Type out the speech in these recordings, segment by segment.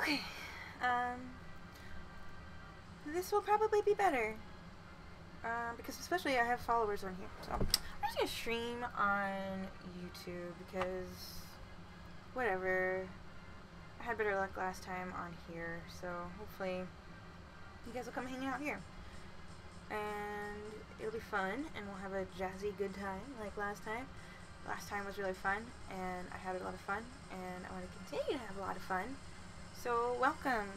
Okay. This will probably be better. Because especially I have followers on here. So I'm just gonna stream on YouTube because whatever. I had better luck last time on here, so hopefully you guys will come hang out here. And it'll be fun, and we'll have a jazzy good time like last time. Last time was really fun, and I had a lot of fun, and I want to continue to have a lot of fun. So welcome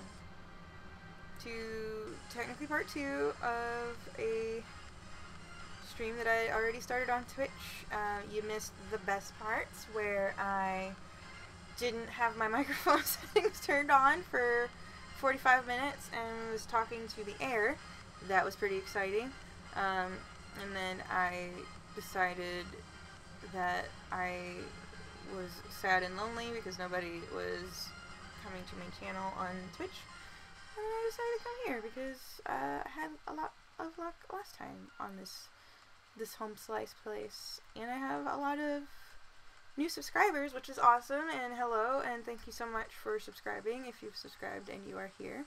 to technically part 2 of a stream that I already started on Twitch. You missed the best parts where I didn't have my microphone settings turned on for 45 minutes and was talking to the air. That was pretty exciting. And then I decided that I was sad and lonely because nobody was coming to my channel on Twitch. And I decided to come here because I had a lot of luck last time on this home slice place. And I have a lot of new subscribers, which is awesome, and hello, and thank you so much for subscribing if you've subscribed and you are here.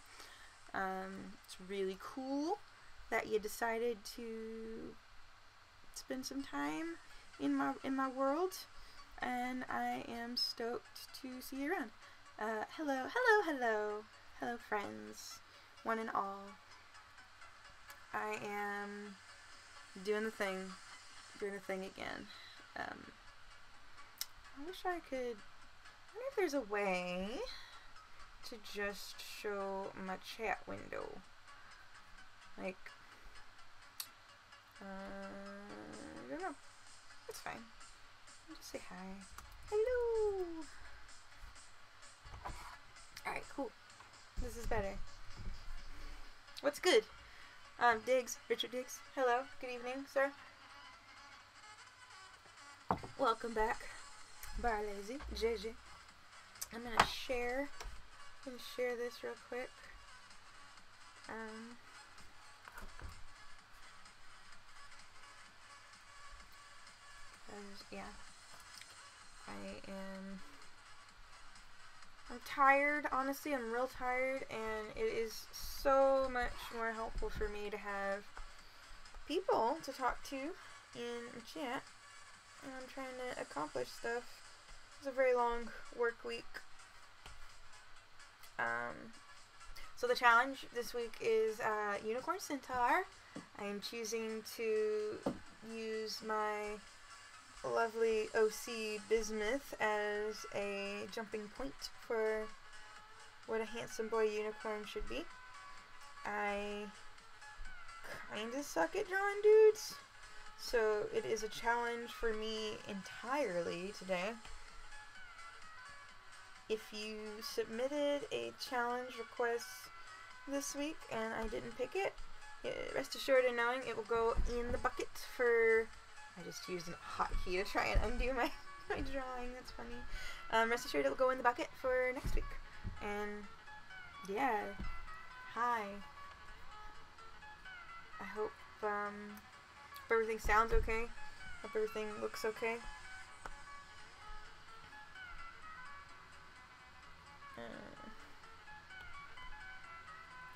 It's really cool that you decided to spend some time in my world, and I am stoked to see you around. Hello friends, one and all. I am doing the thing again. I wish I could. I wonder if there's a way to just show my chat window. Like, I don't know. It's fine. I'll just say hi. Hello! Alright, cool. This is better. What's good? Diggs, Richard Diggs. Hello, good evening, sir. Welcome back. Barlazy, JJ. I'm gonna share this real quick. Yeah. I'm tired, honestly, I'm real tired, and it is so much more helpful for me to have people to talk to in chat. And I'm trying to accomplish stuff. It's a very long work week. So the challenge this week is Unicorn Centaur. I am choosing to use my lovely OC Bismuth as a jumping point for what a handsome boy unicorn should be. I kinda suck at drawing dudes, so it is a challenge for me entirely today. If you submitted a challenge request this week and I didn't pick it, rest assured in knowing it will go in the bucket for... I just used a hotkey to try and undo my drawing. That's funny. Rest assured it will go in the bucket for next week. And yeah, hi. I hope everything sounds okay. Hope everything looks okay. I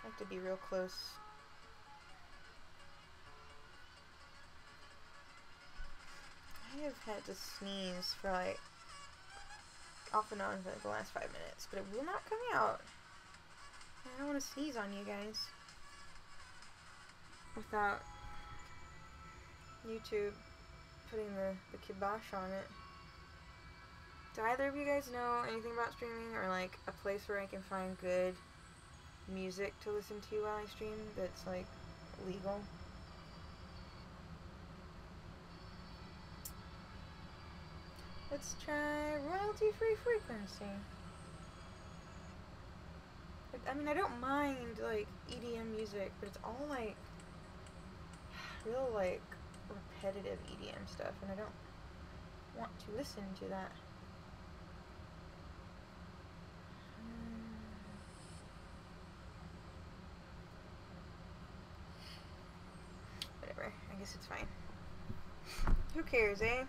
have to be real close. I have had to sneeze for like off and on for like the last 5 minutes, but it will not come out. I don't want to sneeze on you guys without YouTube putting the kibosh on it. Do either of you guys know anything about streaming, or like a place where I can find good music to listen to while I stream that's like legal? Let's try royalty-free frequency. I mean, I don't mind like EDM music, but it's all like real like repetitive EDM stuff, and I don't want to listen to that. Whatever, I guess it's fine. Who cares, eh?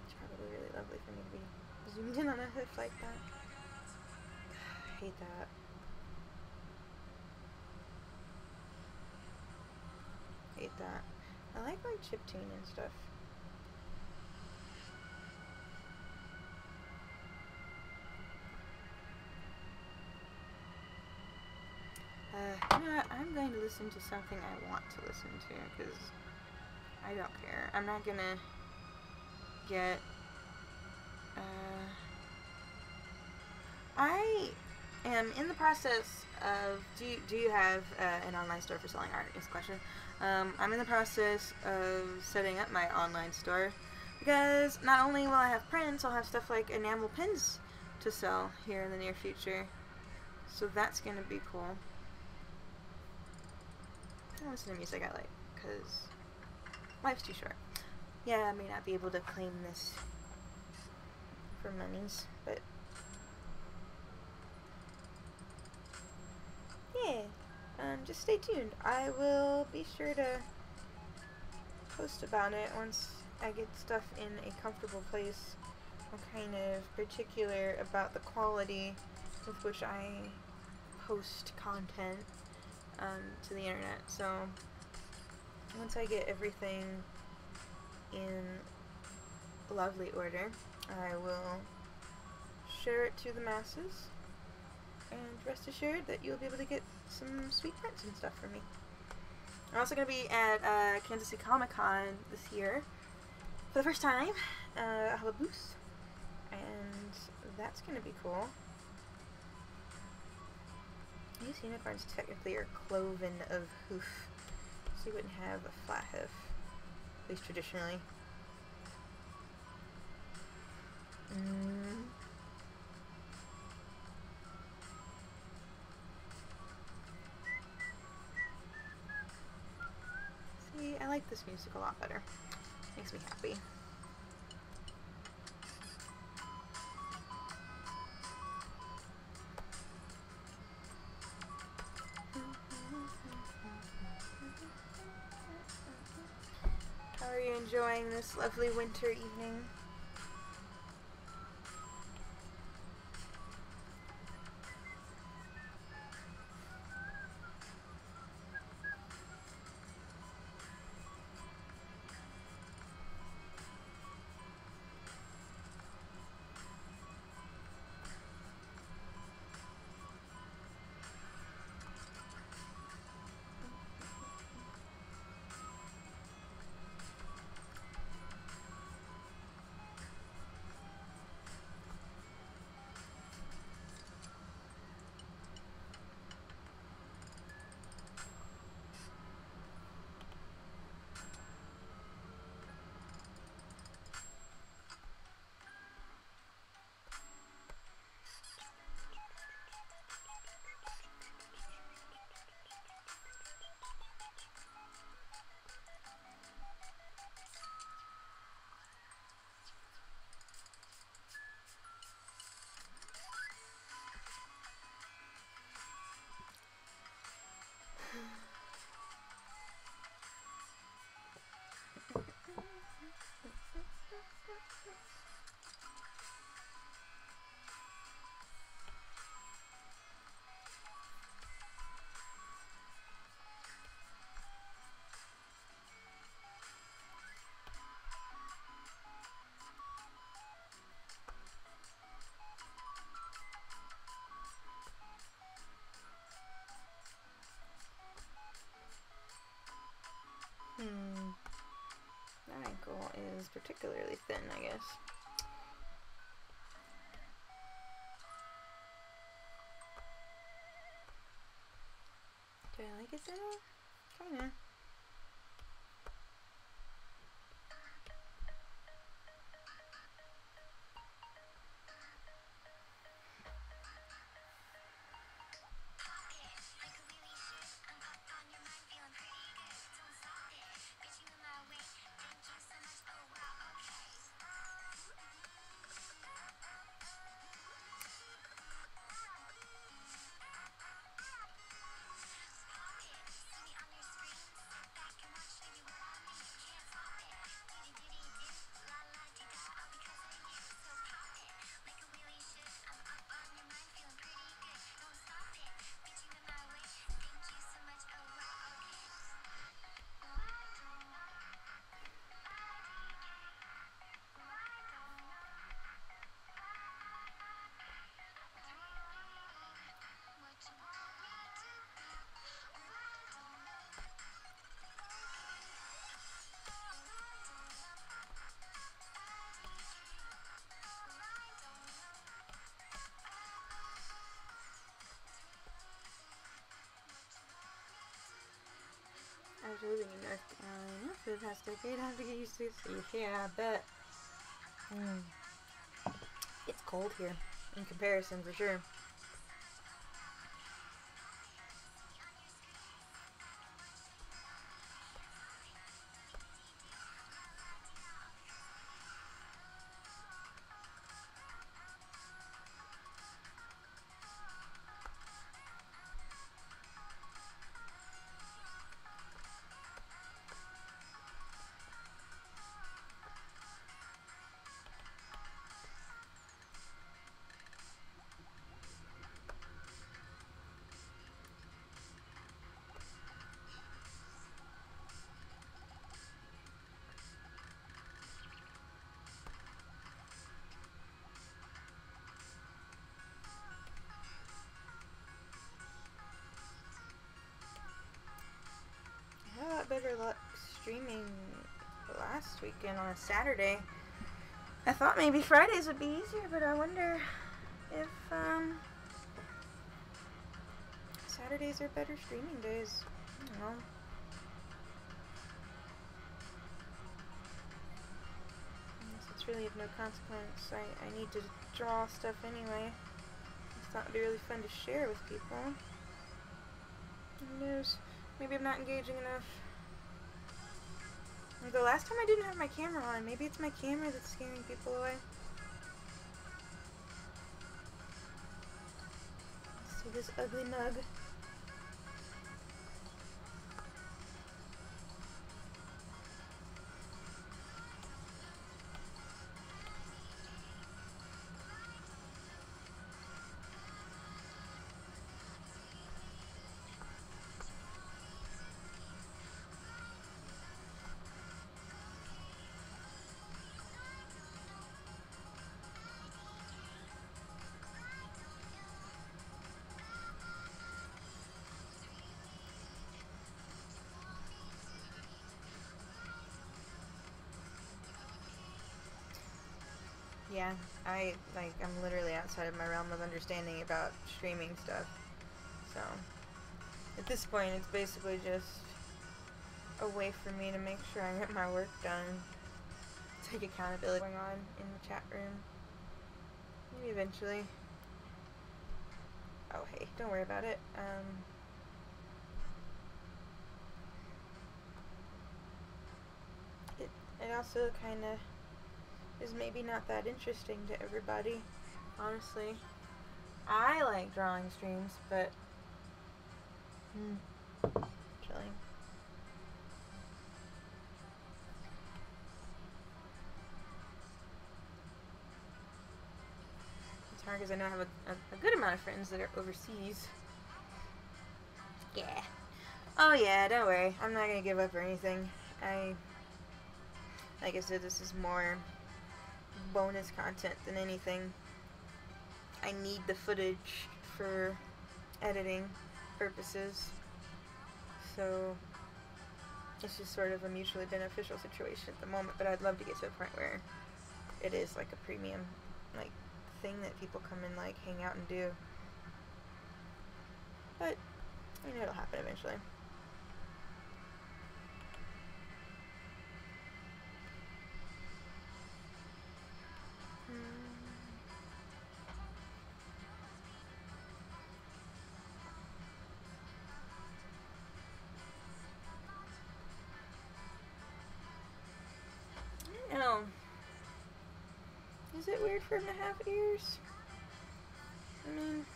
It's probably really low. for me to be zoomed in on a hoof like that. I hate that. Hate that. I like my chiptune and stuff. You know what? I'm going to listen to something I want to listen to, because I don't care. I'm not gonna get, I am in the process of, do you have an online store for selling art, is the question. I'm in the process of setting up my online store, because not only will I have prints, I'll have stuff like enamel pins to sell here in the near future. So that's gonna be cool. I'll listen to music I like, because life's too short. Yeah, I may not be able to claim this for monies, but yeah, just stay tuned. I will be sure to post about it once I get stuff in a comfortable place. I'm kind of particular about the quality with which I post content to the internet, so once I get everything in lovely order, I will share it to the masses, and rest assured that you'll be able to get some sweet prints and stuff from me. I'm also going to be at Kansas City Comic Con this year for the first time. I'll have a booth, and that's going to be cool. These unicorns technically are cloven of hoof, so you wouldn't have a flat hoof, at least traditionally. See, I like this music a lot better. Makes me happy. How are you enjoying this lovely winter evening? That ankle is particularly thin, I guess. Do I like it though? Kinda. Fantastic. You'd have to get used to this. Yeah, I bet. It's cold here in comparison, for sure. I had a lot better luck streaming last weekend on a Saturday. I thought maybe Fridays would be easier, but I wonder if Saturdays are better streaming days. I don't know. I guess it's really of no consequence. I need to draw stuff anyway. I thought it'd be really fun to share with people. Who knows? Maybe I'm not engaging enough. The last time I didn't have my camera on. Maybe it's my camera that's scaring people away. Let's see this ugly mug. Yeah, I'm literally outside of my realm of understanding about streaming stuff. So, at this point, it's basically just a way for me to make sure I get my work done. Take accountability going on in the chat room. Maybe eventually. Oh, hey, don't worry about it. It also kind of is maybe not that interesting to everybody, honestly. I like drawing streams, but chilling. It's hard because I know I have a good amount of friends that are overseas. Yeah. Oh yeah, don't worry. I'm not gonna give up or anything. Like I said, this is more bonus content than anything. I need the footage for editing purposes, so it's just sort of a mutually beneficial situation at the moment, but I'd love to get to a point where it is like a premium thing that people come and hang out and do. But I know it'll happen eventually. I don't know. Is it weird for him to have ears? I mean,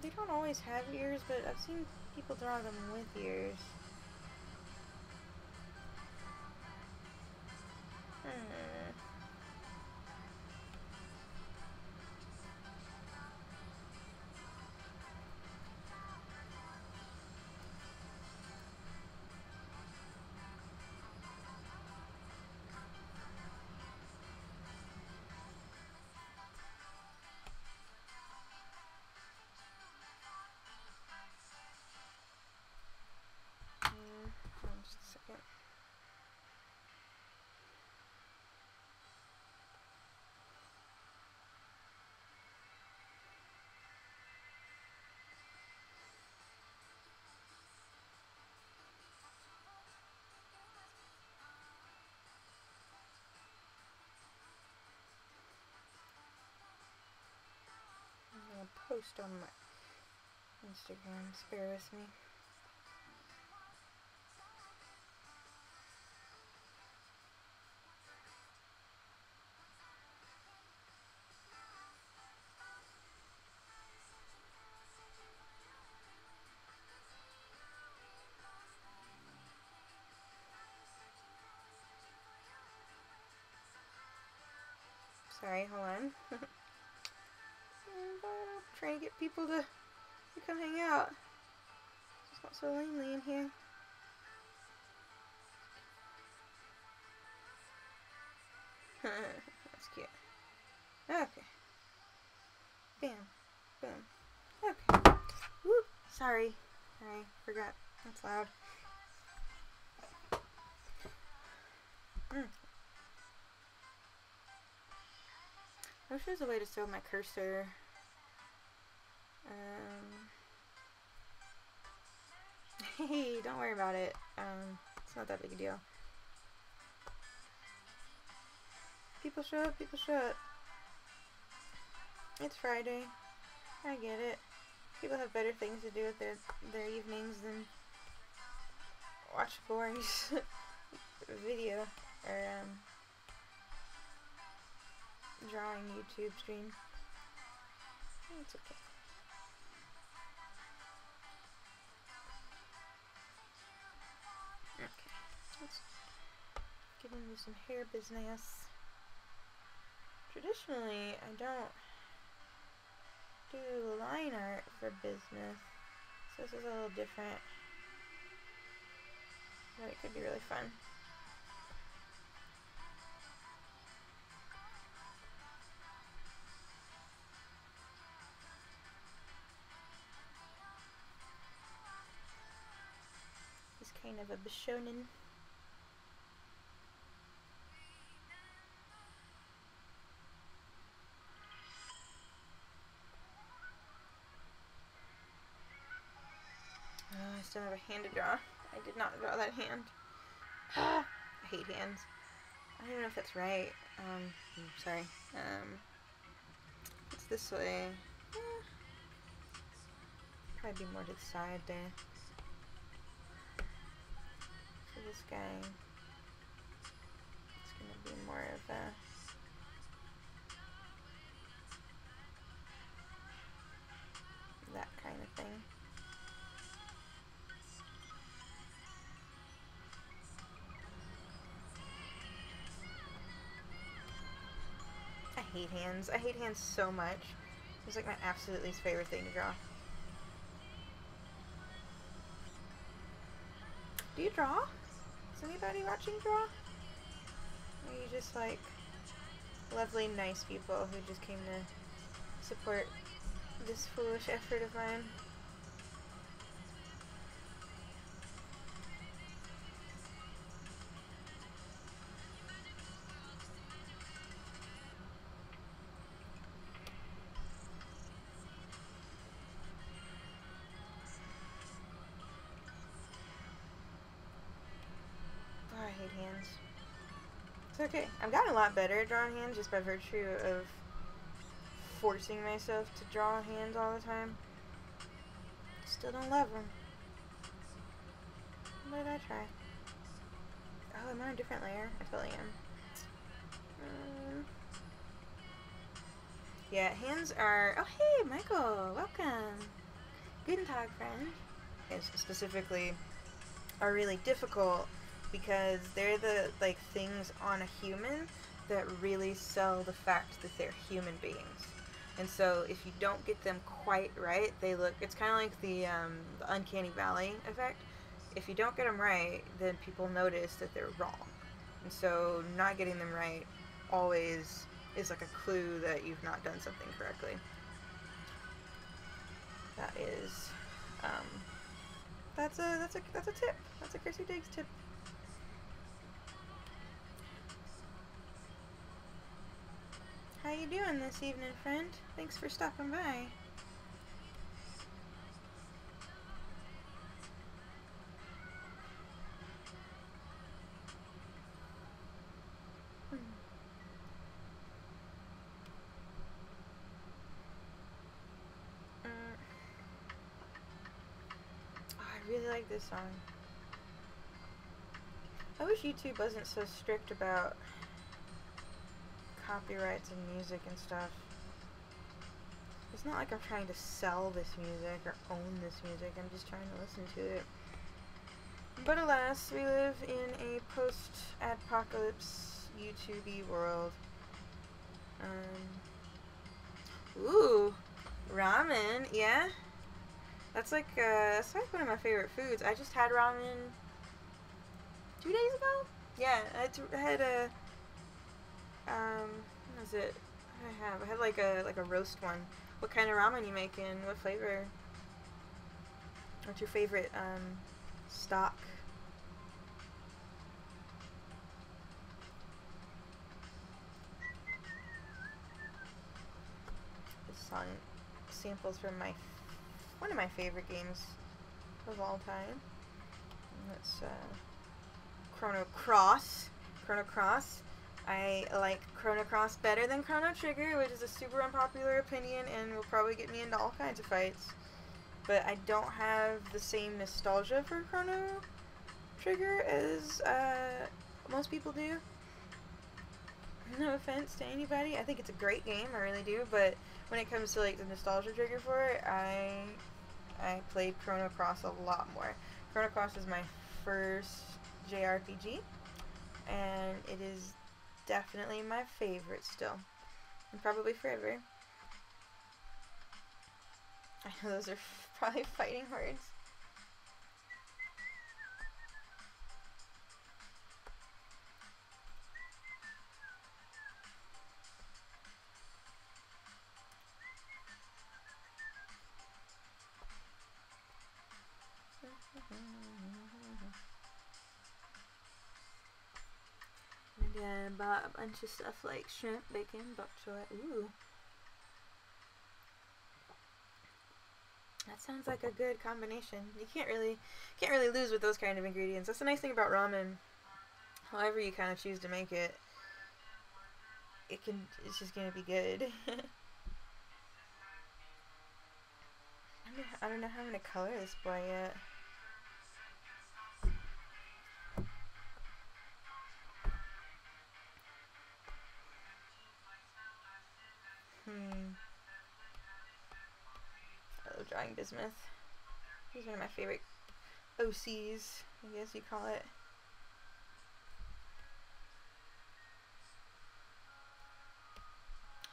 they don't always have ears, but I've seen people draw them with ears. post on my Instagram. Bear with me. Sorry, hold on. I'm trying to get people to come hang out. It's not so lonely in here. That's cute. Okay. Bam. Boom. Okay. Woo. Sorry. I forgot. That's loud. I wish there was a way to show my cursor. Hey, don't worry about it. It's not that big a deal. People show up, people show up. It's Friday. I get it. People have better things to do with their evenings than watch boring video or drawing YouTube stream. It's okay. Okay, let's get into some hair business. Traditionally, I don't do line art for business, so this is a little different, but it could be really fun. It's kind of a Bishonen. I still have a hand to draw. I did not draw that hand. I hate hands. I don't even know if that's right. Sorry. It's this way. Probably be more to the side there. So this guy, it's gonna be more of a that kind of thing. I hate hands. I hate hands so much. It's like my absolute least favorite thing to draw. Do you draw? Is anybody watching draw? Or are you just like lovely, nice people who just came to support this foolish effort of mine? Oh, I hate hands. It's okay. I've gotten a lot better at drawing hands just by virtue of forcing myself to draw hands all the time. Still don't love them. What did I try? Oh, am I on a different layer? I totally am. Yeah, hands are... Oh, hey, Michael. Welcome. Guten Tag, friend. Specifically are really difficult because they're the things on a human that really sell the fact that they're human beings. And so if you don't get them quite right, they look... It's kind of like the uncanny valley effect. If you don't get them right, then people notice that they're wrong. And so not getting them right always is like a clue that you've not done something correctly. That is, that's a tip. That's a Chrissy Diggs tip. How you doing this evening, friend? Thanks for stopping by. really like this song. I wish YouTube wasn't so strict about copyrights and music and stuff. It's not like I'm trying to sell this music or own this music. I'm just trying to listen to it. But alas, we live in a post-apocalypse YouTube-y world. Ooh, ramen, yeah. That's like one of my favorite foods. I just had ramen 2 days ago. Yeah, I had a what was it? I had like a roast one. What kind of ramen you making? What flavor? What's your favorite stock? This song samples from one of my favorite games of all time. That's Chrono Cross. Chrono Cross. I like Chrono Cross better than Chrono Trigger, which is a super unpopular opinion and will probably get me into all kinds of fights. But I don't have the same nostalgia for Chrono Trigger as most people do. No offense to anybody. I think it's a great game, I really do, but when it comes to like the nostalgia trigger for it, I played Chrono Cross a lot more. Chrono Cross is my first JRPG, and it is definitely my favorite still, and probably forever. I know those are probably fighting words. And again, I bought a bunch of stuff like shrimp, bacon, bok choy. Ooh. That sounds like a good combination. You can't really lose with those kind of ingredients. That's the nice thing about ramen. However you kind of choose to make it, it's just gonna be good. I don't know how I'm gonna color this boy yet. I love drawing bismuth. He's one of my favorite OCs, I guess you call it.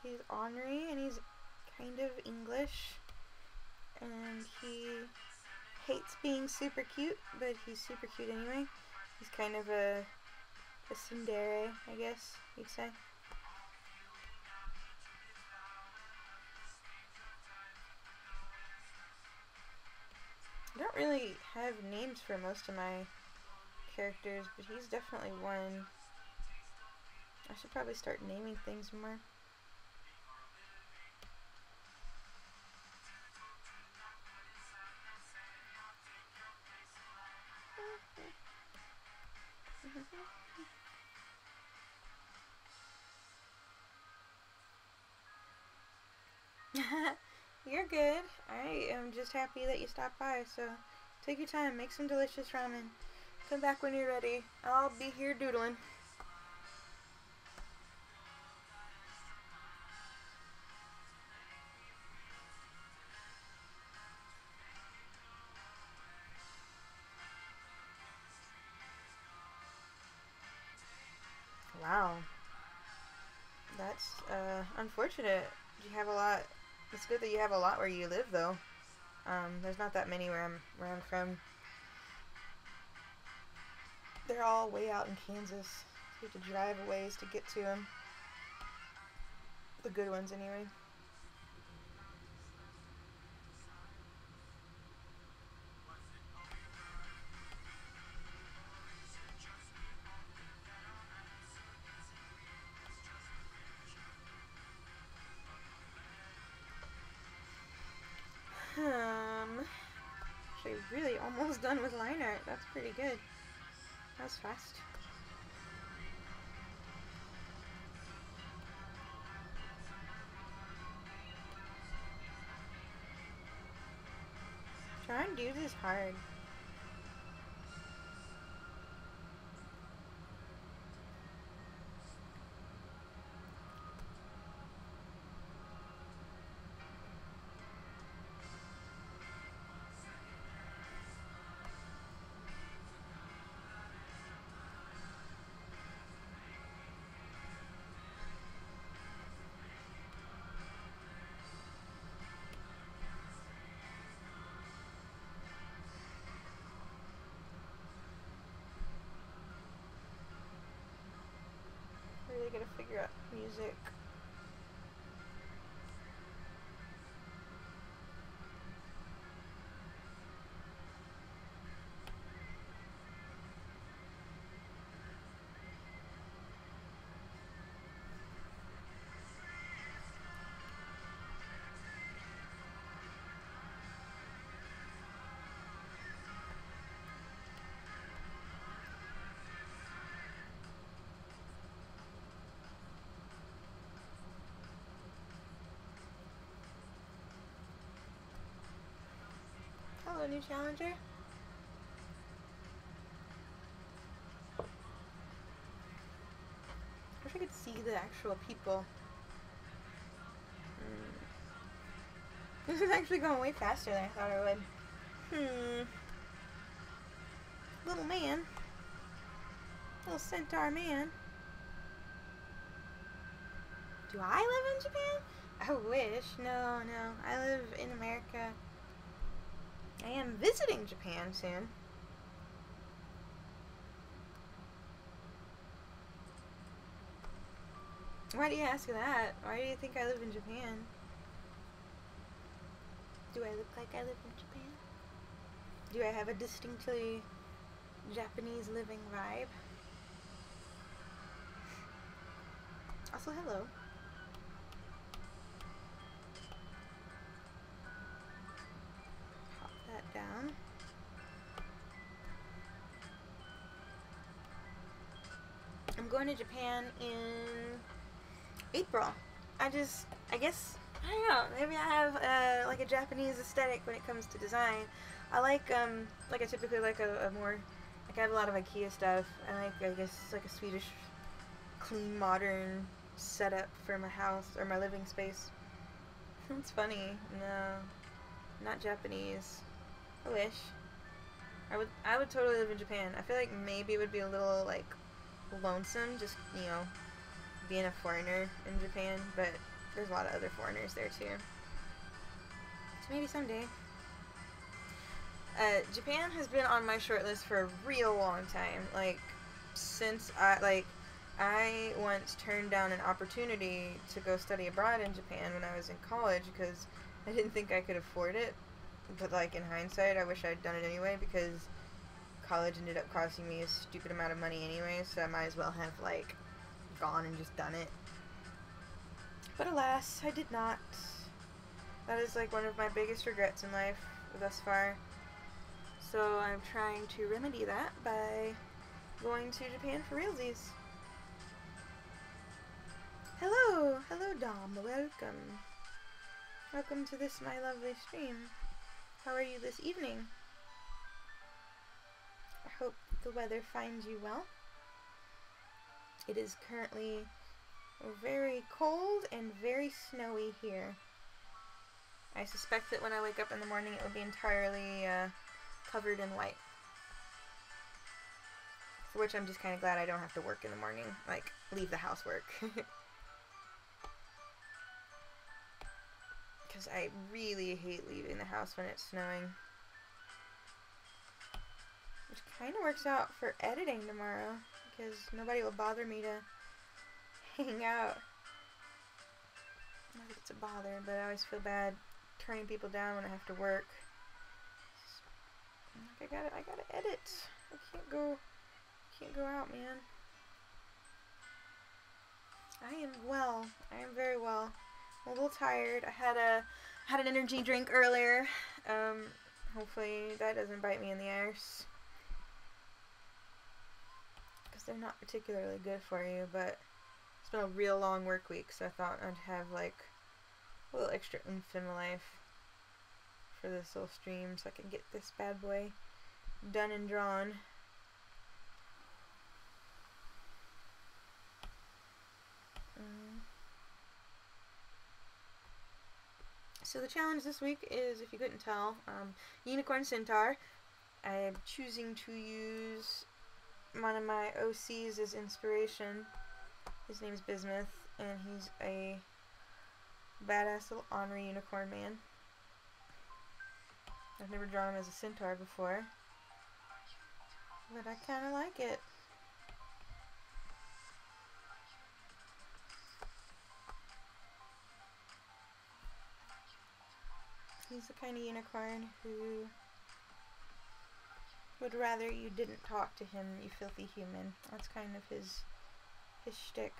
He's ornery and he's kind of English. And he hates being super cute, but he's super cute anyway. He's kind of a tsundere, I guess you'd say. I don't really have names for most of my characters, but he's definitely one. I should probably start naming things more. You're good. I am just happy that you stopped by, so take your time, make some delicious ramen. Come back when you're ready. I'll be here doodling. Wow. That's unfortunate. You have a lot. It's good that you have a lot where you live, though. There's not that many where I'm from. They're all way out in Kansas. You have to drive a ways to get to them. The good ones, anyway. Actually really almost done with line art. That's pretty good. That was fast. Trying to do this hard. music. Hello, new challenger. Wish I could see the actual people. This is actually going way faster than I thought it would. Little man. Little centaur man. Do I live in Japan? I wish. No. I live in America. I am visiting Japan soon. Why do you ask that? Why do you think I live in Japan? Do I look like I live in Japan? Do I have a distinctly Japanese living vibe? Also, hello. Pop that down. I'm going to Japan in April. I guess, I don't know, maybe I have like a Japanese aesthetic when it comes to design. I like I typically like a more, like I have a lot of IKEA stuff. I like, I guess, like a Swedish, clean, modern setup for my house, or my living space. It's funny. No, not Japanese. I wish. I would totally live in Japan. I feel like maybe it would be a little, like, lonesome, just, you know, being a foreigner in Japan, but there's a lot of other foreigners there too. So maybe someday. Japan has been on my short list for a real long time. Like, since I once turned down an opportunity to go study abroad in Japan when I was in college because I didn't think I could afford it. But, like, in hindsight, I wish I'd done it anyway because college ended up costing me a stupid amount of money anyway, so I might as well have, like, gone and just done it. But alas, I did not. That is, like, one of my biggest regrets in life thus far. So I'm trying to remedy that by going to Japan for realsies. Hello! Hello, Dom. Welcome. Welcome to this, my lovely stream. How are you this evening? I hope the weather finds you well. It is currently very cold and very snowy here. I suspect that when I wake up in the morning it will be entirely covered in white. For which I'm just kind of glad I don't have to work in the morning. Like, leave the housework. Because I really hate leaving the house when it's snowing. Which kind of works out for editing tomorrow. Because nobody will bother me to hang out. Not that it's a bother, but I always feel bad turning people down when I have to work. Like, I gotta edit. I can't go out, man. I am well. I am very well. I'm a little tired. I had an energy drink earlier. Hopefully that doesn't bite me in the arse. Because they're not particularly good for you, but it's been a real long work week, so I thought I'd have, like, a little extra oomph in my life for this little stream so I can get this bad boy done and drawn. So the challenge this week is, if you couldn't tell, Unicorn Centaur. I am choosing to use one of my OCs as inspiration. His name's Bismuth, and he's a badass little ornery unicorn man. I've never drawn him as a centaur before, but I kind of like it. He's the kind of unicorn who would rather you didn't talk to him, you filthy human. That's kind of his shtick.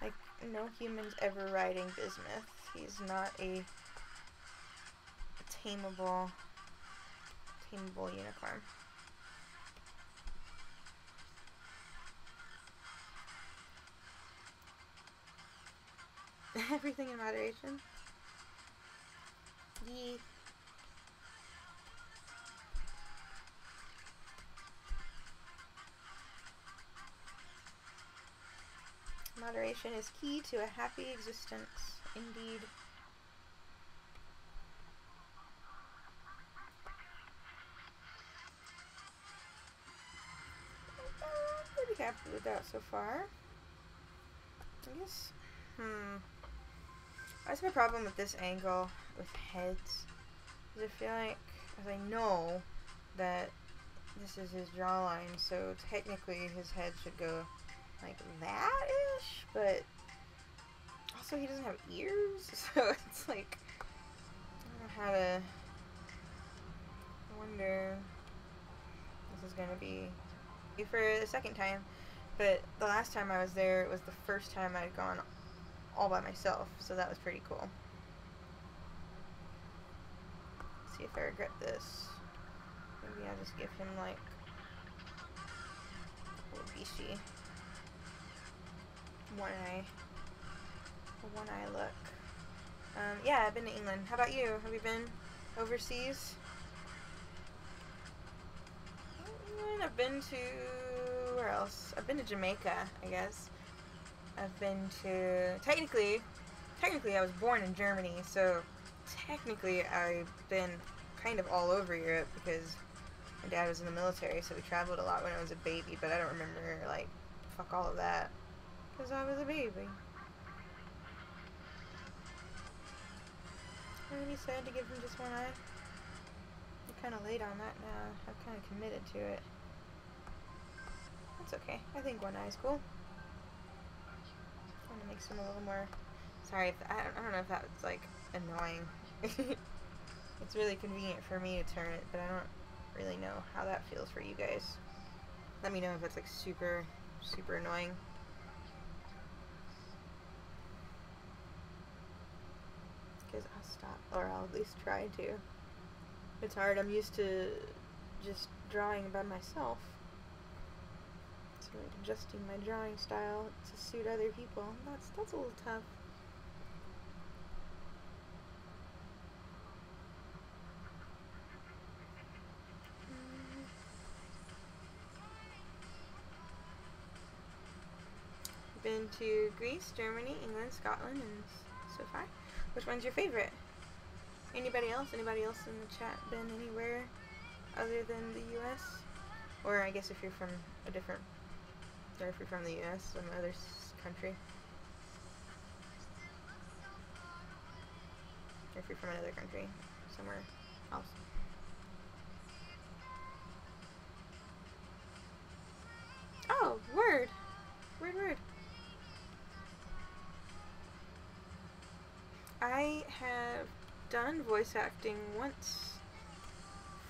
Like, no human's ever riding Bismuth. He's not a tameable unicorn. Everything in moderation. Yee. Moderation is key to a happy existence, indeed. Pretty happy with that so far. I guess, I have a problem with this angle with heads. Because I feel like, as I know that this is his jawline, so technically his head should go like that-ish, but also he doesn't have ears, so it's like, I don't know how to, I wonder, this is gonna be for the second time, but the last time I was there, it was the first time I'd gone all by myself, so that was pretty cool. Let's see if I regret this. Maybe I'll just give him like a little Bishi. One eye look. Yeah, I've been to England. How about you? Have you been overseas? I've been to, where else? I've been to Jamaica, I guess. I've been to, technically I was born in Germany, so technically I've been kind of all over Europe because my dad was in the military, so we traveled a lot when I was a baby, but I don't remember, like, fuck all of that, because I was a baby. And he said to give him just one eye. I'm kind of late on that now. I've kind of committed to it. That's okay. I think one eye is cool. I want to make some a little more. Sorry, if I don't know if that was like annoying. It's really convenient for me to turn it, but I don't really know how that feels for you guys. Let me know if it's like super, super annoying. Because I'll stop, or I'll at least try to. It's hard. I'm used to just drawing by myself. So like adjusting my drawing style to suit other people. That's a little tough. Been to Greece, Germany, England, Scotland, and so far. Which one's your favorite? Anybody else? Anybody else in the chat been anywhere other than the U.S.? Or I guess if you're from a different, or if you're from the U.S., some other country. Or if you're from another country, somewhere else. Oh, word! Word. I have done voice acting once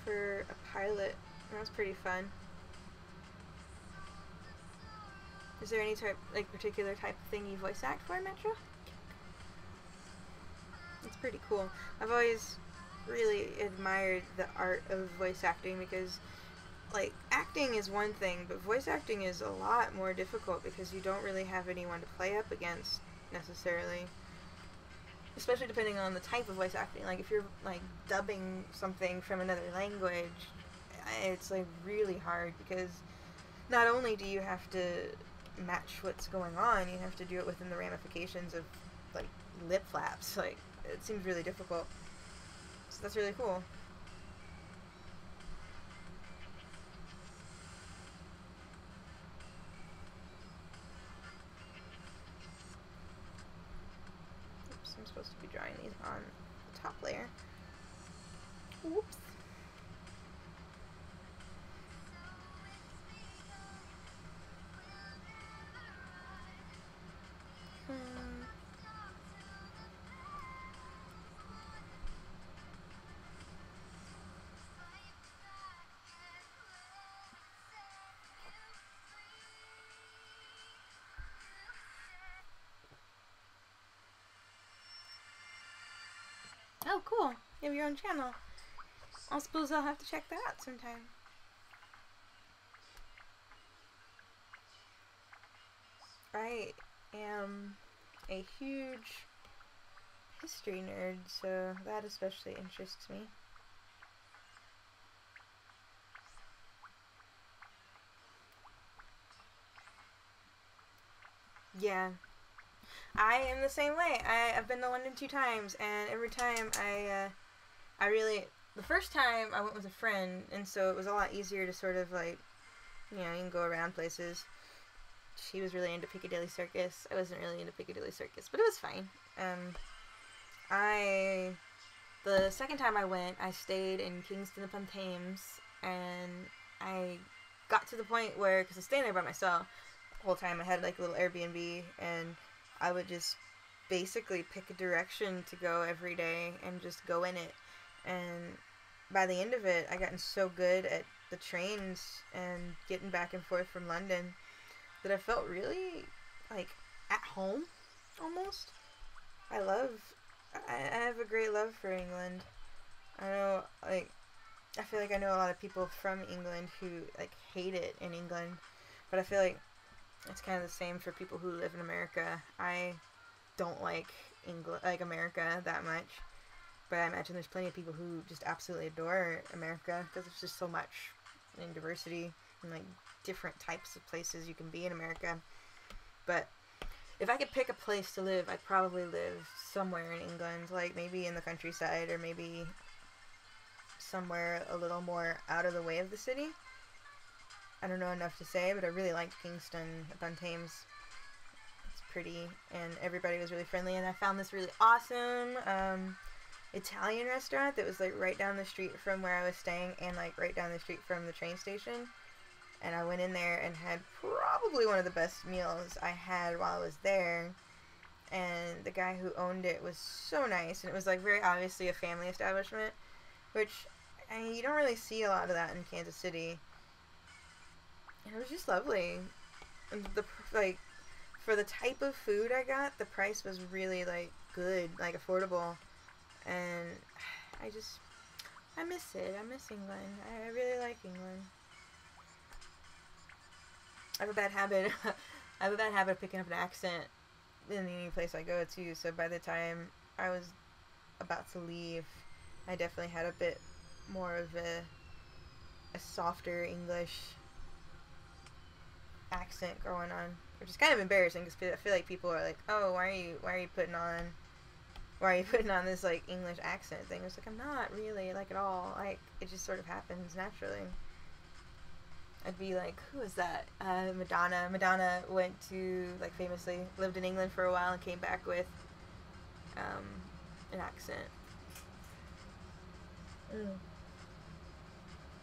for a pilot. That was pretty fun. Is there any type, like, particular type of thing you voice act for, Metro? It's pretty cool. I've always really admired the art of voice acting because, like, acting is one thing, but voice acting is a lot more difficult because you don't really have anyone to play up against, necessarily. Especially depending on the type of voice acting. Like, if you're, like, dubbing something from another language, it's, like, really hard because not only do you have to match what's going on, you have to do it within the ramifications of, like, lip flaps. Like, it seems really difficult. So that's really cool. Oops, I'm supposed to be drawing these on the top layer. Whoops. cool. You have your own channel. I suppose I'll have to check that out sometime. I am a huge history nerd, so that especially interests me. Yeah, I am the same way. I've been to London 2 times, and every time I really, the first time I went with a friend, and so it was a lot easier to sort of like, you know, you can go around places. She was really into Piccadilly Circus. I wasn't really into Piccadilly Circus, but it was fine. I the second time I went, I stayed in Kingston upon Thames, and I got to the point where, because I was staying there by myself the whole time, I had like a little Airbnb, and I would just basically pick a direction to go every day and just go in it. And by the end of it, I gotten so good at the trains and getting back and forth from London that I felt really like at home almost. I have a great love for England. I know, like, I feel like I know a lot of people from England who like hate it in England, but I feel like it's kind of the same for people who live in America. I don't like America that much, but I imagine there's plenty of people who just absolutely adore America because there's just so much in diversity and like different types of places you can be in America. But if I could pick a place to live, I'd probably live somewhere in England, like maybe in the countryside or maybe somewhere a little more out of the way of the city. I don't know enough to say, but I really liked Kingston upon Thames. It's pretty, and everybody was really friendly, and I found this really awesome Italian restaurant that was like right down the street from where I was staying and like right down the street from the train station. And I went in there and had probably one of the best meals I had while I was there. And the guy who owned it was so nice, and it was like very obviously a family establishment, which I mean, you don't really see a lot of that in Kansas City. And it was just lovely. And like for the type of food I got, the price was really like good, like affordable. And I miss it. I miss England. I really like England. I have a bad habit. I have a bad habit of picking up an accent in any place I go to. So by the time I was about to leave, I definitely had a bit more of a softer English accent going on, which is kind of embarrassing because I feel like people are like, "Oh, why are you putting on this like English accent thing?" It's like I'm not really like at all. Like it just sort of happens naturally. I'd be like, who is that? Madonna. Madonna went to, like, famously lived in England for a while and came back with an accent.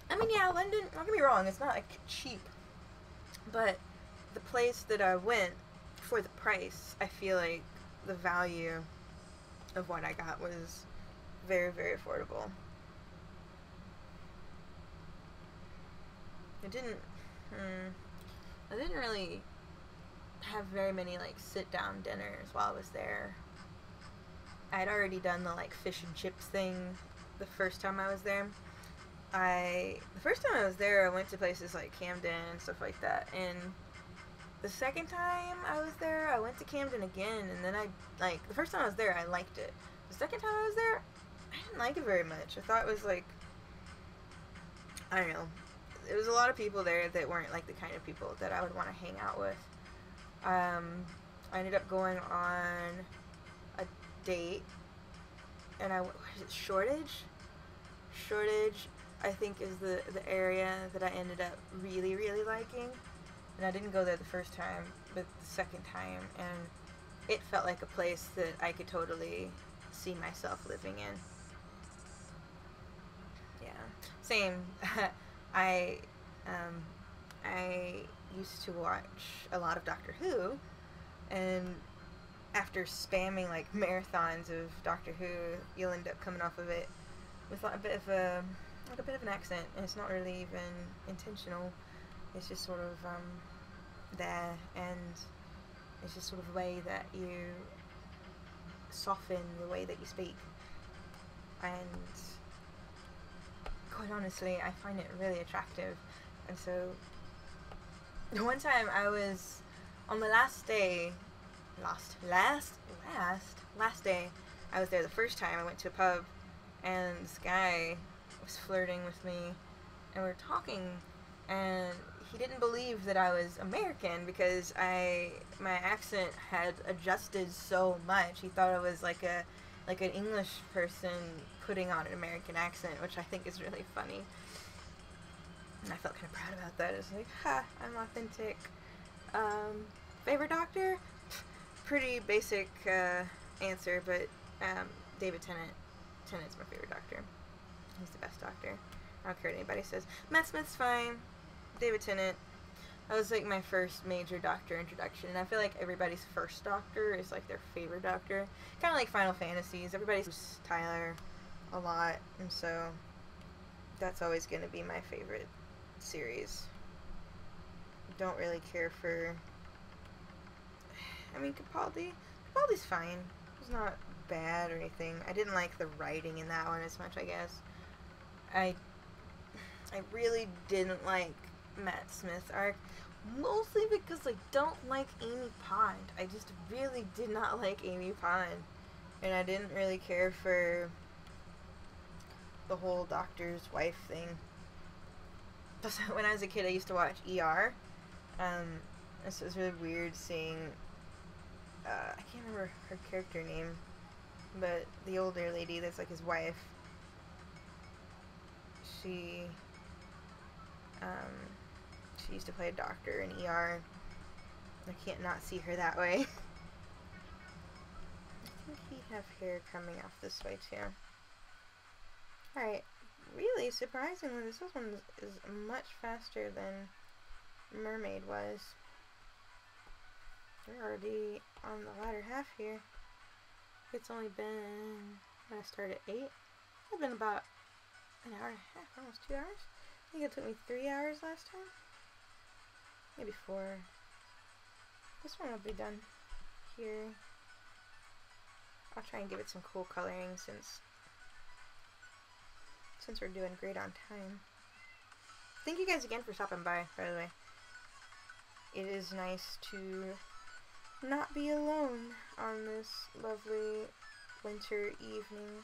I mean, yeah, London, don't get me wrong, it's not, like, cheap. But the place that I went, for the price, I feel like the value of what I got was very, very affordable. I didn't, I didn't really have very many, like, sit-down dinners while I was there. I'd already done the, like, fish and chips thing the first time I was there. The first time I was there, I went to places like Camden and stuff like that, and the second time I was there, I went to Camden again, and then the first time I was there, I liked it. The second time I was there, I didn't like it very much. I thought it was, like, I don't know, there was a lot of people there that weren't like the kind of people that I would want to hang out with. I ended up going on a date, and what is it, Shoreditch? Shoreditch, I think, is the area that I ended up really, really liking. And I didn't go there the first time, but the second time, and it felt like a place that I could totally see myself living in. Yeah. Same. I I used to watch a lot of Doctor Who, and after spamming like marathons of Doctor Who, you'll end up coming off of it with a bit of an accent, and it's not really even intentional. It's just sort of there, and it's just sort of a way that you soften the way that you speak. and quite honestly, I find it really attractive. And so, one time I was on the last day, last day, I was there the first time. I went to a pub, and this guy was flirting with me, and we were talking, and he didn't believe that I was American because my accent had adjusted so much. He thought I was like an English person putting on an American accent, which I think is really funny. And I felt kind of proud about that. It's like, ha, I'm authentic. Favorite doctor? Pretty basic answer, but David Tennant. Tennant's my favorite doctor. He's the best doctor. I don't care what anybody says. Matt Smith's fine. David Tennant. That was like my first major doctor introduction, and I feel like everybody's first doctor is like their favorite doctor. Kind of like Final Fantasies. Everybody's Tyler a lot, and so that's always going to be my favorite series. Don't really care for... I mean, Capaldi's fine. It's not bad or anything. I didn't like the writing in that one as much, I guess. I really didn't like Matt Smith's arc, mostly because I don't like Amy Pond. I just really did not like Amy Pond, and I didn't really care for the whole doctor's wife thing. Plus, when I was a kid, I used to watch ER, and so it was really weird seeing, I can't remember her character name, but the older lady that's like his wife, she used to play a doctor in ER. I can't not see her that way. I think he have hair coming off this way too. Alright, really surprisingly, this one is much faster than Mermaid was. We're already on the latter half here. It's only been, when I started at 8, it's been about an hour and a half, almost 2 hours. I think it took me 3 hours last time. Maybe 4. This one will be done here. I'll try and give it some cool coloring since we're doing great on time. Thank you guys again for stopping by the way. It is nice to not be alone on this lovely winter evening.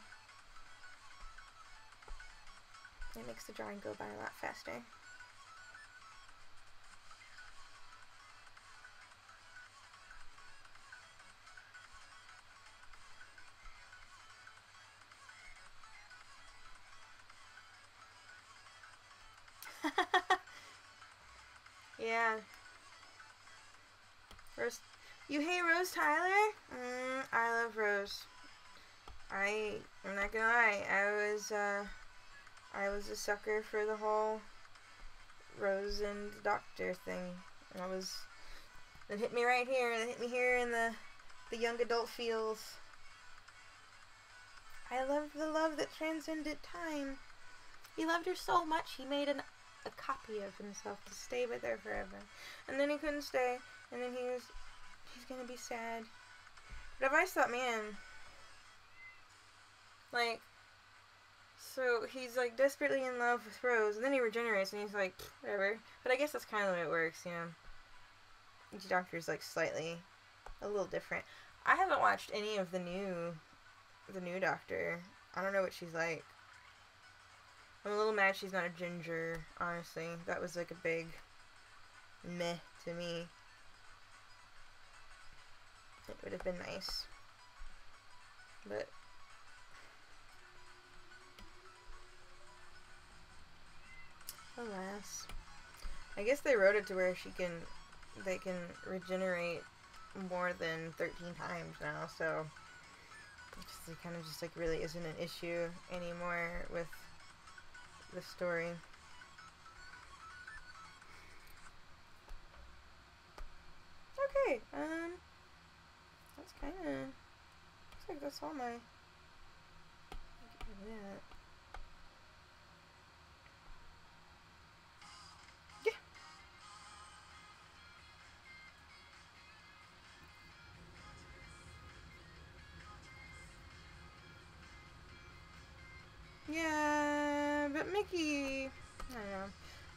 It makes the drawing go by a lot faster. Yeah. Rose, you hate Rose Tyler? I love Rose. I'm not gonna lie, I was a sucker for the whole Rose and Doctor thing. It hit me right here. It hit me here in the young adult feels. I love the love that transcended time. He loved her so much, he made a copy of himself to stay with her forever. And then he couldn't stay, and then he's gonna be sad. But I've always thought, man, like, so he's like desperately in love with Rose, and then he regenerates, and he's like, whatever. But I guess that's kind of the way it works, you know. Each Doctor's like slightly, a little different. I haven't watched any of the new Doctor. I don't know what she's like. I'm a little mad she's not a ginger, honestly. That was like a big meh to me. It would have been nice. But alas. I guess they wrote it to where they can regenerate more than 13 times now, so it kind of just like really isn't an issue anymore with the story. Okay, that's kind of, looks like that's all my, get rid of that. Yeah. Mickey, I don't know,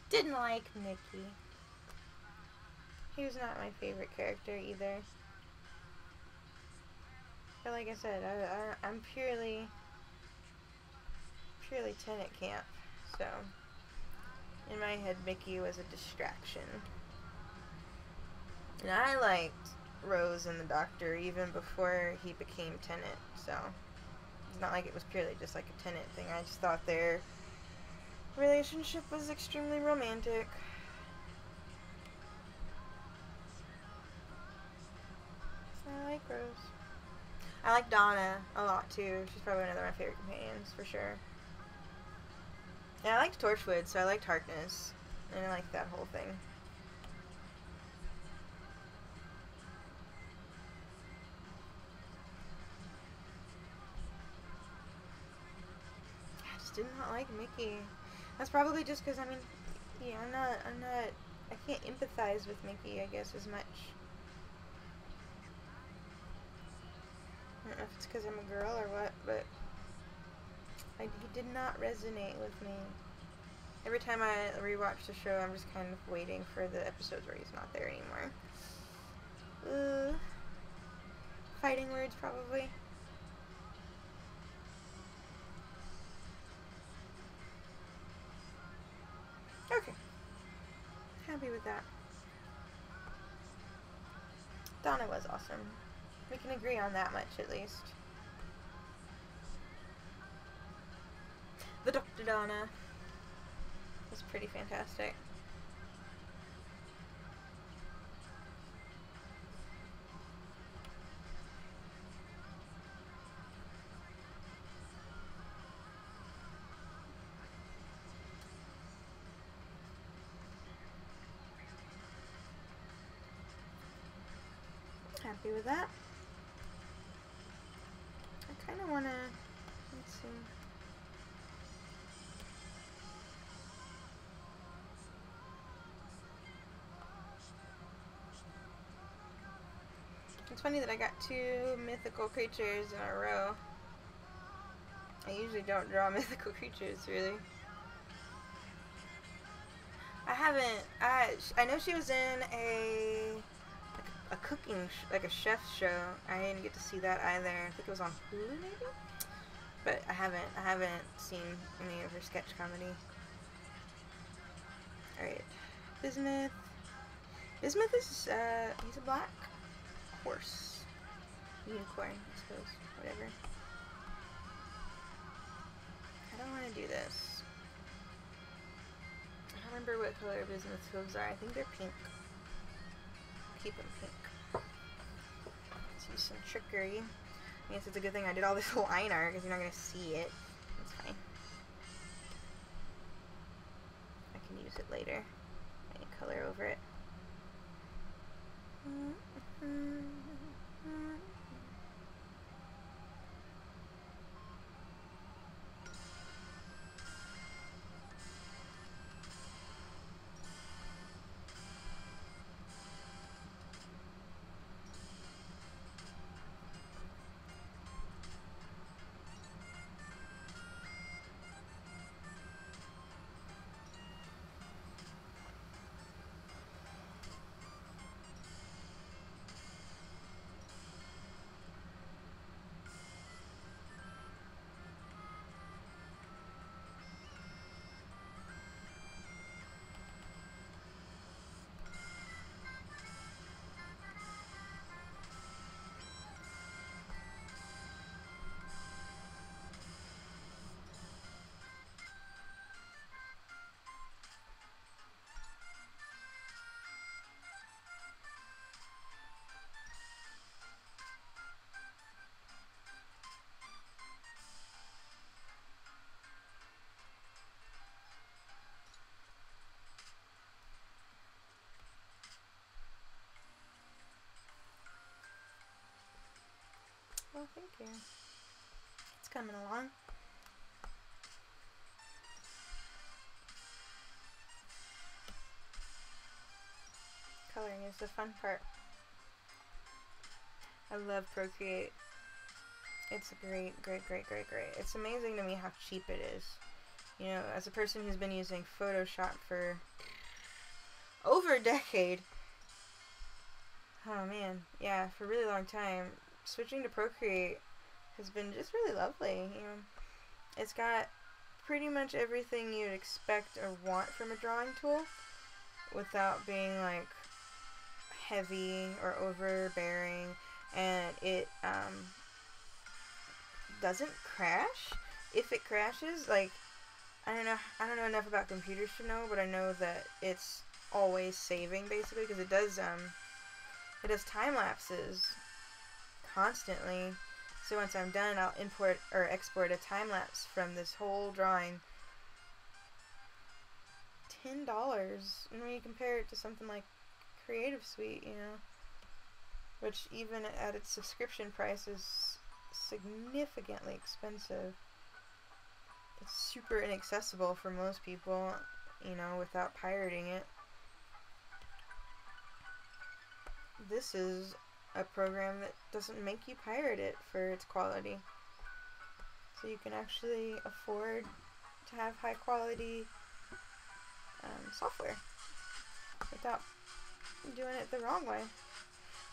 didn't like Mickey. He was not my favorite character either. But like I said, I'm purely Tenet camp, so in my head Mickey was a distraction. And I liked Rose and the Doctor even before he became Tenet, so it's not like it was purely just like a Tenet thing. I just thought their relationship was extremely romantic. I like Rose. I like Donna a lot too. She's probably another of my favorite companions for sure. And I liked Torchwood, so I liked Harkness. And I liked that whole thing. I just did not like Mickey. That's probably just because, I mean, yeah, I can't empathize with Mickey, I guess, as much. I don't know if it's because I'm a girl or what, but he did not resonate with me. Every time I rewatch the show, I'm just kind of waiting for the episodes where he's not there anymore. Fighting words, probably. Okay. Happy with that. Donna was awesome. We can agree on that much, at least. The Dr. Donna was pretty fantastic. Happy with that. I kind of want to, let's see. It's funny that I got 2 mythical creatures in a row. I usually don't draw mythical creatures, really. I haven't, I know she was in a cooking, like a chef show. I didn't get to see that either. I think it was on Hulu, maybe? But I haven't seen any of her sketch comedy. Alright. Bismuth. Bismuth is, he's a black horse. Unicorn, I suppose. Whatever. I don't want to do this. I don't remember what color Bismuth's hooves are. I think they're pink. Keep them pink. Let's use some trickery. I guess it's a good thing I did all this line art because you're not going to see it. That's fine. I can use it later. I can color over it. Well, thank you. It's coming along. Coloring is the fun part. I love Procreate. It's great, great, great, great, great. It's amazing to me how cheap it is. You know, as a person who's been using Photoshop for over a decade, oh man, yeah, for a really long time, switching to Procreate has been just really lovely. You know, it's got pretty much everything you'd expect or want from a drawing tool without being like heavy or overbearing, and it doesn't crash. If it crashes, like, I don't know enough about computers to know, but I know that it's always saving basically, because it does time lapses constantly. So once I'm done, I'll import or export a time lapse from this whole drawing. $10, and when you compare it to something like Creative Suite, you know, which even at its subscription price is significantly expensive. It's super inaccessible for most people, you know, without pirating it. This is a program that doesn't make you pirate it for its quality. So you can actually afford to have high quality software without doing it the wrong way.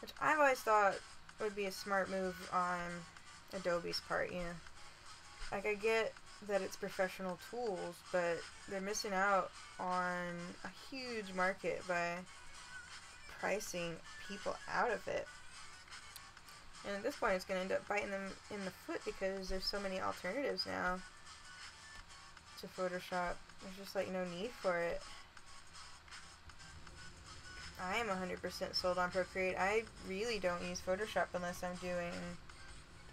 Which I've always thought would be a smart move on Adobe's part, you know. Like, I get that it's professional tools, but they're missing out on a huge market by pricing people out of it. And at this point, it's going to end up biting them in the foot because there's so many alternatives now to Photoshop. There's just, like, no need for it. I am 100% sold on Procreate. I really don't use Photoshop unless I'm doing,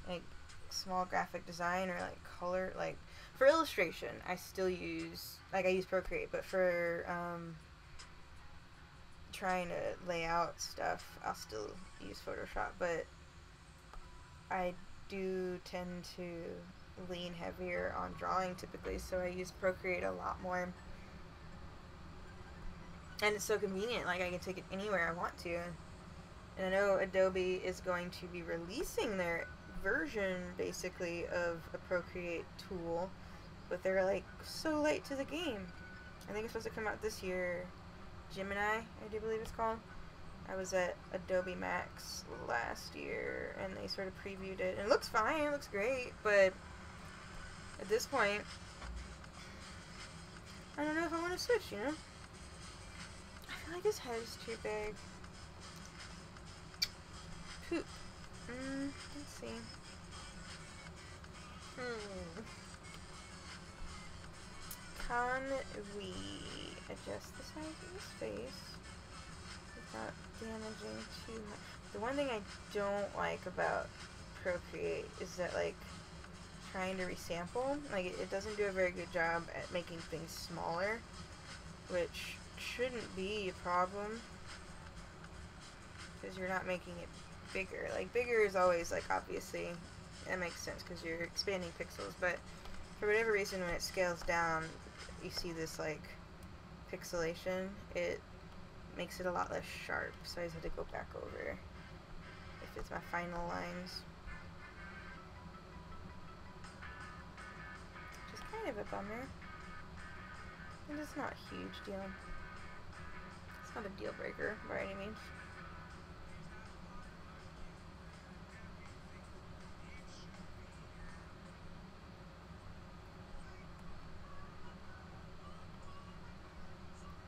like, small graphic design or, like, color. Like, for illustration, I still use, like, I use Procreate, but for trying to lay out stuff, I'll still use Photoshop. But I do tend to lean heavier on drawing typically, so I use Procreate a lot more. And it's so convenient, like, I can take it anywhere I want to. And I know Adobe is going to be releasing their version, basically, of a Procreate tool, but they're, like, so late to the game. I think it's supposed to come out this year. Gemini, I do believe it's called. I was at Adobe Max last year, and they sort of previewed it. And it looks fine, it looks great, but at this point, I don't know if I want to switch, you know? I feel like his head is too big. Poop. Let's see. Can we adjust the size of his face without damaging too much? The one thing I don't like about Procreate is that, like, trying to resample, like, it doesn't do a very good job at making things smaller, which shouldn't be a problem because you're not making it bigger. Like, bigger is always, like, obviously, that makes sense because you're expanding pixels, but for whatever reason, when it scales down, you see this, like, pixelation. It makes it a lot less sharp, so I just have to go back over if it's my final lines. Which is kind of a bummer. And it's not a huge deal. It's not a deal breaker by any means.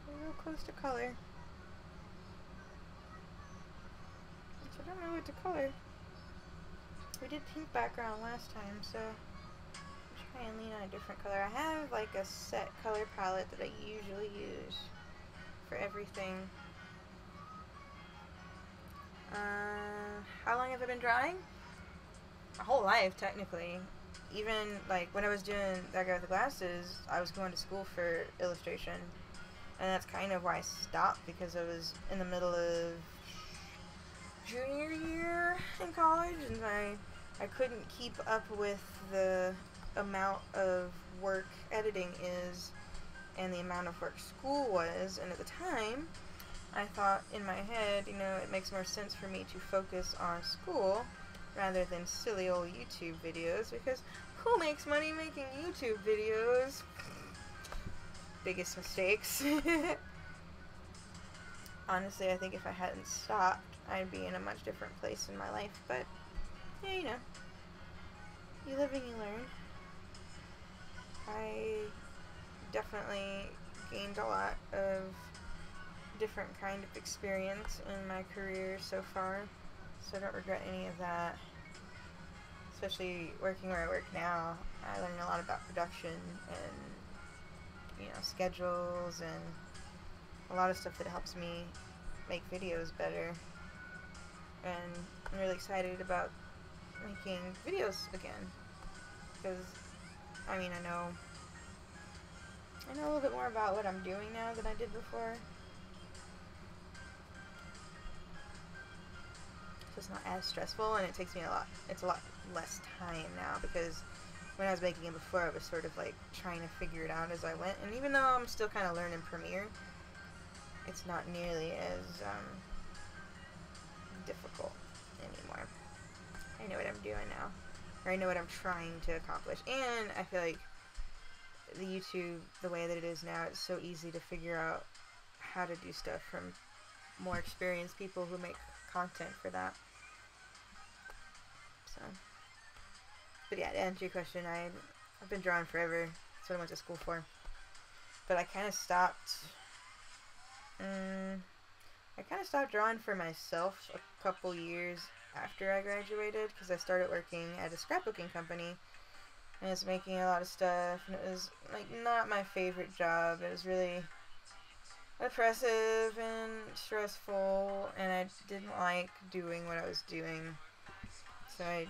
We're real close to color. Which I don't know what to color. We did pink background last time, so I'll try and lean on a different color. I have, like, a set color palette that I usually use for everything. How long have I been drawing? My whole life, technically. Even, like, when I was doing That Guy with the Glasses, I was going to school for illustration. And that's kind of why I stopped, because I was in the middle of junior year in college, and I couldn't keep up with the amount of work editing is and the amount of work school was. And at the time, I thought in my head, you know, it makes more sense for me to focus on school rather than silly old YouTube videos, because who makes money making YouTube videos? biggest mistakes. Honestly, I think if I hadn't stopped, I'd be in a much different place in my life, but, yeah, you know, you live and you learn. I definitely gained a lot of different kind of experience in my career so far, so I don't regret any of that. Especially working where I work now, I learned a lot about production and, you know, schedules and a lot of stuff that helps me make videos better. And I'm really excited about making videos again, because, I mean, I know a little bit more about what I'm doing now than I did before. So it's not as stressful, and it's a lot less time now, because when I was making it before, I was sort of like trying to figure it out as I went, and even though I'm still kind of learning Premiere, it's not nearly as difficult anymore. I know what I'm doing now, or I know what I'm trying to accomplish, and I feel like the YouTube, the way that it is now, it's so easy to figure out how to do stuff from more experienced people who make content for that. So, but yeah, to answer your question, I've been drawing forever. That's what I went to school for. But I kind of stopped. I kind of stopped drawing for myself a couple years after I graduated, because I started working at a scrapbooking company, and I was making a lot of stuff, and it was like not my favorite job. It was really oppressive and stressful, and I didn't like doing what I was doing. So I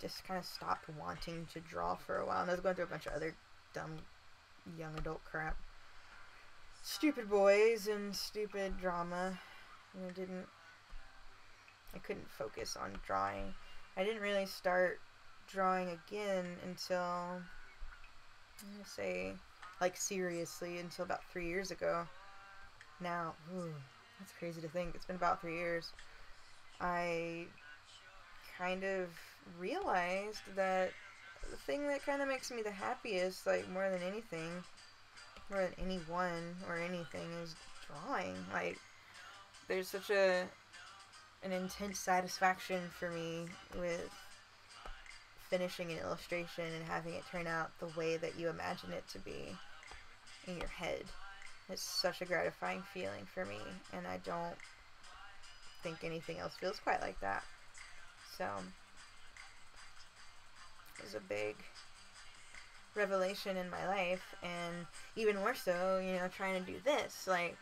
just kind of stopped wanting to draw for a while, and I was going through a bunch of other dumb young adult crap. Stupid boys and stupid drama, and I couldn't focus on drawing. I didn't really start drawing again until, I'm gonna say, like seriously, until about 3 years ago. Now, that's crazy to think. It's been about 3 years. I kind of realized that the thing that kind of makes me the happiest, like more than anything, more than anyone or anything, is drawing. Like, there's such an intense satisfaction for me with finishing an illustration and having it turn out the way that you imagine it to be in your head. It's such a gratifying feeling for me, and I don't think anything else feels quite like that. So, it was a big revelation in my life, and even more so, you know, trying to do this. Like,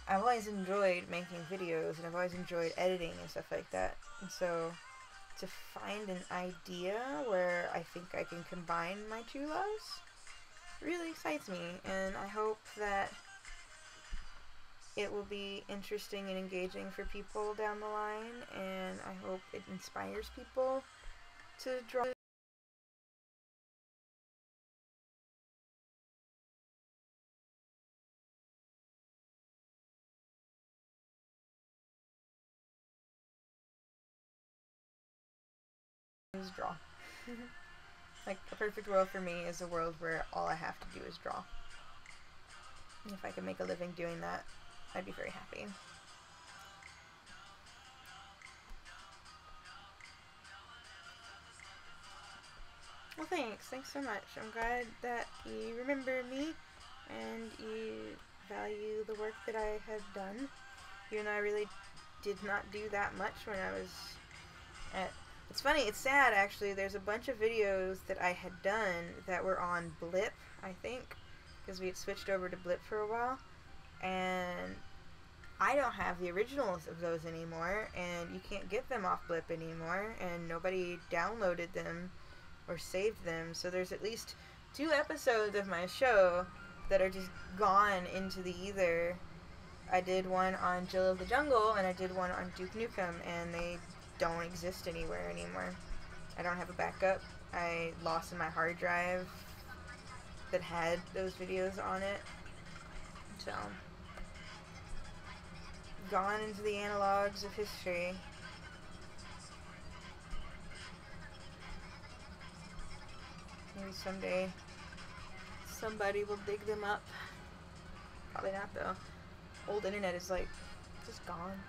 I've always enjoyed making videos, and I've always enjoyed editing and stuff like that, and so to find an idea where I think I can combine my two loves really excites me, and I hope that it will be interesting and engaging for people down the line, and I hope it inspires people to draw. Draw. Like, a perfect world for me is a world where all I have to do is draw. And if I could make a living doing that, I'd be very happy. Well, thanks. Thanks so much. I'm glad that you remember me and you value the work that I have done. Even though I really did not do that much when I was at... It's funny, it's sad actually. There's a bunch of videos that I had done that were on Blip, I think, because we had switched over to Blip for a while, and I don't have the originals of those anymore, and you can't get them off Blip anymore, and nobody downloaded them or saved them, so there's at least 2 episodes of my show that are just gone into the ether. I did one on Jill of the Jungle, and I did one on Duke Nukem, and they don't exist anywhere anymore. I don't have a backup. I lost my hard drive that had those videos on it. So, gone into the analogs of history. Maybe someday somebody will dig them up. Probably not though. Old internet is like just gone.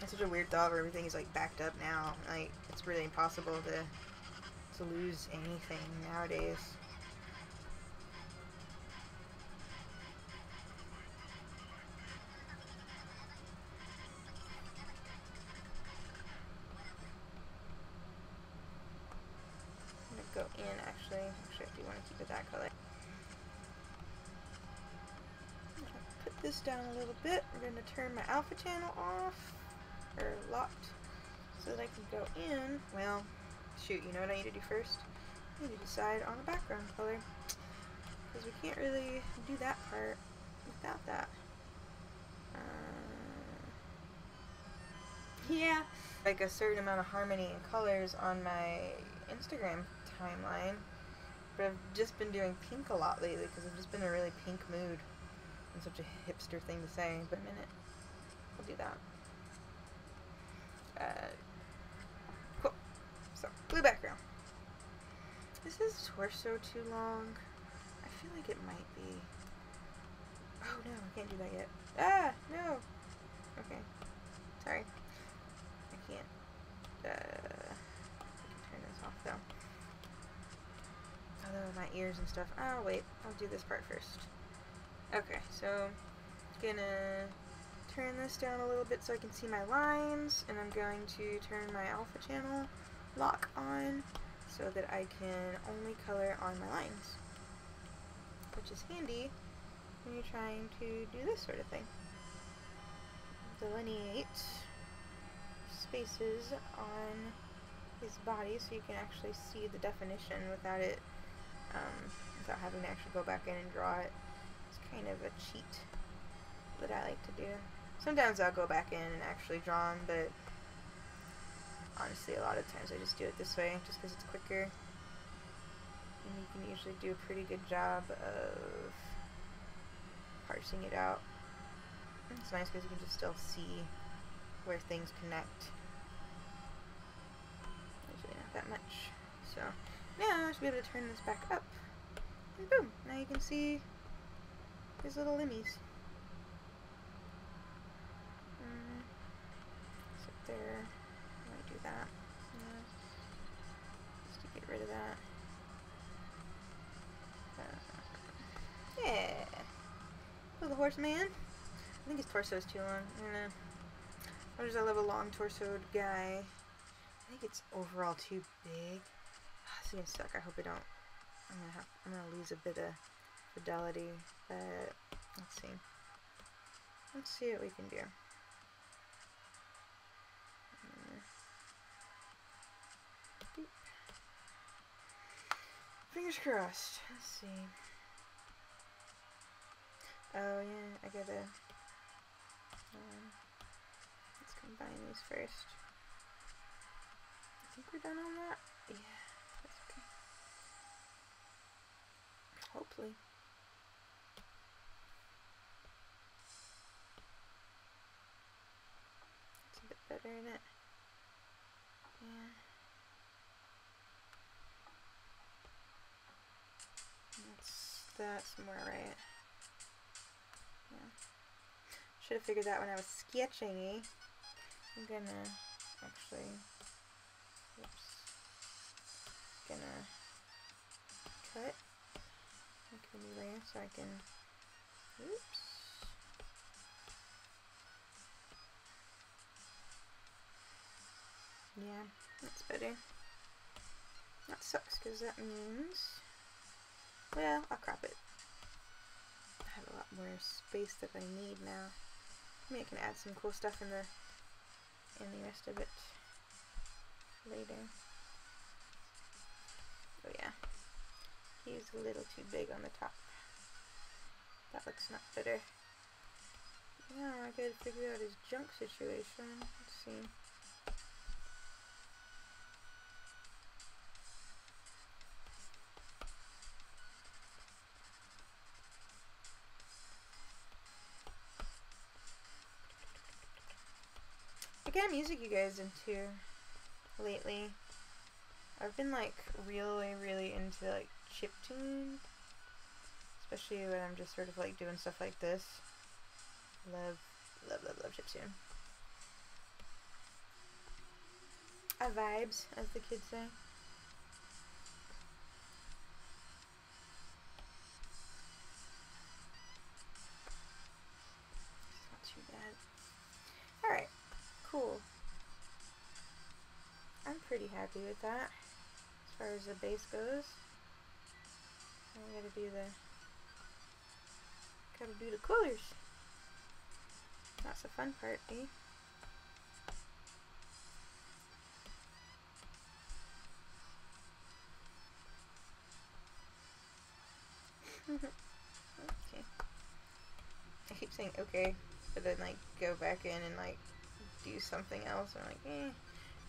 It's such a weird thought where everything is like backed up now. Like it's really impossible to lose anything nowadays. I'm gonna go in actually. Actually, I do want to keep it that color. Put this down a little bit. We're gonna turn my alpha channel off or locked so that I can go in. Well, shoot, you know what I need to do first? I need to decide on the background color because we can't really do that part without that. Yeah, like a certain amount of harmony and colors on my Instagram timeline, but I've just been doing pink a lot lately because I've just been in a really pink mood. And such a hipster thing to say, but a minute, we'll do that. Cool. So, blue background. Is this torso too long? I feel like it might be. Oh no, I can't do that yet. Ah, no. Okay. Sorry. I can't. I can turn this off though. Although my ears and stuff. Oh wait, I'll do this part first. Okay, so gonna turn this down a little bit so I can see my lines, and I'm going to turn my alpha channel lock on so that I can only color on my lines, which is handy when you're trying to do this sort of thing. Delineate spaces on his body so you can actually see the definition without it, without having to actually go back in and draw it. It's kind of a cheat that I like to do. Sometimes I'll go back in and actually draw them, but honestly a lot of times I just do it this way just because it's quicker. And you can usually do a pretty good job of parsing it out. It's nice because you can just still see where things connect. Usually not that much. So now I should be able to turn this back up. And boom! Now you can see his little limmies. Sit there. I might do that. Yeah. Just to get rid of that. Yeah. Oh, the horseman. I think his torso is too long. I don't know. Or does I love a long torsoed guy? I think it's overall too big. This is gonna suck. I hope I don't. I'm gonna lose a bit of fidelity, but let's see. Let's see what we can do. Fingers crossed. Let's see. Oh yeah, I gotta. Let's combine these first. I think we're done on that. Yeah, that's okay. Hopefully. It's a bit better, isn't it? Yeah. That's more right. Yeah. Should have figured that when I was sketching. I'm gonna actually, oops, gonna cut make a new layer so I can, oops. Yeah, that's better. That sucks because that means, well, I'll crop it. I have a lot more space that I need now. Maybe I can add some cool stuff in the rest of it later. Oh yeah, he's a little too big on the top. That looks not better. Now I gotta figure out his junk situation. Let's see. What kind of music you guys into lately? I've been like really into like chiptune, especially when I'm just sort of like doing stuff like this. Love, love, love, love chiptune. Vibes, as the kids say. It's not too bad. Alright, cool. I'm pretty happy with that as far as the base goes. Now we gotta do the colors. That's the fun part, eh? Okay. I keep saying okay, but then like go back in and like do something else, and I'm like, eh.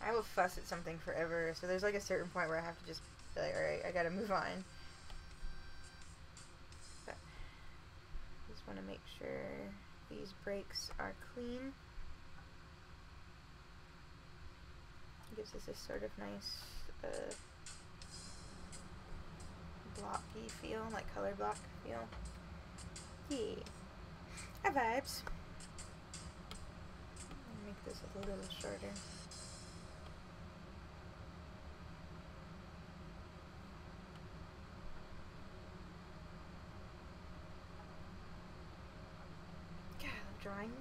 I will fuss at something forever, so there's like a certain point where I have to just be like, alright, I gotta move on. But just want to make sure these breaks are clean. It gives us this sort of nice blocky feel, like color block feel. Yeah. Our vibes. I'll make this a little shorter. God, I'm drawing.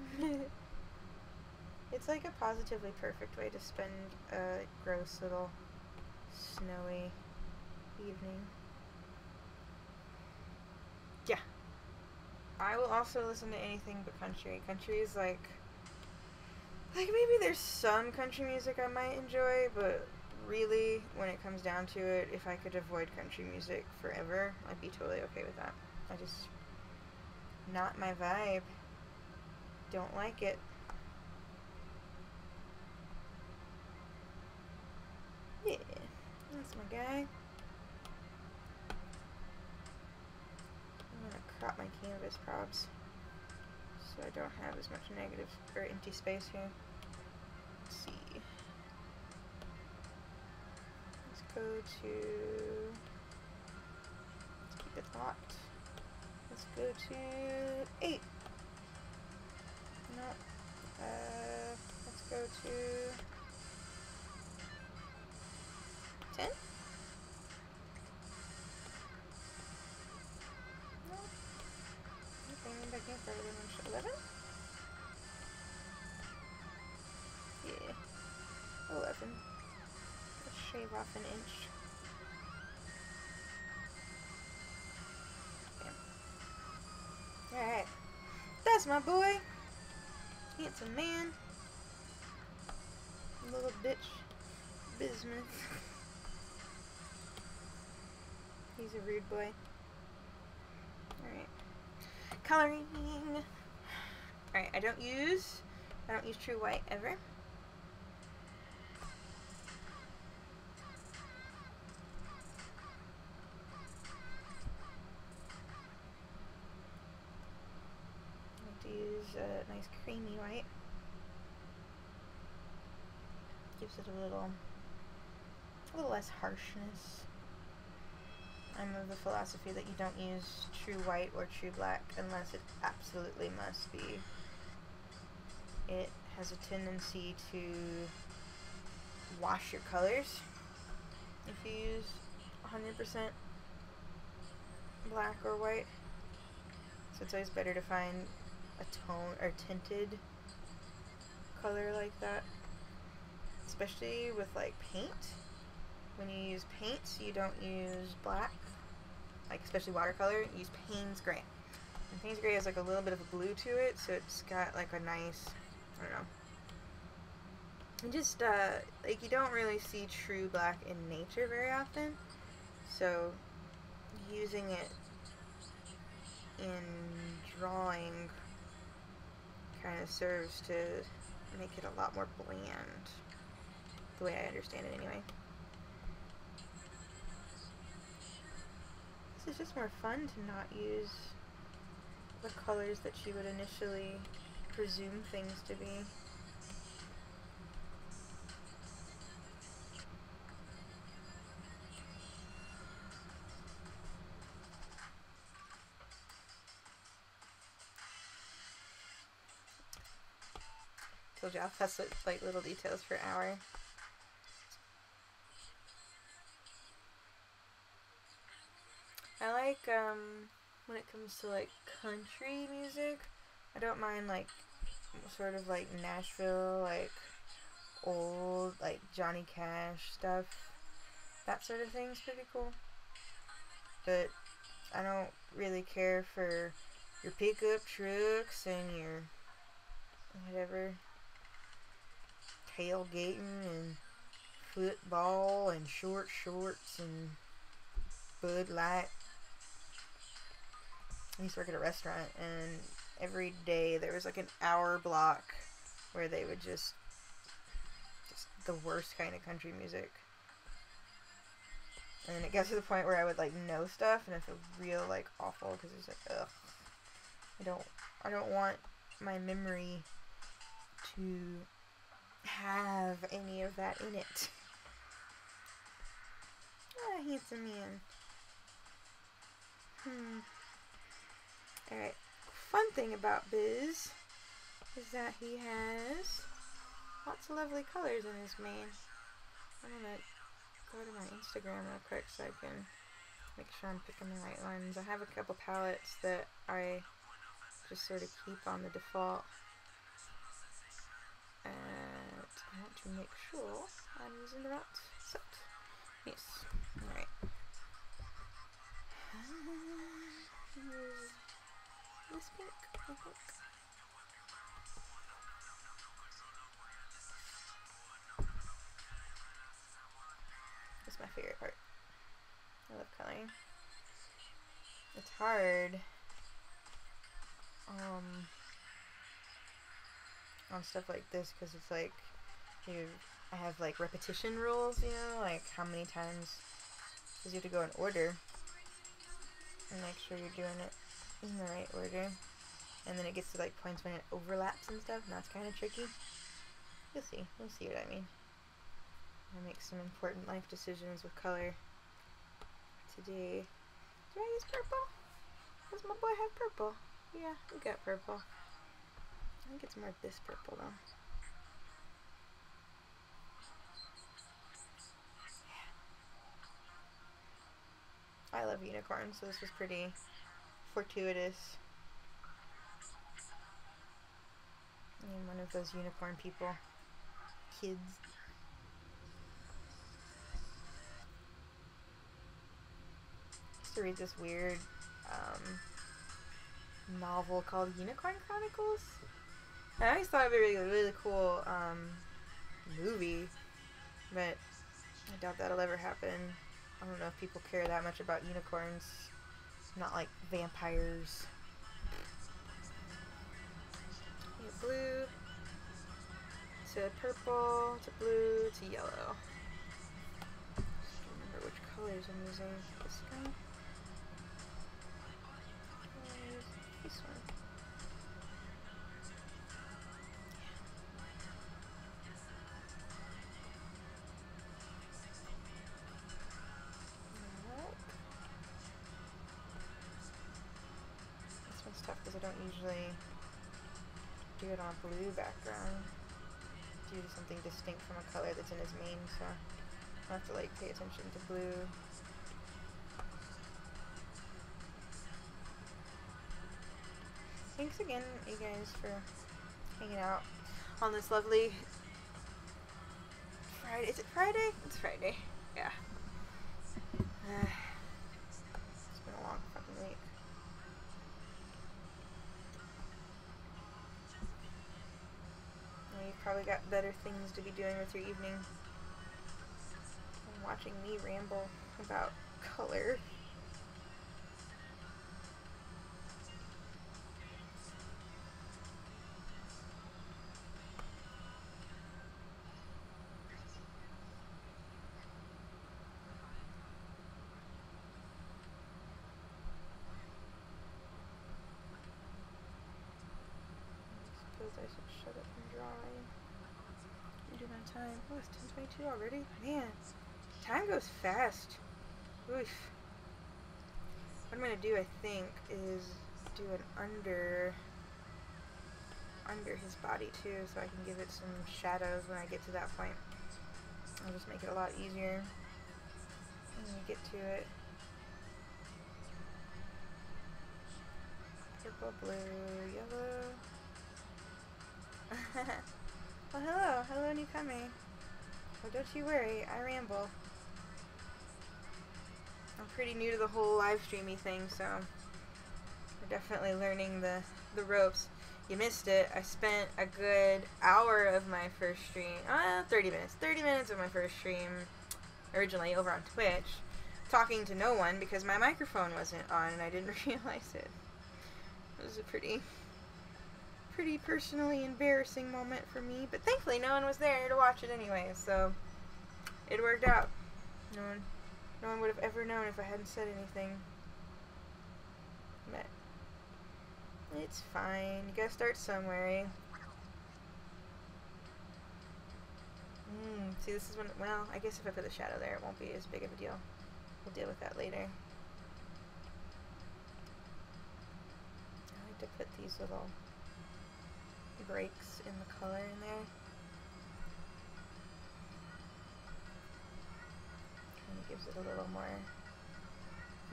It's like a positively perfect way to spend a gross little snowy evening. Yeah. I will also listen to anything but country. Country is like maybe there's some country music I might enjoy, but really, when it comes down to it, if I could avoid country music forever, I'd be totally okay with that. I just, not my vibe. Don't like it. Yeah, that's my guy. I'm gonna crop my canvas props so I don't have as much negative or empty space here. Let's see. Let's go to, let's keep it locked. Let's go to 8. No. Let's go to 10? No. Okay, I'm back in for 11? Yeah. 11. Let's shave off an inch. Okay. Alright. That's my boy. Handsome man. Little bitch. Bismuth. He's a rude boy. Alright. Coloring. Alright, I don't use true white ever. I like to use a nice creamy white. Gives it a little less harshness. I'm of the philosophy that you don't use true white or true black unless it absolutely must be. It has a tendency to wash your colors if you use 100% black or white. So it's always better to find a tone or tinted color like that. Especially with like paint. When you use paints, you don't use black. Like especially watercolor, you use Payne's Gray. And Payne's Gray has like a little bit of a blue to it, so it's got like a nice, I don't know. And just like you don't really see true black in nature very often. So using it in drawing kind of serves to make it a lot more bland, the way I understand it anyway. This is just more fun to not use the colors that you would initially presume things to be. told you I'll fuss with like little details for an hour. I like when it comes to like country music, I don't mind like sort of like Nashville, like old like Johnny Cash stuff. That sort of thing's pretty cool. But I don't really care for your pickup trucks and your whatever tailgating and football and short shorts and Bud Light. I used to work at a restaurant, and every day there was like an hour block where they would just the worst kind of country music. And it got to the point where I would like know stuff and I feel real like awful because it's like, ugh, I don't want my memory to have any of that in it. Ah, handsome man. Alright, fun thing about Biz is that he has lots of lovely colors in his mane. I'm gonna go to my Instagram real quick so I can make sure I'm picking the right ones. I have a couple palettes that I just sort of keep on the default. And I want to make sure I'm using the right set. Yes. Alright. This pink, I think. That's my favorite part. I love coloring. It's hard on stuff like this because it's like I have like repetition rules, you know, like how many times, because you have to go in order and make sure you're doing it in the right order, and then it gets to like points when it overlaps and stuff, and that's kind of tricky. You'll see what I mean. I make some important life decisions with color today. Do I use purple? Does my boy have purple? Yeah, we got purple. I think it's more this purple though. Yeah. I love unicorns, so this was pretty fortuitous. I'm one of those unicorn people. Kids. I used to read this weird novel called Unicorn Chronicles. I always thought it'd be a really cool movie, but I doubt that'll ever happen. I don't know if people care that much about unicorns. Not like vampires. Blue to purple to blue to yellow. Just remember which colors I'm using. This guy. This one. This one's tough because I don't usually do it on a blue background due to something distinct from a color that's in his mane, so I have to like pay attention to blue. Thanks again, you guys, for hanging out on this lovely Friday. Is it Friday? It's Friday. Yeah. It's been a long fucking week. You've probably got better things to be doing with your evening than watching me ramble about color. I should shut up and dry. Do my time. Oh, it's 10:22 already? Man, time goes fast. Oof. What I'm gonna do, I think, is do an under under his body too, so I can give it some shadows when I get to that point. I'll just make it a lot easier when we get to it. Purple, blue, yellow. Well, hello. Hello, Newcomer. Oh, don't you worry. I ramble. I'm pretty new to the whole live streamy thing, so we're definitely learning the ropes. You missed it. I spent a good hour of my first stream, 30 minutes. 30 minutes of my first stream, originally over on Twitch, talking to no one because my microphone wasn't on and I didn't realize it. It was a pretty personally embarrassing moment for me, but thankfully no one was there to watch it anyway, so it worked out. No one would have ever known if I hadn't said anything. But it's fine. You gotta start somewhere, eh? See, this is when, well, I guess if I put the shadow there, it won't be as big of a deal. We'll deal with that later. I like to put these little breaks in the color in there. Kind of gives it a little more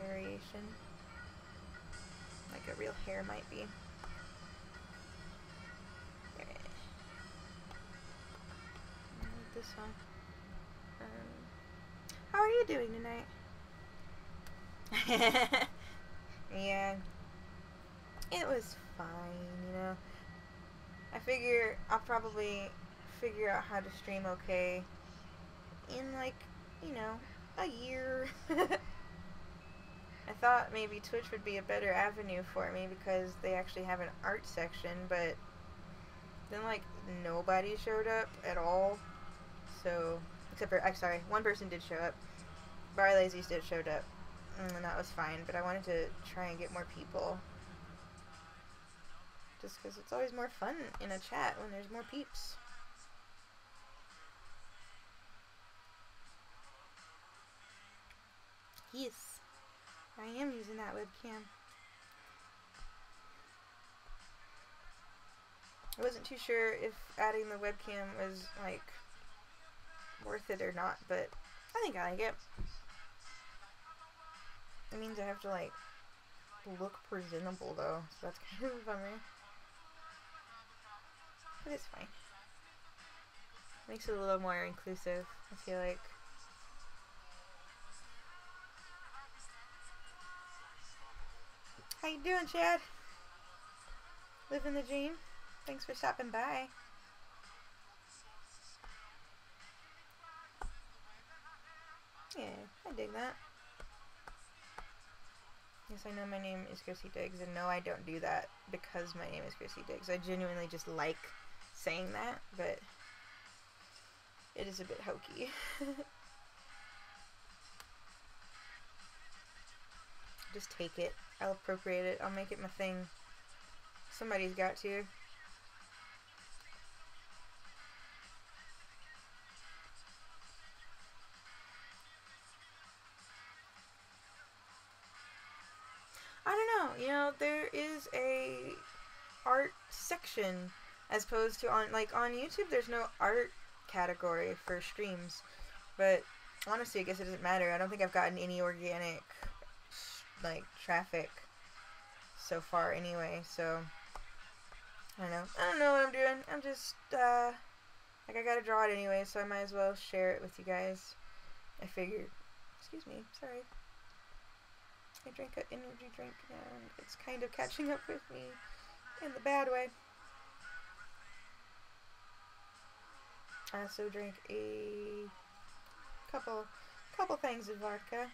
variation, like a real hair might be. There. This one. How are you doing tonight? Yeah, it was fine, you know. I figure I'll probably figure out how to stream okay in, like, you know, a year. I thought maybe Twitch would be a better avenue for me because they actually have an art section, but then, like, nobody showed up at all. So, except for, I'm sorry, one person did show up. Barlazy's did showed up, and that was fine, but I wanted to try and get more people. Just because it's always more fun in a chat when there's more peeps. Yes, I am using that webcam. I wasn't too sure if adding the webcam was, like, worth it or not, but I think I like it. It means I have to, like, look presentable, though, so that's kind of a bummer. But it's fine. Makes it a little more inclusive, I feel like. How you doing, Chad? Living the dream? Thanks for stopping by. Yeah, I dig that. Yes, I know my name is Chrissy Diggs, and no, I don't do that because my name is Chrissy Diggs. I genuinely just like saying that, but it is a bit hokey. Just take it. I'll appropriate it. I'll make it my thing. Somebody's got to. I don't know. You know, there is a art section as opposed to on YouTube. There's no art category for streams, but honestly, I guess it doesn't matter. I don't think I've gotten any organic like traffic so far anyway, so I don't know what I'm doing. I'm just like, I gotta draw it anyway, so I might as well share it with you guys. I figured. Excuse me, sorry. I drank an energy drink now, and it's kind of catching up with me in the bad way. I also drank a couple things of vodka.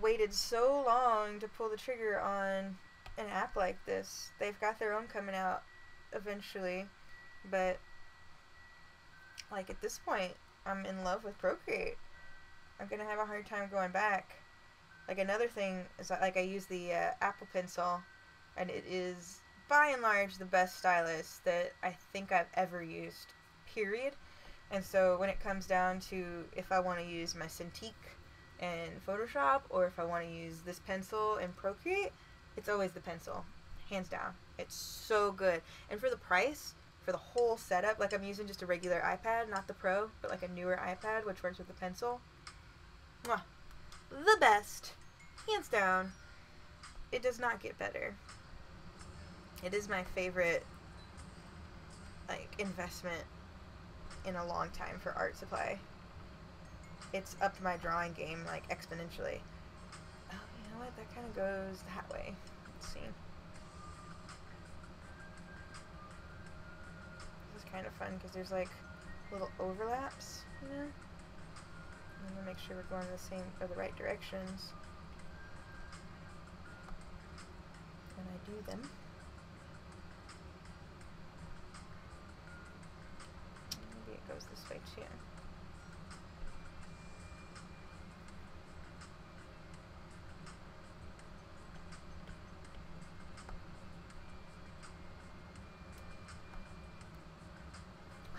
Waited so long to pull the trigger on an app like this. They've got their own coming out eventually, but like at this point, I'm in love with Procreate. I'm gonna have a hard time going back. Like, another thing is that, like, I use the Apple Pencil, and it is by and large the best stylus that I think I've ever used, period. And so when it comes down to if I want to use my Cintiq in Photoshop or if I want to use this pencil in Procreate, it's always the pencil, hands down. It's so good. And for the price, for the whole setup, like I'm using just a regular iPad, not the Pro, but like a newer iPad which works with the pencil. Mwah. The best, hands down. It does not get better. It is my favorite like investment in a long time for art supply. It's upped my drawing game like exponentially. Oh, you know what? That kind of goes that way. Let's see. This is kind of fun because there's like little overlaps, you know? I'm gonna make sure we're going the same or the right directions when I do them. Maybe it goes this way too.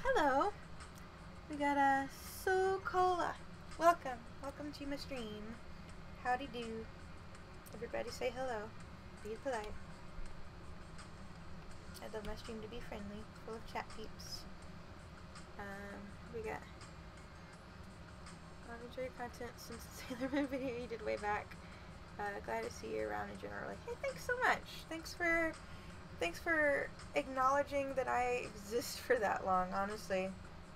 Hello, we got a So-Cola. Welcome to my stream. Howdy do. Everybody say hello. Be polite. I'd love my stream to be friendly, full of chat peeps. We got a lot of enjoyed content since the Sailor Moon video you did way back. Glad to see you around in general. Like, hey, thanks so much. Thanks for acknowledging that I exist for that long, honestly.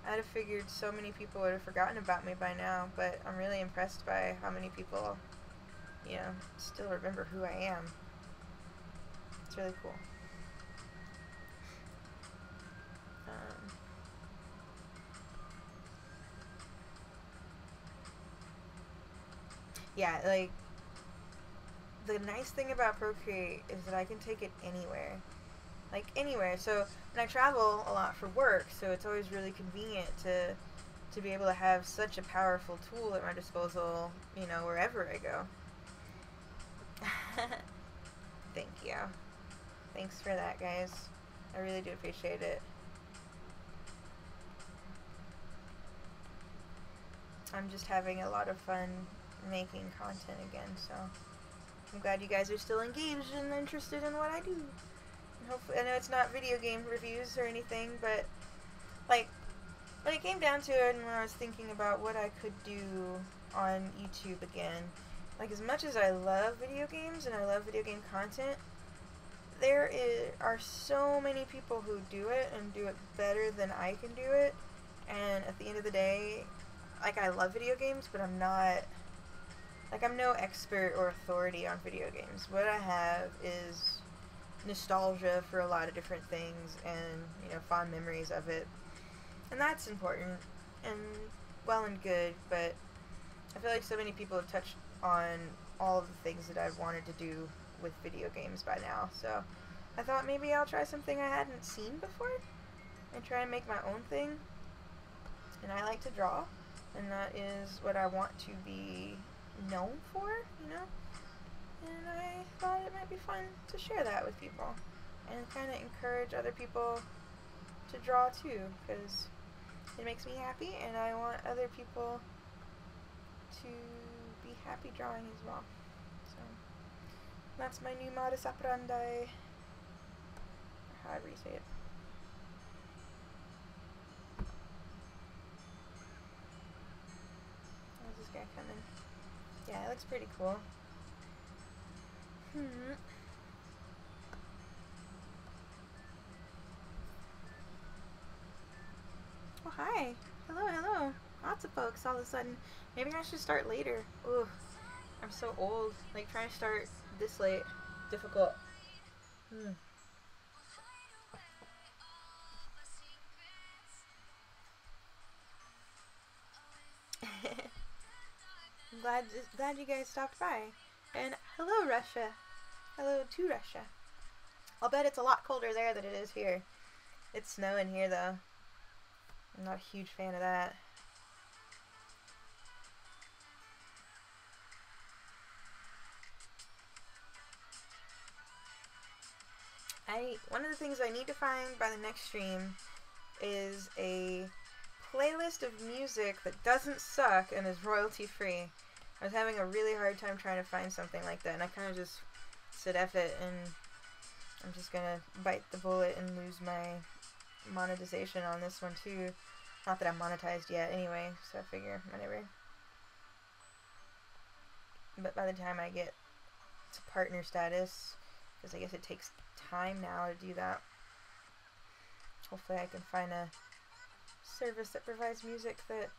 I'd have figured so many people would have forgotten about me by now, but I'm really impressed by how many people, you know, still remember who I am. It's really cool. Yeah, like, the nice thing about Procreate is that I can take it anywhere. Like, anywhere. So, and I travel a lot for work, so it's always really convenient to be able to have such a powerful tool at my disposal, you know, wherever I go. Thank you. Thanks for that, guys. I really do appreciate it. I'm just having a lot of fun making content again, so I'm glad you guys are still engaged and interested in what I do. And hopefully, I know it's not video game reviews or anything, but like when it came down to it and when I was thinking about what I could do on YouTube again, like as much as I love video games and I love video game content, there are so many people who do it and do it better than I can do it, and at the end of the day, like, I love video games, but I'm not, like, I'm no expert or authority on video games. What I have is nostalgia for a lot of different things and, you know, fond memories of it. And that's important and well and good, but I feel like so many people have touched on all of the things that I've wanted to do with video games by now. So I thought maybe I'll try something I hadn't seen before and try and make my own thing. And I like to draw, and that is what I want to be known for, you know? And I thought it might be fun to share that with people and kind of encourage other people to draw too, because it makes me happy and I want other people to be happy drawing as well. So that's my new modus operandi, or however you say it. How's this guy coming? Yeah, it looks pretty cool. Oh, hi. Hello. Lots of folks all of a sudden. Maybe I should start later. Ooh, I'm so old. Like, trying to start this late. Difficult. I'm glad you guys stopped by. And hello, Russia. Hello to Russia. I'll bet it's a lot colder there than it is here. It's snowing here, though. I'm not a huge fan of that. One of the things I need to find by the next stream is a playlist of music that doesn't suck and is royalty free. I was having a really hard time trying to find something like that, and I kind of just said F it, and I'm just gonna bite the bullet and lose my monetization on this one too. Not that I'm monetized yet anyway, so I figure whatever. But by the time I get to partner status, because I guess it takes time now to do that, hopefully I can find a service that provides music that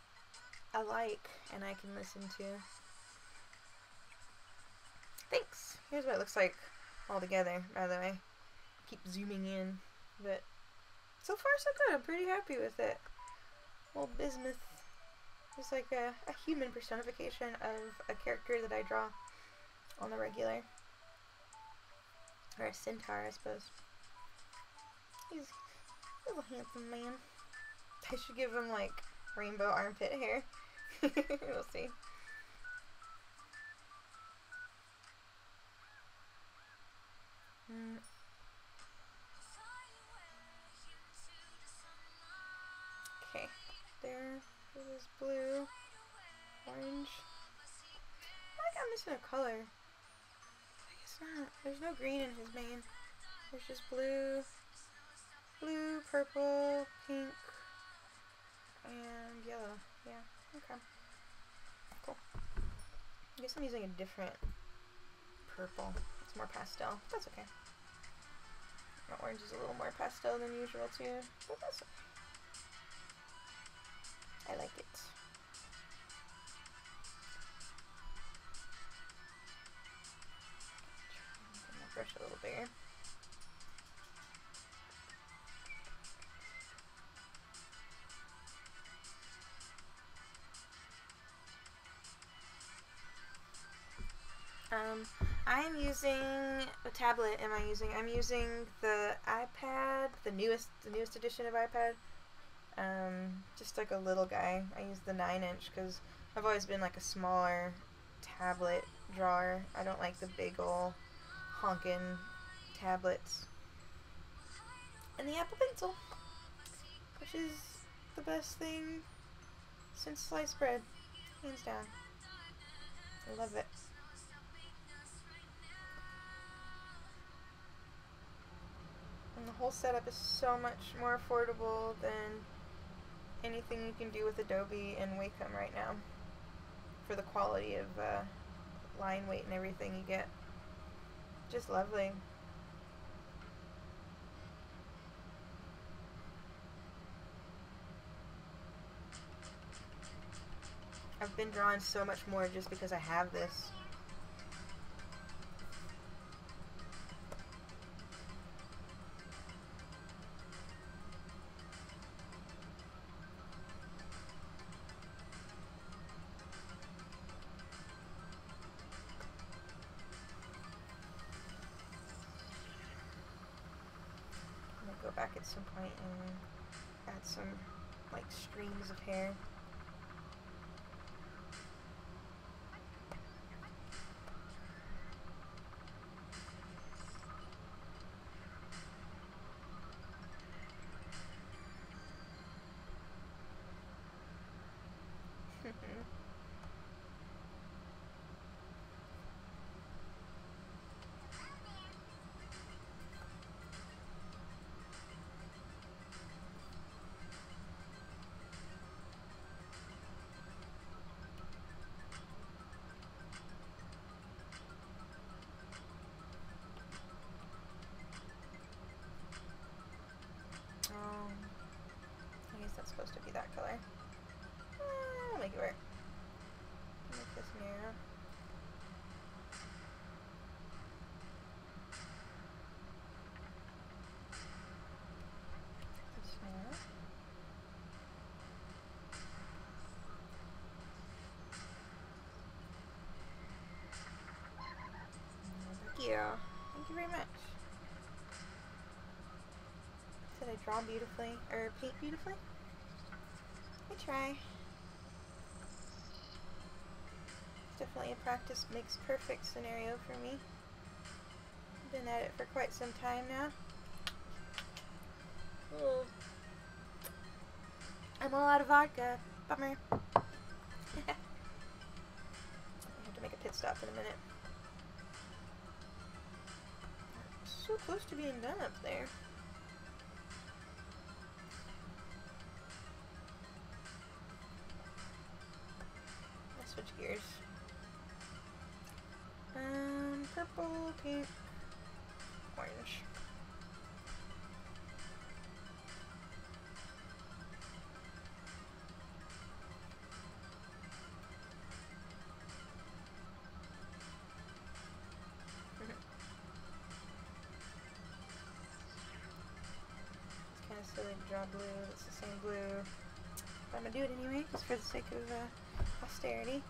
I like and I can listen to. Thanks! Here's what it looks like all together, by the way. Keep zooming in, but so far so good. I'm pretty happy with it. Old Bismuth is like a human personification of a character that I draw on the regular. Or a centaur, I suppose. He's a little handsome man. I should give him like rainbow armpit hair. We'll see. Okay, there is blue, orange. I think I'm missing a color. I guess not. There's no green in his mane. There's just blue, purple, pink, and yellow. Yeah, okay. Cool. I guess I'm using a different purple. It's more pastel. That's okay. My orange is a little more pastel than usual too, but that's okay. I like it. Make my brush a little bigger. I'm using a tablet. I'm using the iPad, the newest edition of iPad. Just like a little guy. I use the 9-inch because I've always been like a smaller tablet drawer. I don't like the big ol' honkin' tablets. And the Apple Pencil, which is the best thing since sliced bread, hands down. I love it. And the whole setup is so much more affordable than anything you can do with Adobe and Wacom right now for the quality of line weight and everything you get. Just lovely. I've been drawing so much more just because I have this. Go back at some point and add some like streams of hair. I guess that's supposed to be that color. I'll make it work. Make this narrow. This narrow. Thank you. Thank you very much. Did I draw beautifully? Or paint beautifully? I try. It's definitely a practice makes perfect scenario for me. Been at it for quite some time now. I'm all out of vodka. Bummer. I have to make a pit stop in a minute. So close to being done up there. Let's switch gears. Purple, pink, orange. Silly to draw blue, it's the same blue. But I'm gonna do it anyway, just for the sake of posterity.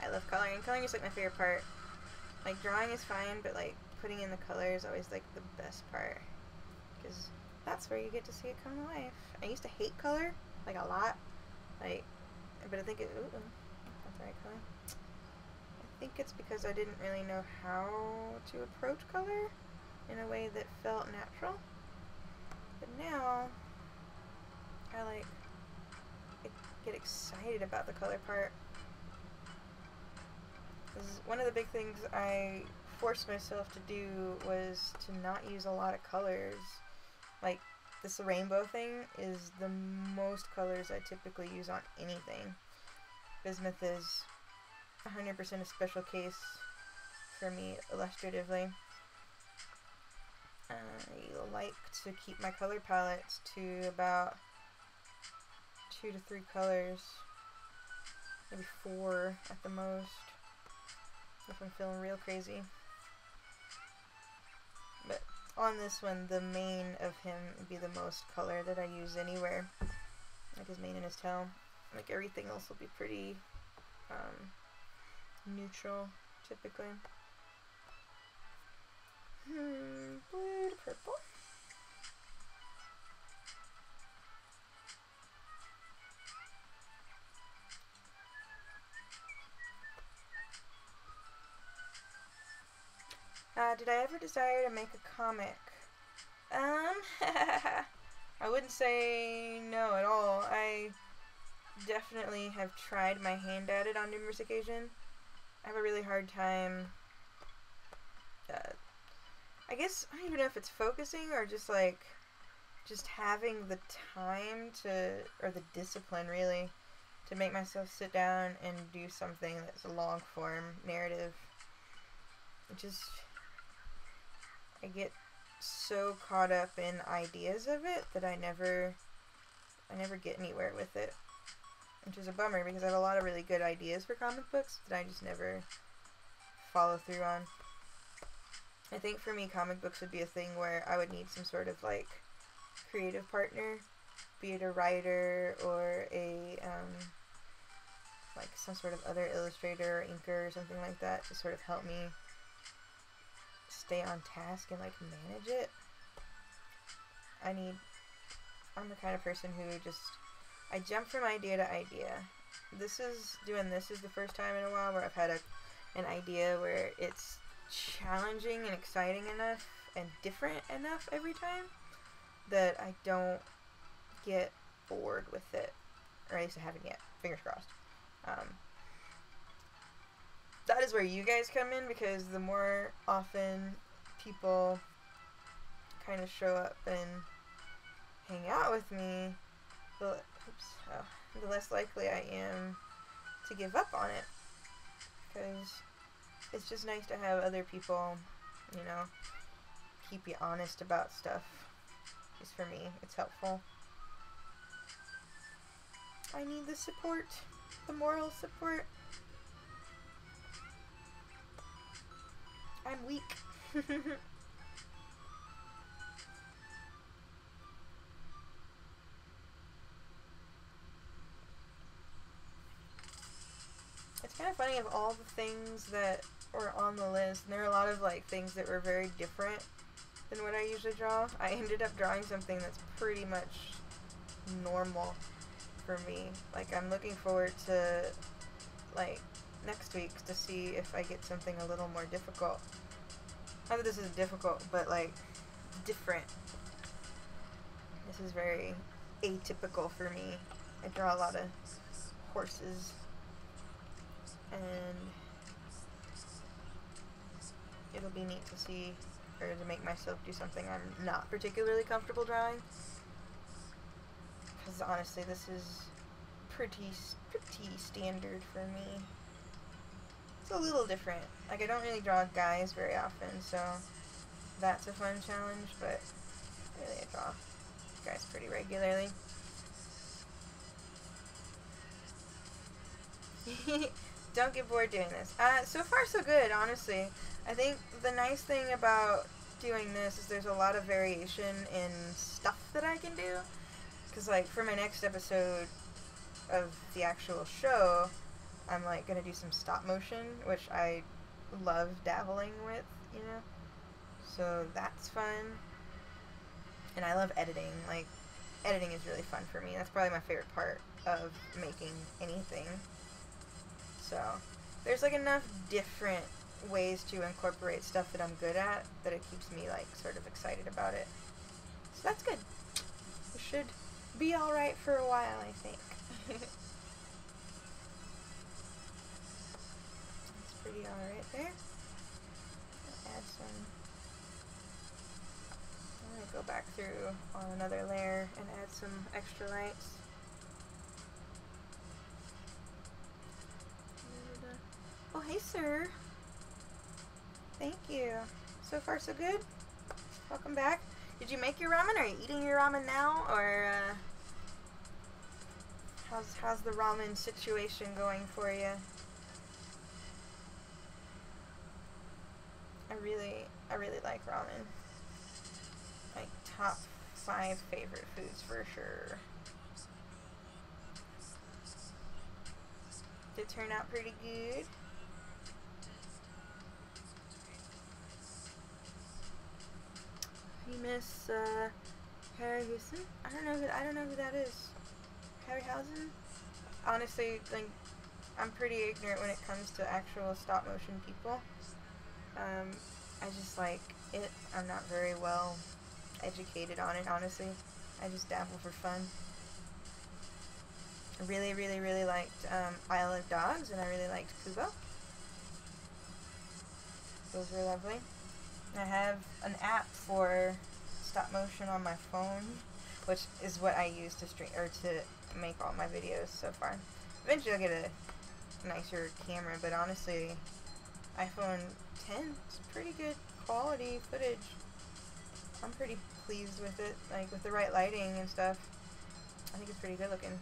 I love coloring. Coloring is like my favorite part. Like drawing is fine, but like putting in the color is always like the best part. Because that's where you get to see it come to life. I used to hate color, like a lot. Like, but I think it, ooh, that's the right color. I think it's because I didn't really know how to approach color in a way that felt natural. But now, I get excited about the color part. One of the big things I forced myself to do was to not use a lot of colors. Like, this rainbow thing is the most colors I typically use on anything. Bismuth is 100% a special case for me illustratively. I like to keep my color palettes to about 2 to 3 colors, maybe 4 at the most, if I'm feeling real crazy. But on this one, the mane of him would be the most color that I use anywhere, like his mane and his tail. Like everything else will be pretty neutral, typically. Blue to purple. Did I ever desire to make a comic? I wouldn't say no at all. I definitely have tried my hand at it on numerous occasions. I have a really hard time, I guess, I don't even know if it's focusing or just like, just having the time to, or the discipline really, to make myself sit down and do something that's a long form narrative. It just, I get so caught up in ideas of it that I never get anywhere with it. Which is a bummer because I have a lot of really good ideas for comic books that I just never follow through on. I think for me comic books would be a thing where I would need some sort of like creative partner, be it a writer or a like some sort of other illustrator or inker or something like that to sort of help me stay on task and like manage it. I'm the kind of person who just, I jump from idea to idea. Doing this is the first time in a while where I've had an idea where it's challenging and exciting enough and different enough every time that I don't get bored with it. Or at least I haven't yet. Fingers crossed. That is where you guys come in, because the more often people kind of show up and hang out with me, the less likely I am to give up on it. Because it's just nice to have other people, you know, keep you honest about stuff. At least for me, it's helpful. I need the support, the moral support. I'm weak. It's kind of funny, of all the things that were on the list, and there are a lot of like things that were very different than what I usually draw. I ended up drawing something that's pretty much normal for me. Like, I'm looking forward to like next week to see if I get something a little more difficult. Not that this is difficult, but like different. This is very atypical for me. I draw a lot of horses, and it'll be neat to see, or to make myself do something I'm not particularly comfortable drawing. Because honestly, this is pretty standard for me. It's a little different. Like, I don't really draw guys very often, so that's a fun challenge, but really I draw guys pretty regularly. Don't get bored doing this. So far so good, honestly. I think the nice thing about doing this is there's a lot of variation in stuff that I can do. Because, like, for my next episode of the actual show, I'm, like, going to do some stop motion, which I love dabbling with, you know? So that's fun. And I love editing. Like, editing is really fun for me. That's probably my favorite part of making anything. So there's, like, enough different ways to incorporate stuff that I'm good at that it keeps me, like, sort of excited about it. So that's good. We should be alright for a while, I think. That's pretty alright there. I'll add some. I'm going to go back through on another layer and add some extra lights. Oh, hey, sir. Thank you. So far, so good. Welcome back. Did you make your ramen? Are you eating your ramen now, or how's the ramen situation going for you? I really like ramen. Like, top 5 favorite foods for sure. Did it turn out pretty good? You miss Harryhausen? I don't know who that is. Harryhausen? Honestly, like, I'm pretty ignorant when it comes to actual stop motion people. I just like it. I'm not very well educated on it, honestly. I just dabble for fun. I really liked Isle of Dogs, and I really liked Kubo. Those were lovely. I have an app for stop motion on my phone, which is what I use to stream or to make all my videos so far. Eventually I'll get a nicer camera, but honestly, iPhone 10 is pretty good quality footage. I'm pretty pleased with it, like with the right lighting and stuff. I think it's pretty good looking.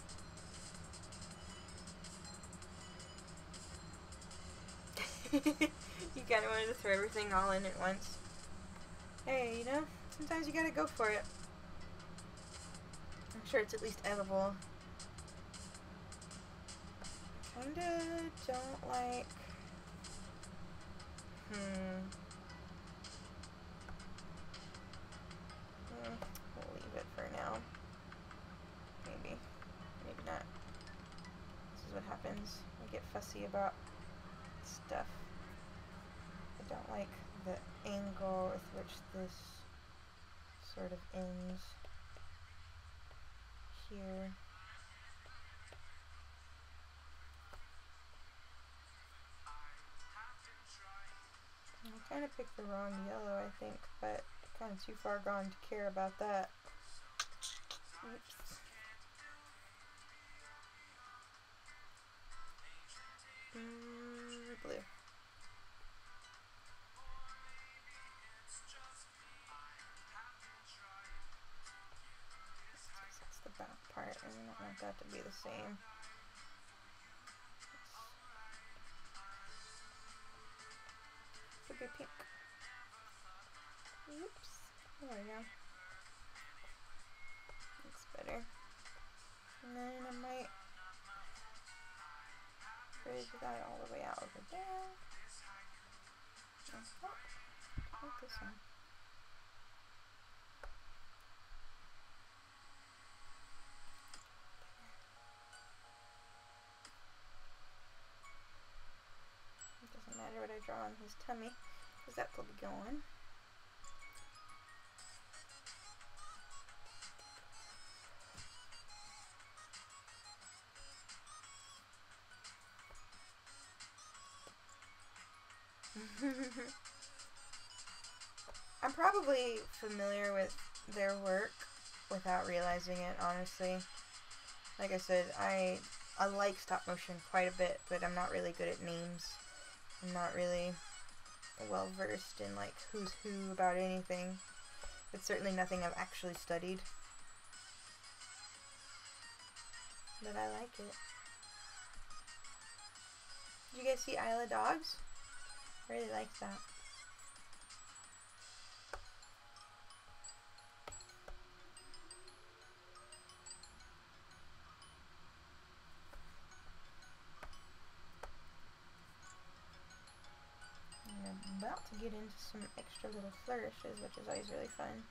You kind of wanted to throw everything all in at once. Hey, you know, sometimes you gotta go for it. I'm sure it's at least edible. Kinda don't like... We'll leave it for now. Maybe. Maybe not. This is what happens. I get fussy about stuff. I don't like the angle with which this sort of ends here. I kind of picked the wrong yellow, I think, but kind of too far gone to care about that. Oops. Blue. That's the back part, and I don't want that to be the same. Should be pink. Oops. There we go. Looks better. And then I might bridge that all the way out over there. Like this one. It doesn't matter what I draw on his tummy, because that will be going. I'm probably familiar with their work without realizing it, honestly. Like I said, I like stop motion quite a bit, but I'm not really good at names. I'm not really well versed in like who's who about anything. It's certainly nothing I've actually studied. But I like it. Did you guys see Isle of Dogs? I really liked that. I'm about to get into some extra little flourishes, which is always really fun.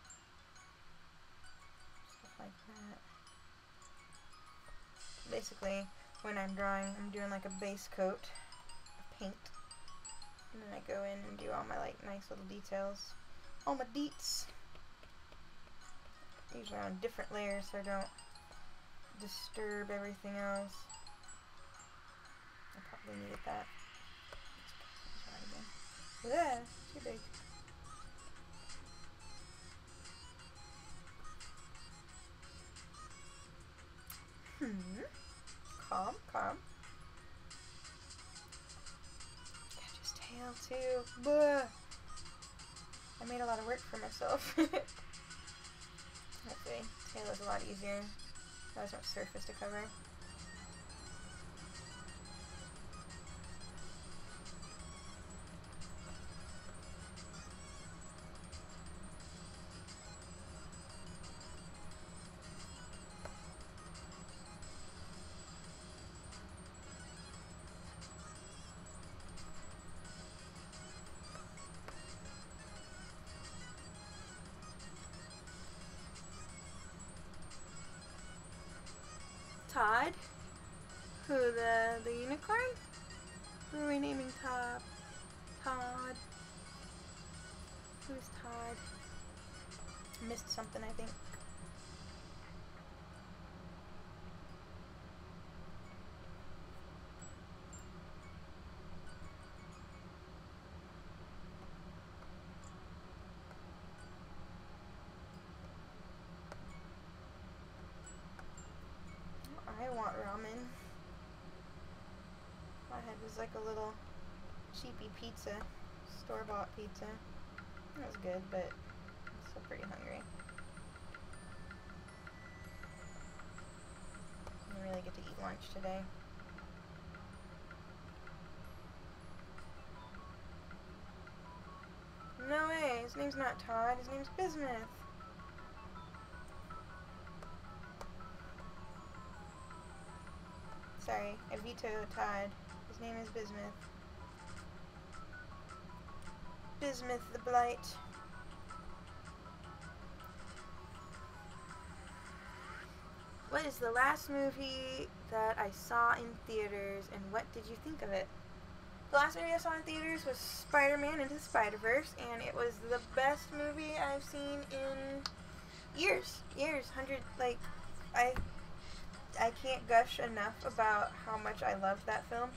Stuff like that. Basically, when I'm drawing, I'm doing like a base coat of paint. And then I go in and do all my like nice little details. All my deets. Usually on different layers so I don't disturb everything else. I probably needed that. Yeah, too big. Calm, calm. Catch his tail too. Blah. I made a lot of work for myself. Hopefully, tail is a lot easier. Not as much surface to cover. Todd? Who, the unicorn? Who are we naming Todd? Todd. Who's Todd? Missed something, I think. I want ramen. My head was like a little cheapy pizza. Store-bought pizza. It was good, but I'm still pretty hungry. I didn't really get to eat lunch today. No way, his name's not Todd, his name's Bismuth. Sorry, I vetoed Todd. His name is Bismuth. Bismuth the Blight. What is the last movie that I saw in theaters, and what did you think of it? The last movie I saw in theaters was Spider-Man Into the Spider-Verse, and it was the best movie I've seen in years. Like, I can't gush enough about how much I loved that film.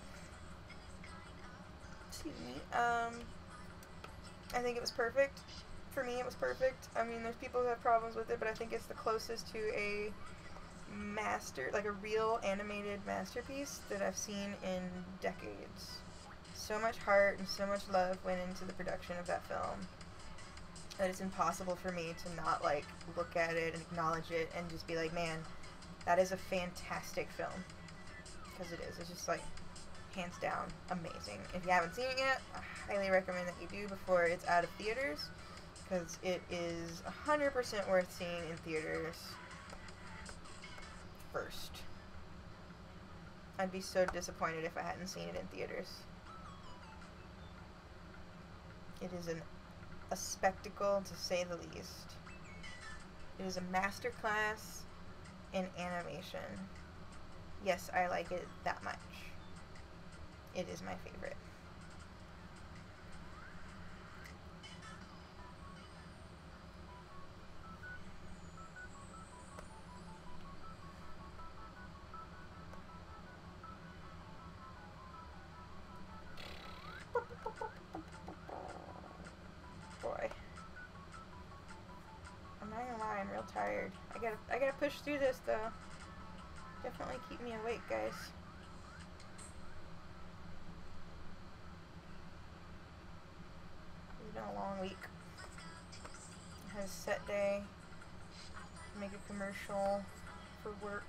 Excuse me. I think it was perfect. For me, it was perfect. I mean, there's people who have problems with it, but I think it's the closest to a like a real animated masterpiece that I've seen in decades. So much heart and so much love went into the production of that film that it's impossible for me to not like look at it and acknowledge it and just be like, man, that is a fantastic film. Because it is. It's just like hands down amazing. If you haven't seen it yet, I highly recommend that you do before it's out of theaters, because it is 100% worth seeing in theaters first. I'd be so disappointed if I hadn't seen it in theaters. It is a spectacle, to say the least. It is a masterclass in animation. Yes, I like it that much. It is my favorite. tired. I gotta push through this though. Definitely keep me awake, guys. It's been a long week. I had a set day. Make a commercial for work.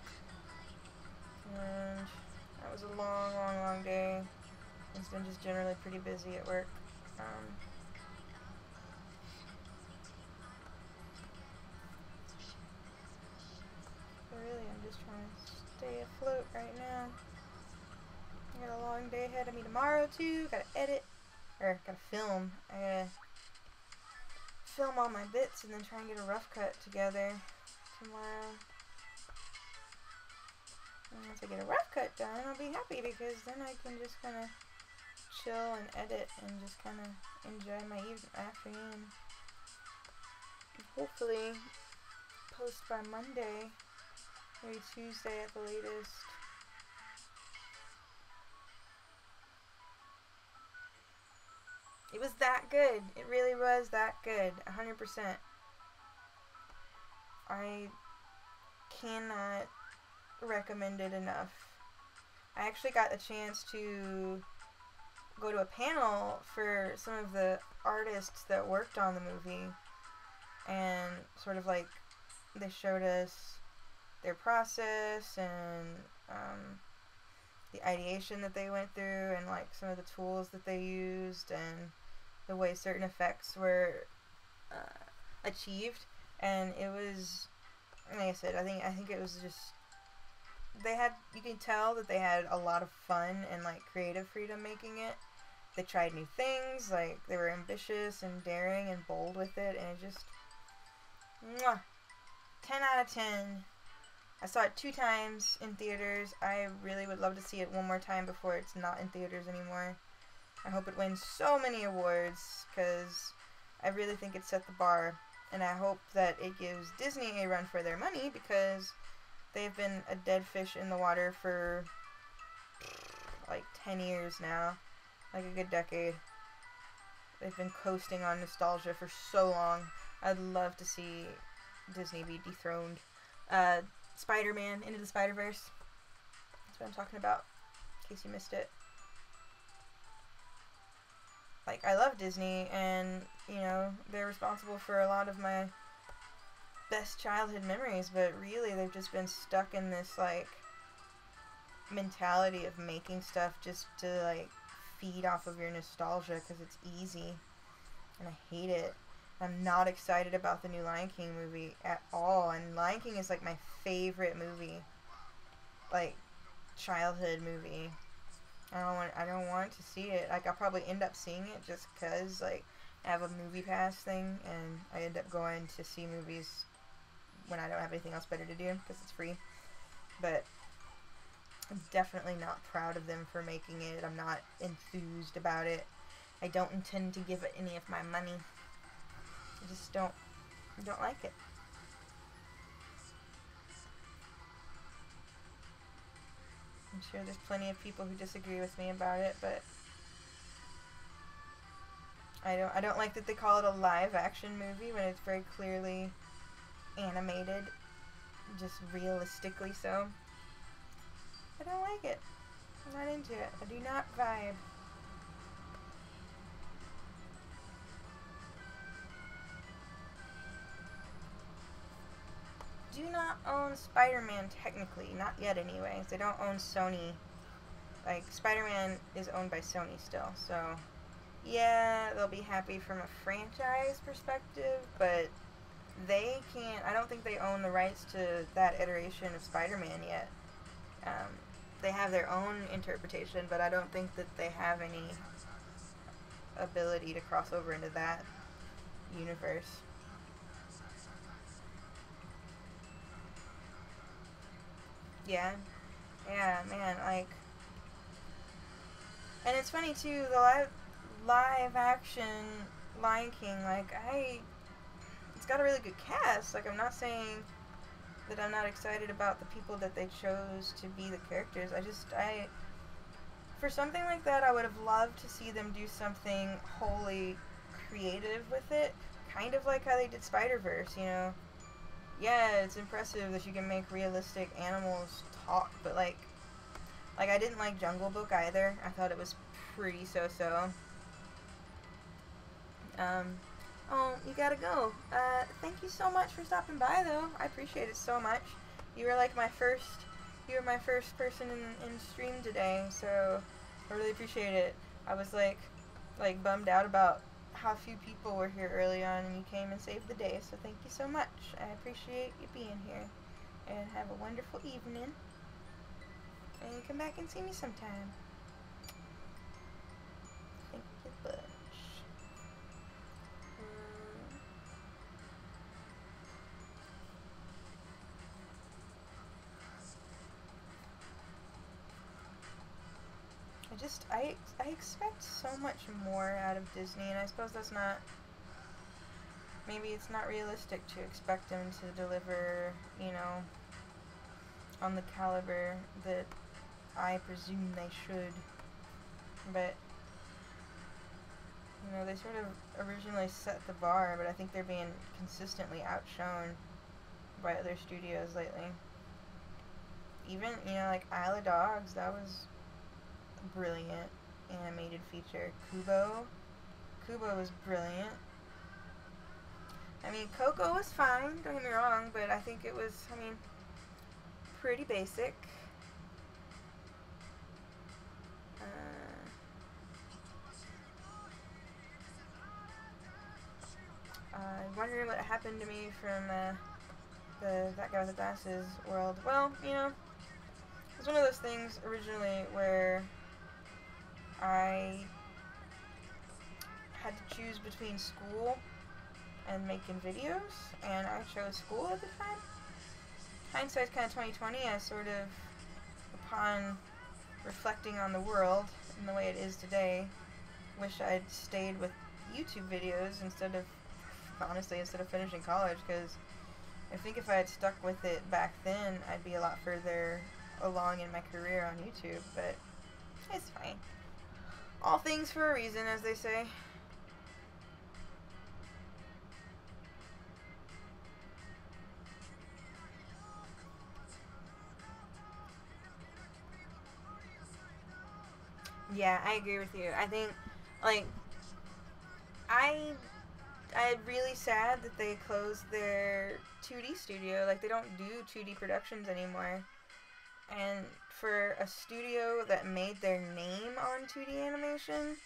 And that was a long day. It's been just generally pretty busy at work. But really, I'm just trying to stay afloat right now. I got a long day ahead of me tomorrow too. Gotta edit, or gotta film. I gotta film all my bits and then try and get a rough cut together tomorrow. And once I get a rough cut done, I'll be happy because then I can just kind of chill and edit and just kind of enjoy my afternoon. And hopefully post by Monday, maybe Tuesday at the latest. It was that good. It really was that good. 100%. I cannot recommend it enough. I actually got a chance to go to a panel for some of the artists that worked on the movie, and sort of like they showed us their process and the ideation that they went through, and like some of the tools that they used and the way certain effects were achieved. And it was, like I said, I think it was just, you can tell that they had a lot of fun and like creative freedom making it. They tried new things, like they were ambitious and daring and bold with it, and it just, mwah, 10 out of 10. I saw it 2 times in theaters. I really would love to see it one more time before it's not in theaters anymore. I hope it wins so many awards, because I really think it set the bar, and I hope that it gives Disney a run for their money, because they've been a dead fish in the water for like 10 years now, like a good decade. They've been coasting on nostalgia for so long. I'd love to see Disney be dethroned. Spider-Man, Into the Spider-Verse. That's what I'm talking about, in case you missed it. Like, I love Disney, and, you know, they're responsible for a lot of my best childhood memories, but really they've just been stuck in this, like, mentality of making stuff just to, like, feed off of your nostalgia because it's easy, and I hate it. I'm not excited about the new Lion King movie at all, and Lion King is, like, my favorite movie, like, childhood movie. I don't want to see it. Like, I'll probably end up seeing it just because, like, I have a movie pass thing, and I end up going to see movies when I don't have anything else better to do because it's free. But I'm definitely not proud of them for making it. I'm not enthused about it. I don't intend to give it any of my money. I just don't like it. I'm sure there's plenty of people who disagree with me about it, but I don't like that they call it a live action movie when it's very clearly animated, just realistically so. I don't like it. I'm not into it. I do not vibe. Do not own Spider-Man technically, not yet anyways. They don't own Sony. Like, Spider-Man is owned by Sony still, so yeah, they'll be happy from a franchise perspective, but they can't, I don't think they own the rights to that iteration of Spider-Man yet. They have their own interpretation, but I don't think that they have any ability to cross over into that universe. Yeah, man, like, and it's funny too, the live action Lion King, like, it's got a really good cast. Like, I'm not saying that I'm not excited about the people that they chose to be the characters. For something like that, I would have loved to see them do something wholly creative with it, kind of like how they did Spider-Verse, you know. yeah, it's impressive that you can make realistic animals talk, but like I didn't like Jungle Book either. I thought it was pretty so-so. Um, oh, you gotta go. Thank you so much for stopping by, though. I appreciate it so much. You were like you were my first person in stream today, so I really appreciate it. I was like bummed out about how few people were here early on, and you came and saved the day. So thank you so much. I appreciate you being here, and have a wonderful evening. And come back and see me sometime. Thank you bunch. I expect so much more out of Disney, and I suppose that's not, maybe it's not realistic to expect them to deliver, you know, on the caliber that I presume they should. But, you know, they sort of originally set the bar, but I think they're being consistently outshone by other studios lately. Even, you know, like Isle of Dogs, that was a brilliant animated feature. Kubo was brilliant. I mean, Coco was fine, don't get me wrong, but I think it was, I mean, pretty basic. Wondering what happened to me from That Guy with the Glasses world. Well, you know, it was one of those things originally where I had to choose between school and making videos, and I chose school at the time. Hindsight's kind of 2020. I sort of, upon reflecting on the world and the way it is today, wish I'd stayed with YouTube videos instead of finishing college, because I think if I had stuck with it back then, I'd be a lot further along in my career on YouTube, but it's fine. All things for a reason, as they say. Yeah, I agree with you. I think, like, I'm really sad that they closed their 2D studio. Like, they don't do 2D productions anymore. And for a studio that made their name on 2D animation,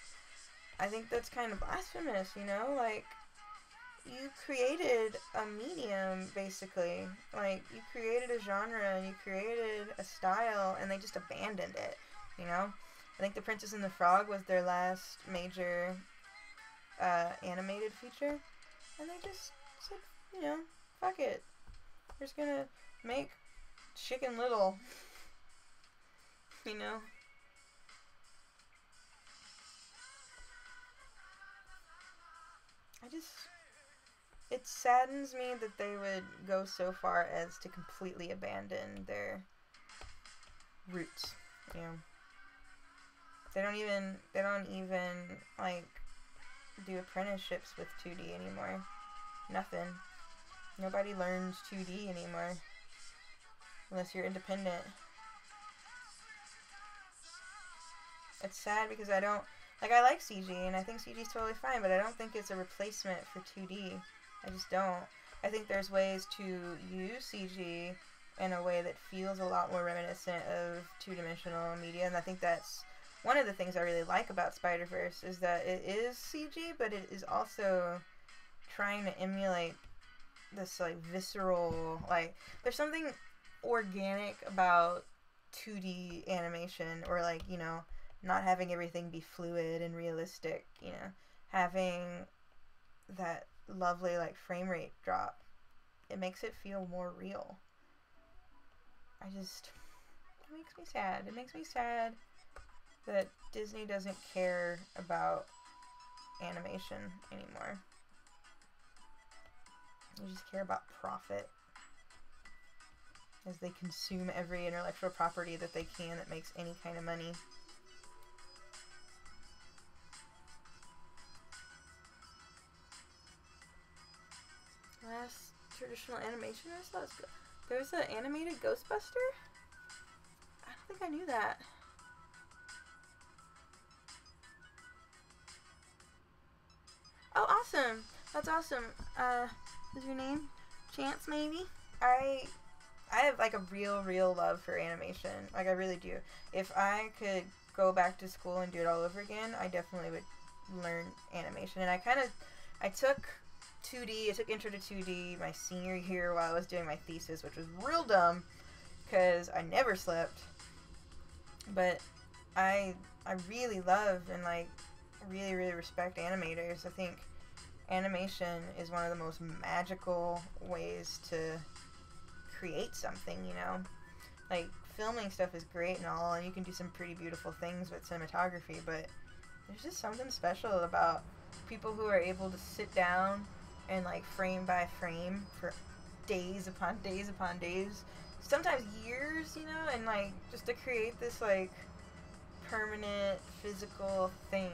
I think that's kind of blasphemous, you know? Like, you created a medium, basically. Like, you created a genre, and you created a style, and they just abandoned it, you know? I think The Princess and the Frog was their last major animated feature, and they just said, you know, fuck it. We're just gonna make Chicken Little, you know? It saddens me that they would go so far as to completely abandon their roots, you know? They don't even, like, do apprenticeships with 2D anymore. Nothing. Nobody learns 2D anymore. Unless you're independent. It's sad because I like CG, and I think CG is totally fine, but I don't think it's a replacement for 2D. I just don't. I think there's ways to use CG in a way that feels a lot more reminiscent of two-dimensional media, and I think that's one of the things I really like about Spider-Verse, is that it is CG, but it is also trying to emulate this, like, visceral, like, there's something organic about 2D animation, or, like, you know, not having everything be fluid and realistic, you know, having that lovely, like, frame rate drop. It makes it feel more real. It makes me sad. It makes me sad that Disney doesn't care about animation anymore. They just care about profit, as they consume every intellectual property that they can that makes any kind of money. Last traditional animation is. There's an animated Ghostbuster? I don't think I knew that. Oh, awesome. That's awesome. Is your name Chance, maybe? I have like a real love for animation. Like, I really do. If I could go back to school and do it all over again, I definitely would learn animation. And I took 2D, I took Intro to 2D my senior year while I was doing my thesis, which was real dumb because I never slept. But I really love and like really respect animators. I think animation is one of the most magical ways to create something, you know? Like, filming stuff is great and all, and you can do some pretty beautiful things with cinematography, but there's just something special about people who are able to sit down and, like, frame by frame for days upon days upon days, sometimes years, you know, and, like, just to create this, like, permanent physical thing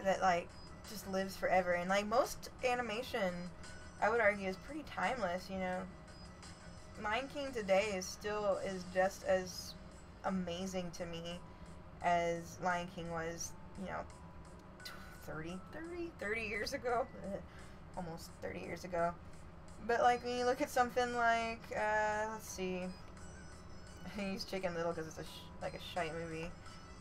that, like, just lives forever. And, like, most animation, I would argue, is pretty timeless, you know? Lion King today is just as amazing to me as Lion King was, you know, 30 years ago. Almost 30 years ago. But, like, when you look at something like, let's see, I use Chicken Little because it's like a shite movie.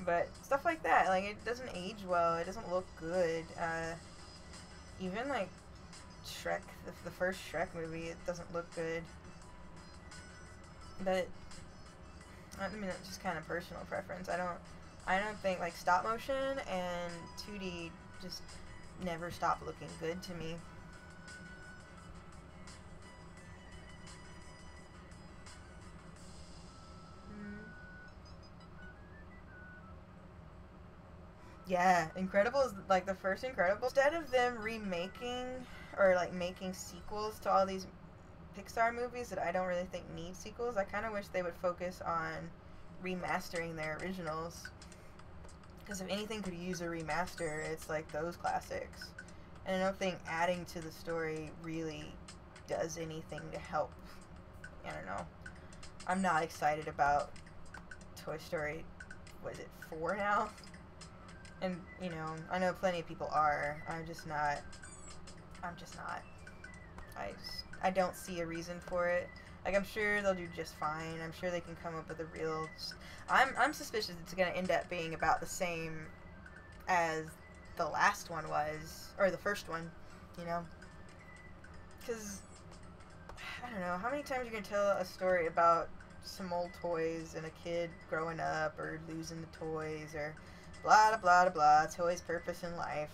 But stuff like that, like, it doesn't age well, it doesn't look good. Even, like, Shrek, the first Shrek movie, it doesn't look good. But, I mean, that's just kind of personal preference. I don't think, like, stop motion and 2D just never stop looking good to me. Yeah, Incredibles, like the first Incredibles, instead of them remaking or like making sequels to all these Pixar movies that I don't really think need sequels, I kind of wish they would focus on remastering their originals. Because if anything could use a remaster, it's like those classics. And I don't think adding to the story really does anything to help. I don't know. I'm not excited about Toy Story, what is it, 4 now? And, you know, I know plenty of people are. I'm just not. I don't see a reason for it. Like, I'm sure they'll do just fine. I'm sure they can come up with a real... I'm suspicious it's going to end up being about the same as the last one was. Or the first one, you know? Because, I don't know, how many times are you going to tell a story about some old toys and a kid growing up or losing the toys or... blah, blah, blah, blah, toys' purpose in life.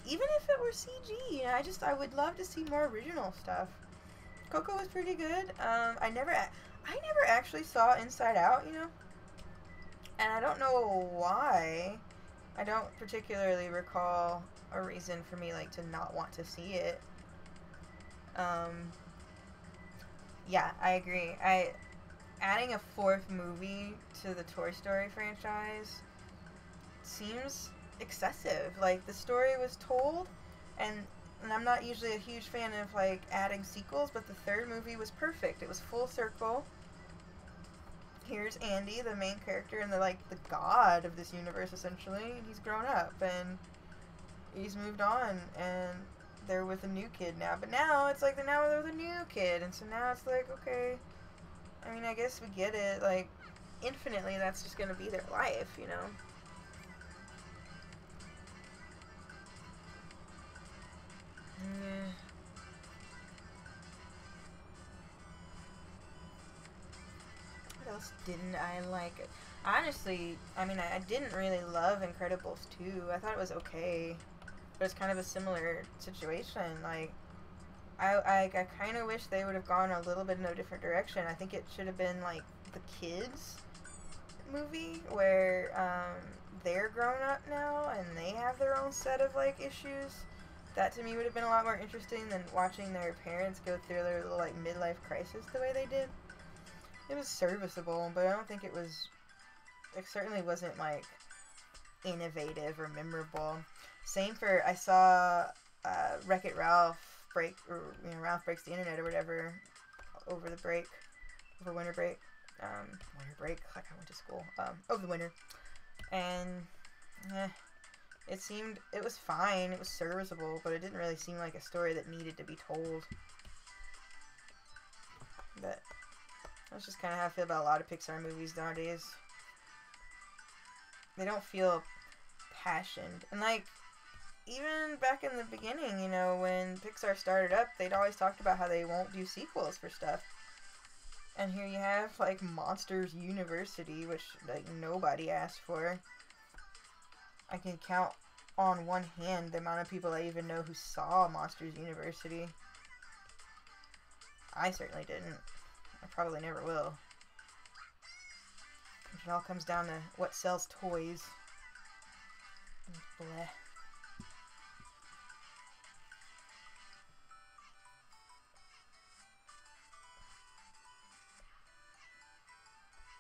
Even if it were CG, you know, I would love to see more original stuff. Coco was pretty good. I never actually saw Inside Out, you know, and I don't know why. I don't particularly recall a reason for me, like, to not want to see it. Yeah, I agree. Adding a 4th movie to the Toy Story franchise seems excessive. Like, the story was told, and I'm not usually a huge fan of, like, adding sequels, but the 3rd movie was perfect. It was full circle. Here's Andy, the main character, and the god of this universe, essentially, and he's grown up, and he's moved on, and they're with a new kid now. But now, it's like, now they're with a new kid, and so now it's like, okay, I mean, I guess we get it, like, infinitely, that's just gonna be their life, you know? What else didn't I like? Honestly, I mean, I didn't really love Incredibles 2. I thought it was okay. But it's kind of a similar situation. Like, I kind of wish they would have gone a little bit in a different direction. I think it should have been, like, the kids movie where they're grown up now and they have their own set of, like, issues. That to me would have been a lot more interesting than watching their parents go through their little, like, midlife crisis the way they did. It was serviceable, but I don't think it certainly wasn't, like, innovative or memorable. Same for, I saw Wreck-It Ralph break, or Ralph breaks the internet or whatever over the break, over winter break, like I went to school, over the winter, and it was fine, it was serviceable, but it didn't really seem like a story that needed to be told. But that's just kind of how I feel about a lot of Pixar movies nowadays. They don't feel passionate, and like, even back in the beginning, when Pixar started up, they'd always talked about how they won't do sequels for stuff. And here you have, like, Monsters University, which, like, nobody asked for. I can count on one hand the amount of people I even know who saw Monsters University. I certainly didn't. I probably never will. It all comes down to what sells toys. Bleh.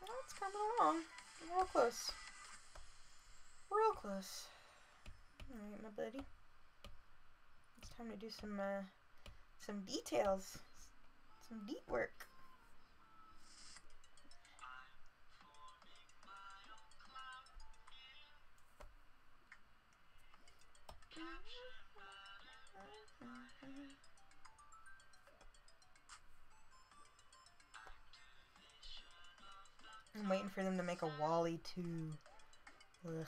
Well, it's coming along. Real close. Real close. Alright, my buddy. It's time to do some details. Some deep work. I'm waiting for them to make a WALL-E 2. Ugh.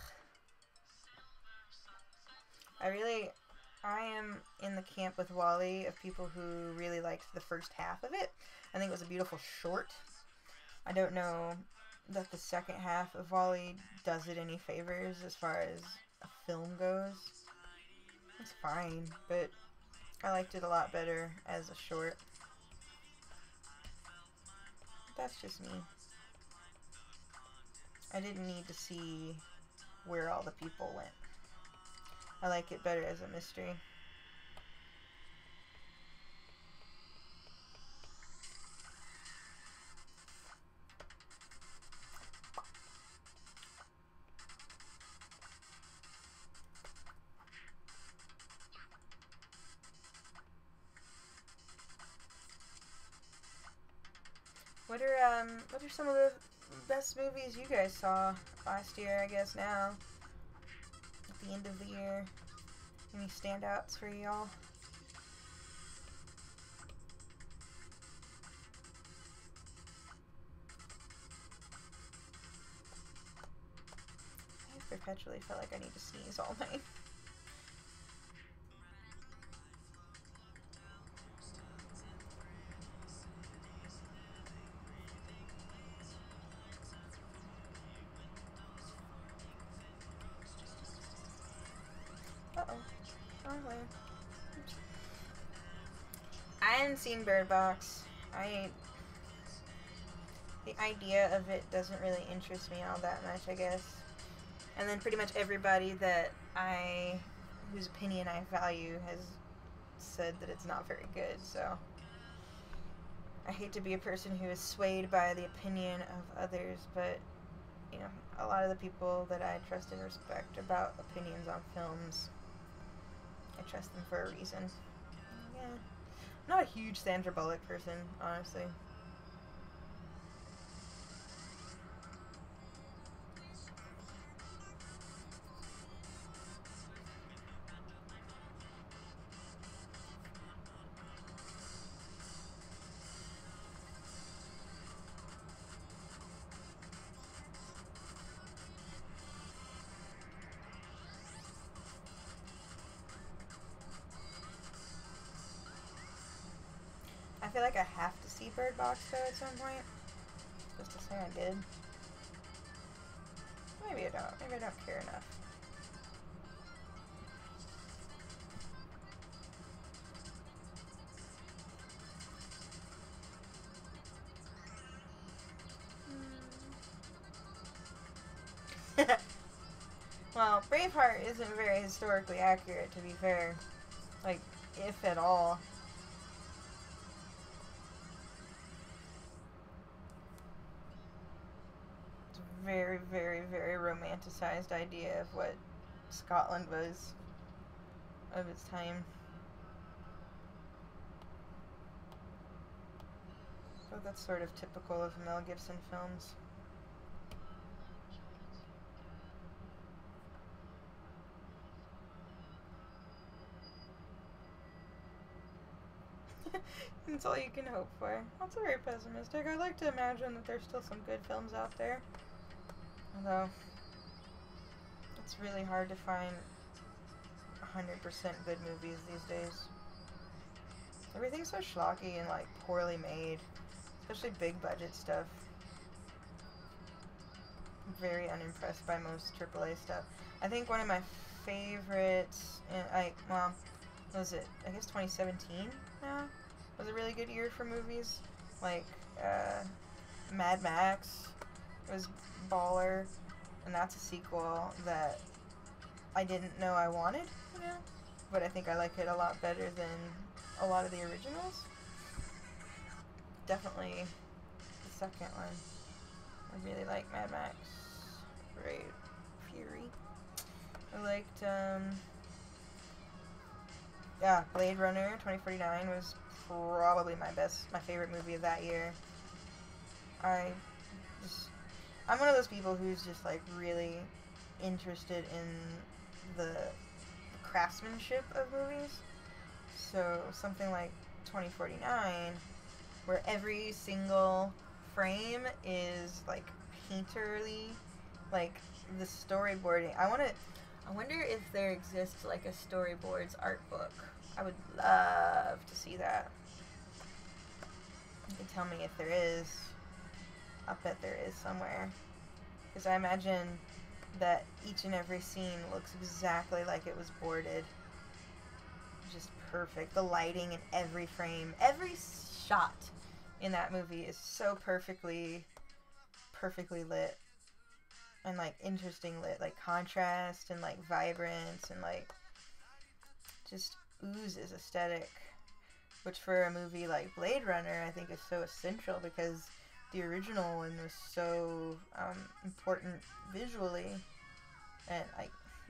I am in the camp with WALL-E of people who really liked the first half of it. I think it was a beautiful short. I don't know that the second half of WALL-E does it any favors as far as a film goes. It's fine, but I liked it a lot better as a short. That's just me. I didn't need to see where all the people went. I like it better as a mystery. What are some of the best movies you guys saw last year, I guess now? At the end of the year. Any standouts for y'all? I perpetually feel like I need to sneeze all night. Uh-oh. Wrong way. I hadn't seen Bird Box. The idea of it doesn't really interest me all that much, I guess. And then pretty much everybody whose opinion I value has said that it's not very good, so I hate to be a person who is swayed by the opinion of others, but a lot of the people that I trust and respect about opinions on films, I trust them for a reason. Yeah. I'm not a huge Sandra Bullock person, honestly. I feel like I have to see Bird Box, though, at some point. Just to say I did. Maybe I don't. Maybe I don't care enough. Well, Braveheart isn't very historically accurate, to be fair. Like, if at all. It's a very, very, very romanticized idea of what Scotland was of its time. But that's sort of typical of Mel Gibson films. That's all you can hope for. That's very pessimistic. I like to imagine that there's still some good films out there. Although, it's really hard to find 100% good movies these days. Everything's so schlocky and, like, poorly made. Especially big budget stuff. I'm very unimpressed by most AAA stuff. I think one of my favorites, what was it? I guess 2017 now was a really good year for movies. Like, Mad Max was baller, and that's a sequel that I didn't know I wanted, but I think I like it a lot better than a lot of the originals. Definitely the second one. I really like Mad Max. Great. Fury. I liked, Blade Runner 2049 was probably my favorite movie of that year. I'm one of those people who's just, like, really interested in the craftsmanship of movies. So something like 2049, where every single frame is, like, painterly, like, the storyboarding. I wonder if there exists, like, a storyboards art book. I would love to see that. You can tell me if there is. I'll bet there is somewhere. Because I imagine that each and every scene looks exactly like it was boarded. Just perfect. The lighting in every frame, every shot in that movie is so perfectly lit. And, like, interesting lit. Like, contrast and, like, vibrance and, like, just oozes aesthetic. Which for a movie like Blade Runner, I think is so essential because the original one was so important visually. And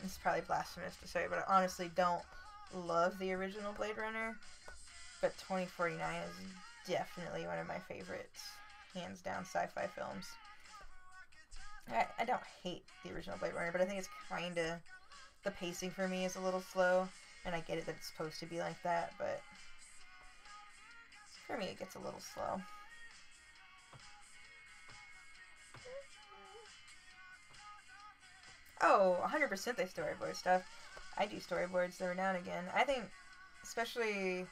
it's probably blasphemous to say, but I honestly don't love the original Blade Runner. But 2049 is definitely one of my favorites, hands down, sci-fi films. I don't hate the original Blade Runner, but I think it's kind of, the pacing for me is a little slow, and I get it that it's supposed to be like that, but for me it gets a little slow. Oh, 100% they storyboard stuff. I do storyboards every now and again. I think, especially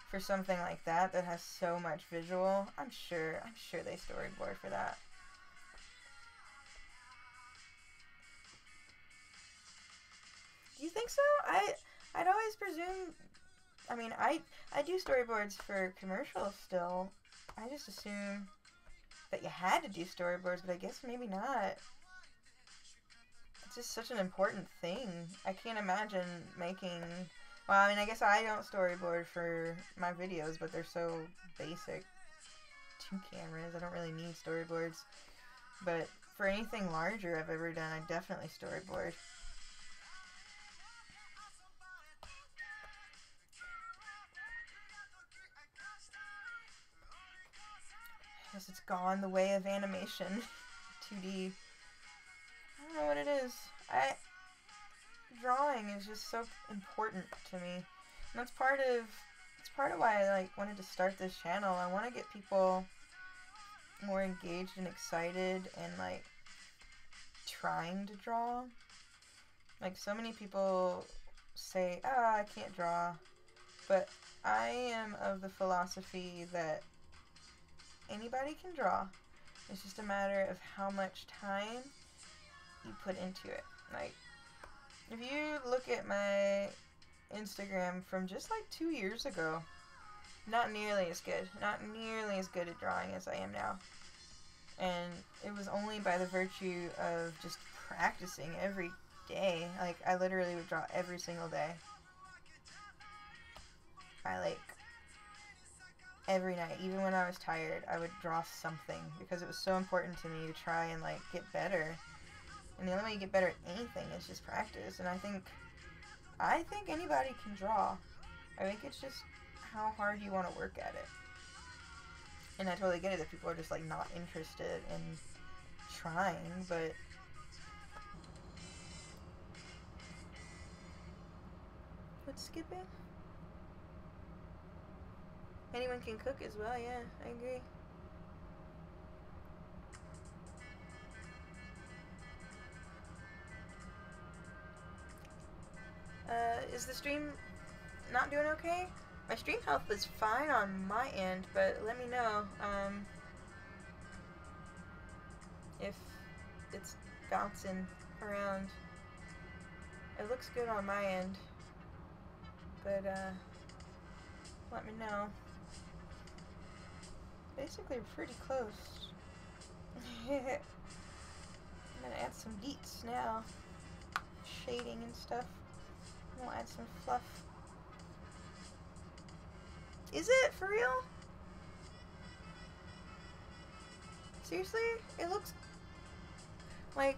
for something like that has so much visual, I'm sure they storyboard for that. Do you think so? I'd always presume. I mean, I do storyboards for commercials still. I just assume that you had to do storyboards, but I guess maybe not. It's just such an important thing. I can't imagine making. Well, I mean, I guess I don't storyboard for my videos, but they're so basic. 2 cameras. I don't really need storyboards. But for anything larger I've ever done, I definitely storyboard. I guess it's gone the way of animation. 2D. I don't know what it is. Drawing is just so important to me. And that's part of why I wanted to start this channel. I want to get people more engaged and excited and trying to draw. So many people say, I can't draw. But I am of the philosophy that anybody can draw. It's just a matter of how much time you put into it. If you look at my Instagram from just 2 years ago, not nearly as good at drawing as I am now. And it was only by the virtue of just practicing every day. I literally would draw every single day. Every night, even when I was tired, I would draw something because it was so important to me to try and get better. And the only way you get better at anything is just practice. And I think anybody can draw. I think it's just how hard you want to work at it. And I totally get it if people are just like not interested in trying, but what's skipping? Anyone can cook as well, yeah, I agree. Is the stream not doing okay? My stream health is fine on my end, but let me know, if it's bouncing around. It looks good on my end, but, let me know. Basically, we're pretty close. I'm gonna add some deets now. Shading and stuff. We'll add some fluff. Is it? For real? Seriously? It looks like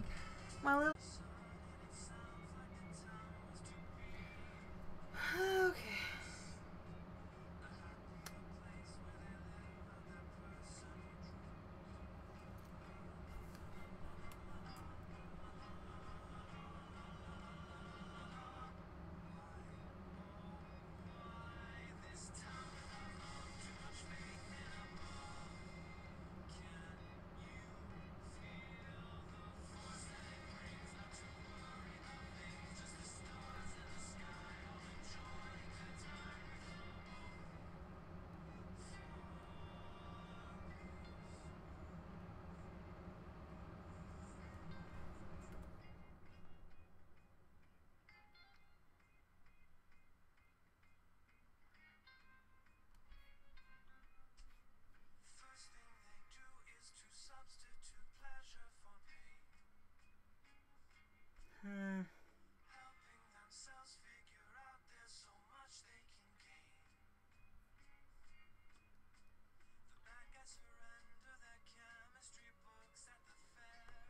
my little... Okay.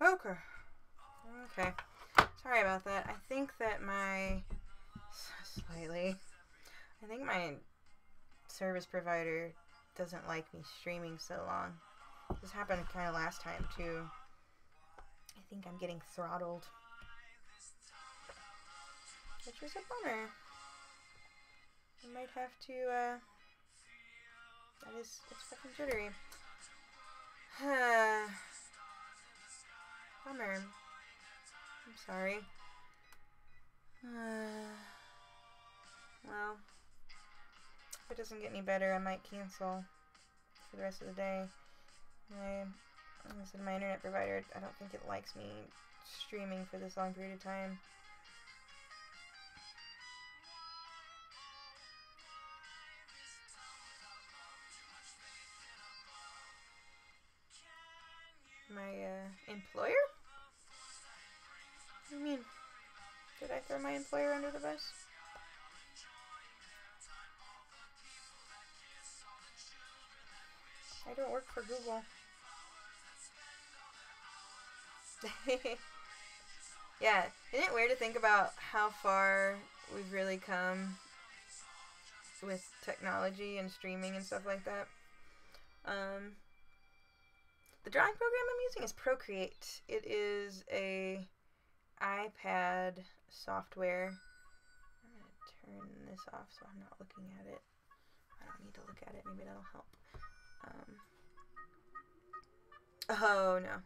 Okay. Okay. Sorry about that. I think that my... Slightly. I think my service provider doesn't like me streaming so long. This happened kind of last time, too. I think I'm getting throttled. Which is a bummer. I might have to, it's fucking jittery. Bummer. I'm sorry. Well, if it doesn't get any better, I might cancel for the rest of the day. Like I said, my internet provider, I don't think it likes me streaming for this long period of time. My, employer? What do you mean? Did I throw my employer under the bus? I don't work for Google. Yeah, isn't it weird to think about how far we've really come with technology and streaming and stuff like that? The drawing program I'm using is Procreate. It is a iPad software. I'm going to turn this off so I'm not looking at it. I don't need to look at it. Maybe that'll help. Oh, no.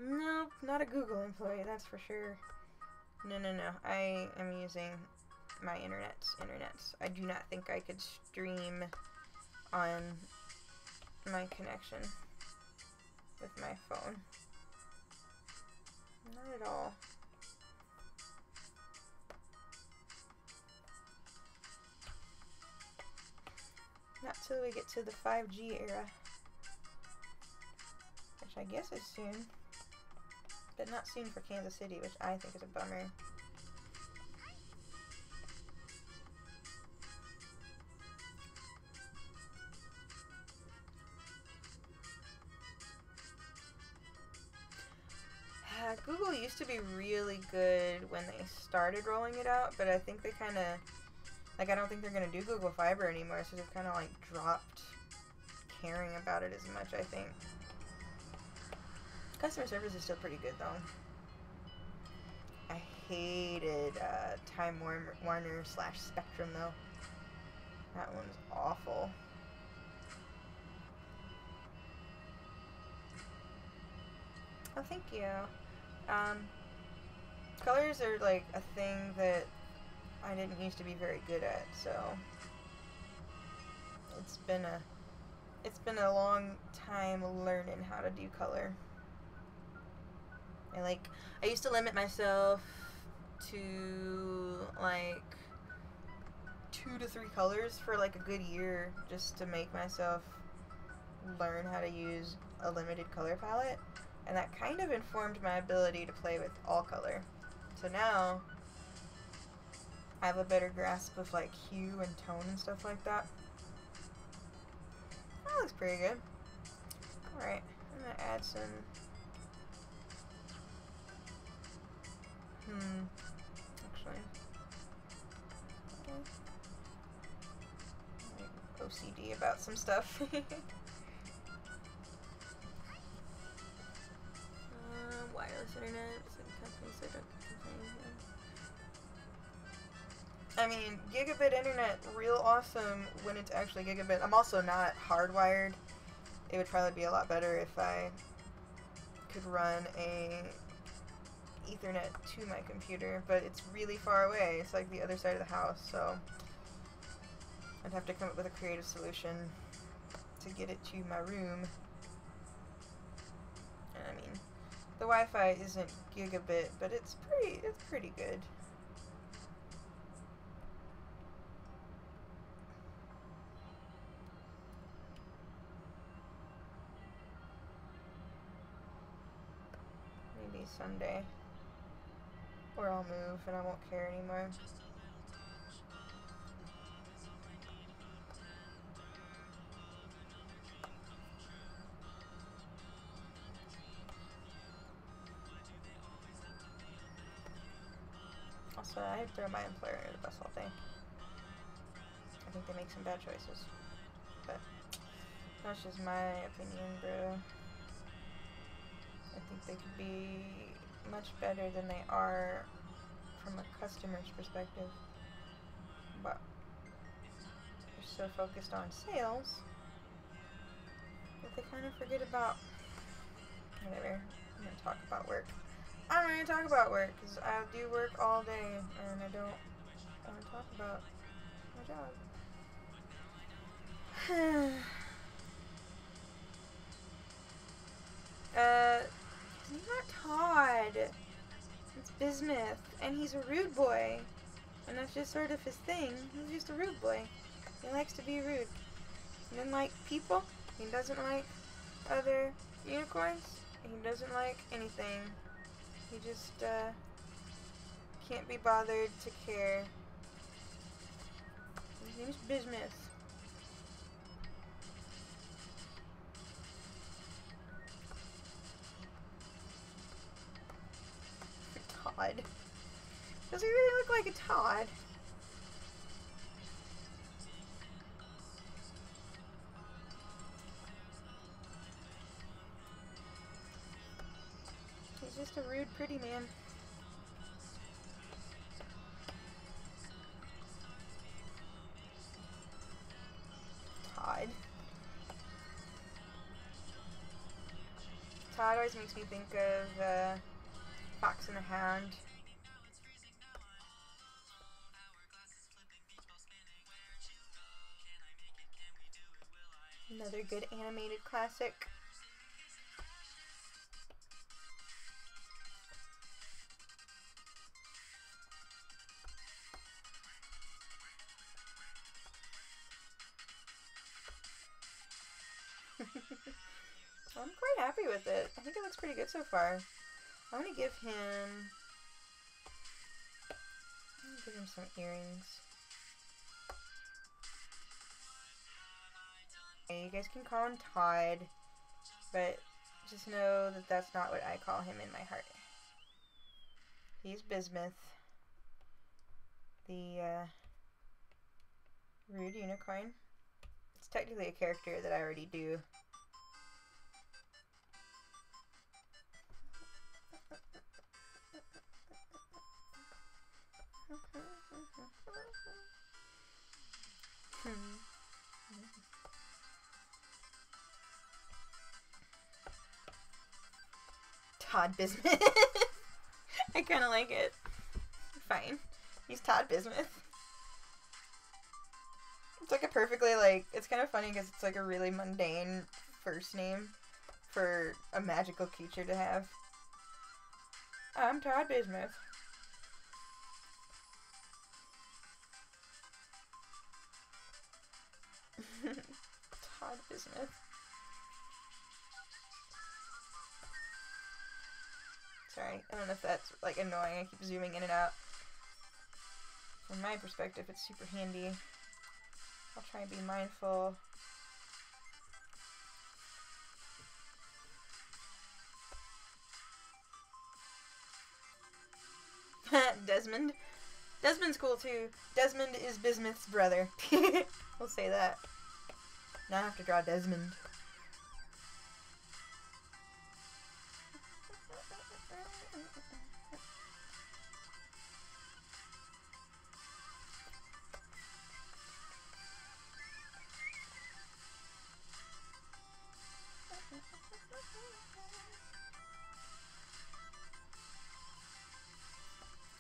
Nope, not a Google employee, that's for sure. No. I am using my internets. I do not think I could stream on my connection with my phone. Not at all. Not till we get to the 5G era. Which I guess is soon. But not soon for Kansas City, which I think is a bummer. Google used to be really good when they started rolling it out, but I think they kind of Like, I don't think they're gonna do Google Fiber anymore, so they've kind of like dropped caring about it as much, I think. Customer service is still pretty good though. I hated Time Warner / Spectrum though. That one's awful. Oh, thank you. Colors are like a thing that I didn't used to be very good at, so it's been a long time learning how to do color. I used to limit myself to like 2 to 3 colors for like a good year just to make myself learn how to use a limited color palette, and that kind of informed my ability to play with all color. So now I have a better grasp of like hue and tone and stuff like that. That looks pretty good. Alright, I'm gonna add some actually I'm OCD about some stuff. Wireless internet, so don't complain. I mean, gigabit internet, real awesome when it's actually gigabit. I'm also not hardwired. It would probably be a lot better if I could run a Ethernet to my computer, but it's really far away. It's like the other side of the house, so I'd have to come up with a creative solution to get it to my room. And I mean, the Wi-Fi isn't gigabit, but it's pretty good. Maybe someday. Or I'll move and I won't care anymore. Also, I'd throw my employer under the bus all day. I think they make some bad choices. But that's just my opinion, bro. I think they could be much better than they are from a customer's perspective. But they're so focused on sales that they kind of forget about whatever. I'm going to talk about work. I'm going to talk about work because I do work all day and I don't want to talk about my job. He's not Todd. It's Bismuth, and he's a rude boy. And that's just sort of his thing. He's just a rude boy. He likes to be rude. He doesn't like people. He doesn't like other unicorns. He doesn't like anything. He just, can't be bothered to care. His name's Bismuth. Todd. Does he really look like a Todd? He's just a rude, pretty man. Todd. Todd always makes me think of, Fox and the Hound. Another good animated classic. I'm quite happy with it. I think it looks pretty good so far. I'm gonna give him some earrings. Okay, you guys can call him Todd, but just know that that's not what I call him in my heart. He's Bismuth, the Rude Unicorn. It's technically a character that I already do. Todd Bismuth. I kind of like it. Fine. He's Todd Bismuth. It's like a perfectly, like, it's kind of funny because it's like a really mundane first name for a magical creature to have. I'm Todd Bismuth. Todd Bismuth. Sorry, I don't know if that's like annoying. I keep zooming in and out. From my perspective, it's super handy. I'll try and be mindful. Desmond. Desmond's cool too. Desmond is Bismuth's brother. We'll say that. Now I have to draw Desmond.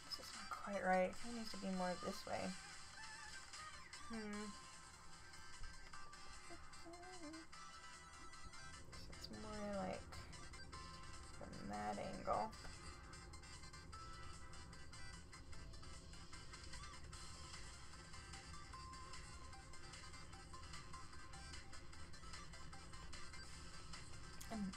This is not quite right. It needs to be more this way. It's more like from that angle.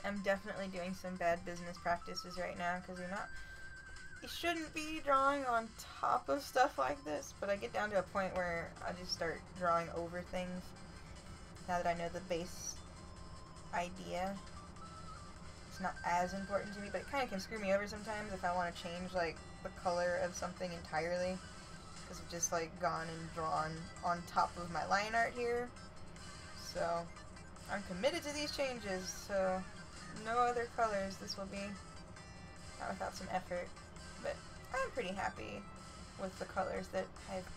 I'm definitely doing some bad business practices right now because you shouldn't be drawing on top of stuff like this, but I get down to a point where I just start drawing over things now that I know the base idea. It's not as important to me, but it kind of can screw me over sometimes if I want to change like the color of something entirely because I've just like gone and drawn on top of my line art here. So I'm committed to these changes, so no other colors. This will be not without some effort, but I'm pretty happy with the colors that I've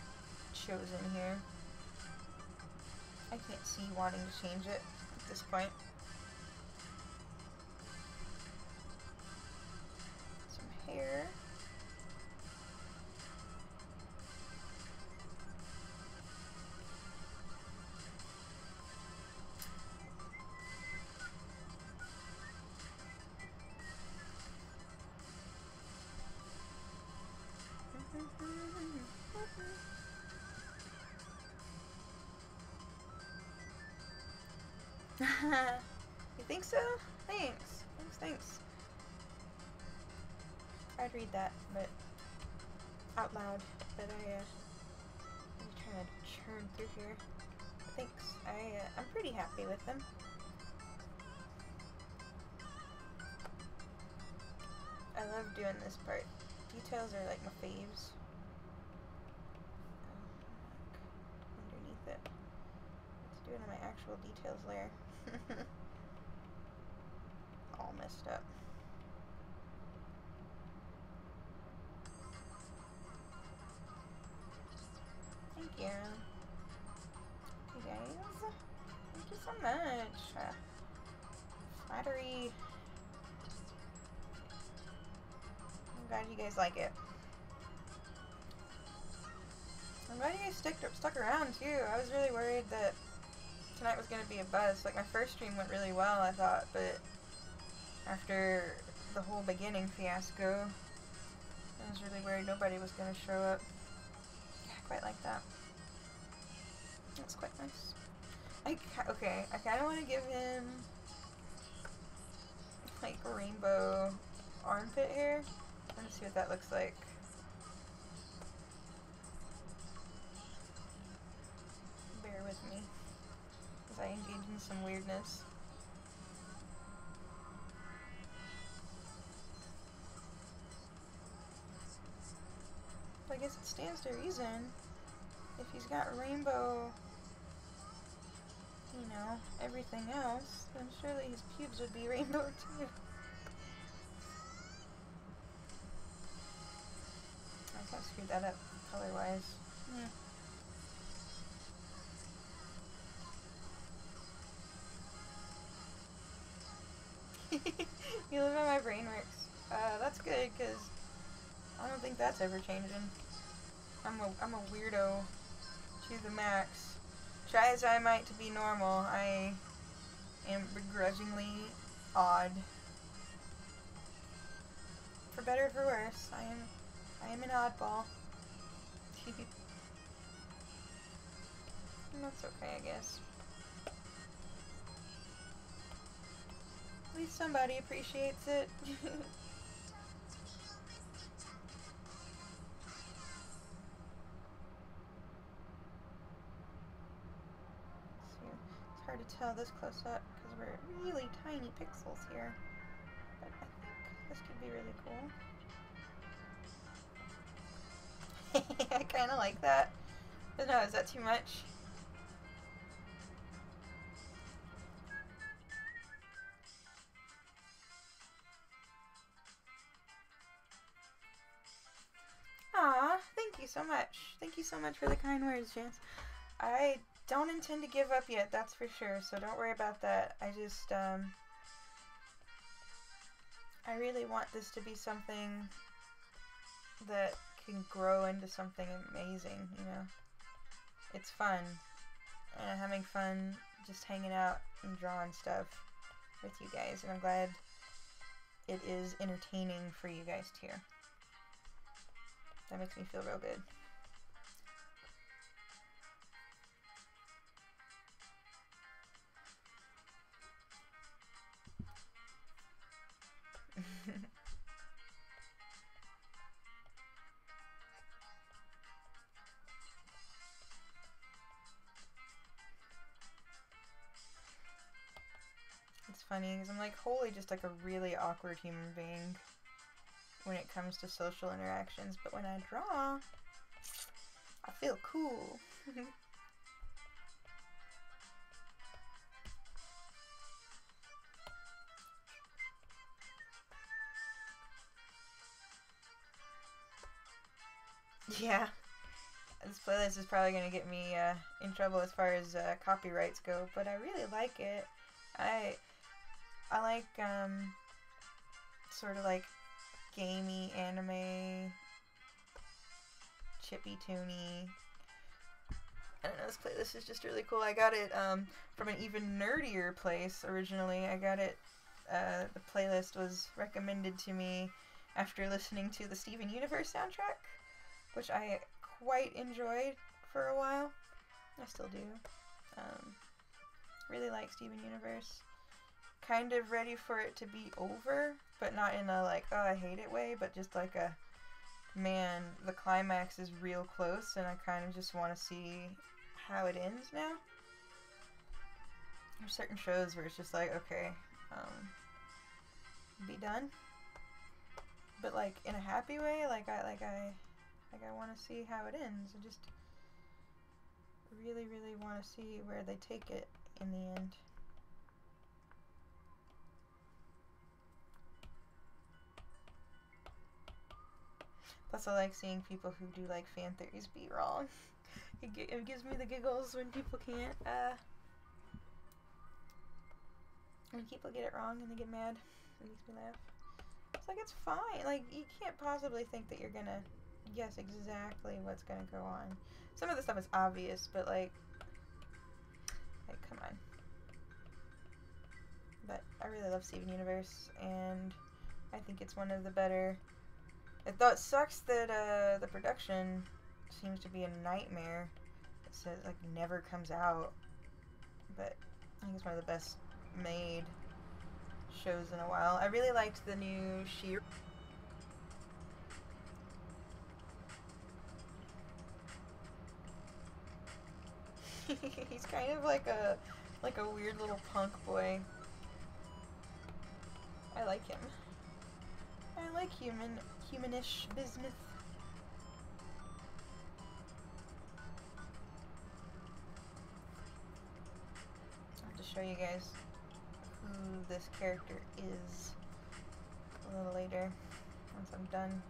chosen here. I can't see wanting to change it at this point. Some hair. You think so? Thanks. Thanks. I'd read that, but out loud. But I'm trying to churn through here. Thanks. I'm pretty happy with them. I love doing this part. Details are like my faves. Underneath it. Let's do it on my actual details layer. All messed up. Thank you. You guys. Thank you so much. Flattery. I'm glad you guys like it. I'm glad you guys stuck around too. I was really worried that tonight was going to be a buzz. Like, my first stream went really well, I thought, but after the whole beginning fiasco, I was really worried nobody was going to show up. Yeah, I quite like that. That's quite nice. Okay, I kind of want to give him, like, rainbow armpit hair. I'm gonna see what that looks like. Bear with me as I engage in some weirdness. I guess it stands to reason If he's got rainbow, you know, everything else, then surely his pubes would be rainbow too. I kind of screwed that up color-wise. You live how my brain works. That's good, because I don't think that's ever changing. I'm a weirdo to the max. Try as I might to be normal, I am begrudgingly odd. For better or for worse, I am an oddball. And that's okay, I guess. At least somebody appreciates it. It's hard to tell this close up because we're really tiny pixels here. But I think this could be really cool. I kind of like that. But no, is that too much? Aw, thank you so much. Thank you so much for the kind words, Chance. I don't intend to give up yet, that's for sure, so don't worry about that. I just, I really want this to be something that can grow into something amazing, you know? It's fun, and I'm having fun just hanging out and drawing stuff with you guys, and I'm glad it is entertaining for you guys too. That makes me feel real good. It's funny because I'm like wholly just like a really awkward human being when it comes to social interactions, but when I draw, I feel cool. Yeah, this playlist is probably going to get me in trouble as far as copyrights go, but I really like it. I like sort of like gamey anime, chippy toony. I don't know, this playlist is just really cool. I got it from an even nerdier place originally. I got it, the playlist was recommended to me after listening to the Steven Universe soundtrack, which I quite enjoyed for a while. I still do. Really like Steven Universe. Kind of ready for it to be over, but not in a like, oh, I hate it way, but just like a, man, the climax is real close and I kind of just want to see how it ends now. There's certain shows where it's just like, okay, be done. But like in a happy way, like I want to see how it ends. I just really, really want to see where they take it in the end. Plus, I like seeing people who do like fan theories be wrong. It gives me the giggles when people can't. When people get it wrong and they get mad, it makes me laugh. It's like it's fine. Like you can't possibly think that you're gonna guess exactly what's gonna go on. Some of the stuff is obvious, but like come on. But I really love Steven Universe, and I think it's one of the better. It sucks that the production seems to be a nightmare. It says like never comes out, but I think it's one of the best made shows in a while. I really liked the new She. He's kind of like a weird little punk boy. I like him. I like humanish business. show you guys who this character is a little later once I'm done.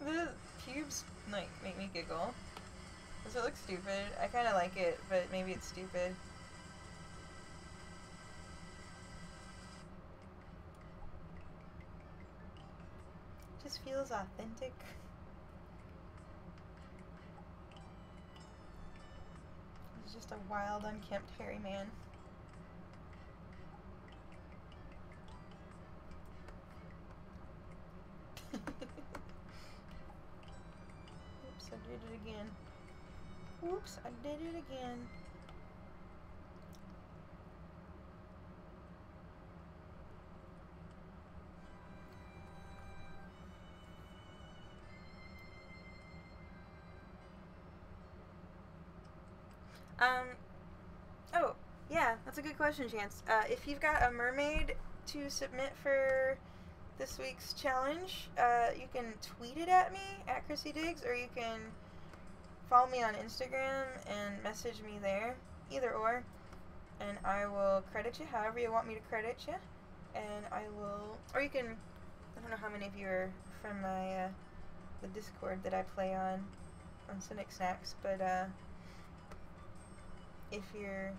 The pubes like make me giggle. Does it look stupid? I kind of like it, but maybe it's stupid. It just feels authentic. He's just a wild, unkempt, hairy man. Oops, I did it again. Oops, I did it again. Oh, yeah, that's a good question, Chance. If you've got a mermaid to submit for this week's challenge, you can tweet it at me, at Chrissy Diggs, or you can follow me on Instagram and message me there, either and I will credit you however you want me to credit you, and I will, or you can, I don't know how many of you are from my, the Discord that I play on Cynic Snacks, but, if you're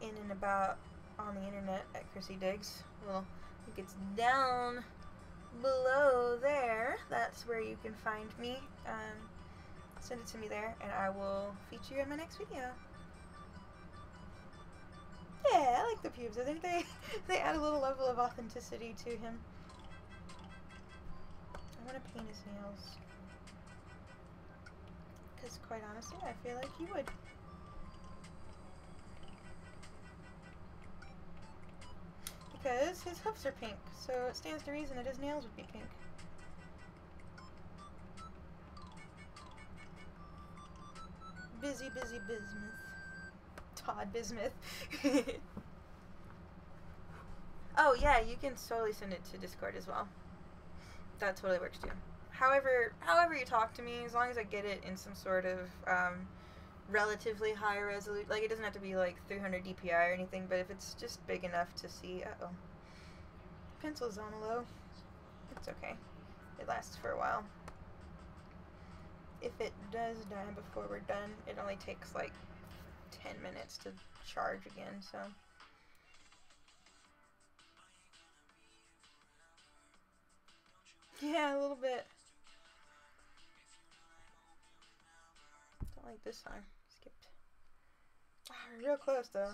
in and about on the internet at Chrissy Diggs, well, I think it's down below there. That's where you can find me. Send it to me there, and I will feature you in my next video. Yeah, I like the pubes. I think they add a little level of authenticity to him. I want to paint his nails, because quite honestly, I feel like he would. Because his hoofs are pink, so it stands to reason that his nails would be pink. Busy Bismuth. Todd Bismuth. Oh yeah, you can totally send it to Discord as well. That totally works too. However you talk to me, as long as I get it in some sort of relatively high resolution, like it doesn't have to be like 300 DPI or anything, but if it's just big enough to see, pencil's on a low. It's okay. It lasts for a while. If it does die before we're done, it only takes like 10 minutes to charge again, so. Yeah, a little bit. Don't like this song. Skipped. Real close though.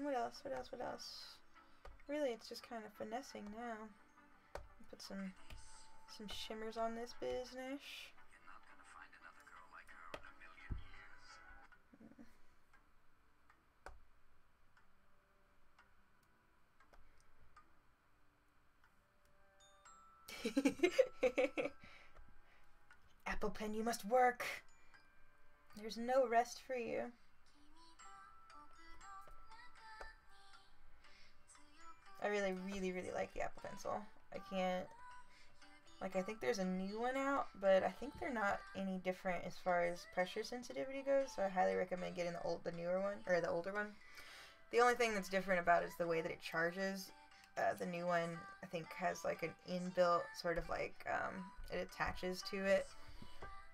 What else? Really, it's just kind of finessing now. Put some shimmers on this business. Apple Pen, you must work. There's no rest for you. I really like the Apple Pencil. I can't, like, I think there's a new one out, but I think they're not any different as far as pressure sensitivity goes, so I highly recommend getting the newer one, or the older one. The only thing that's different about it is the way that it charges. The new one, I think, has like an inbuilt sort of like, it attaches to it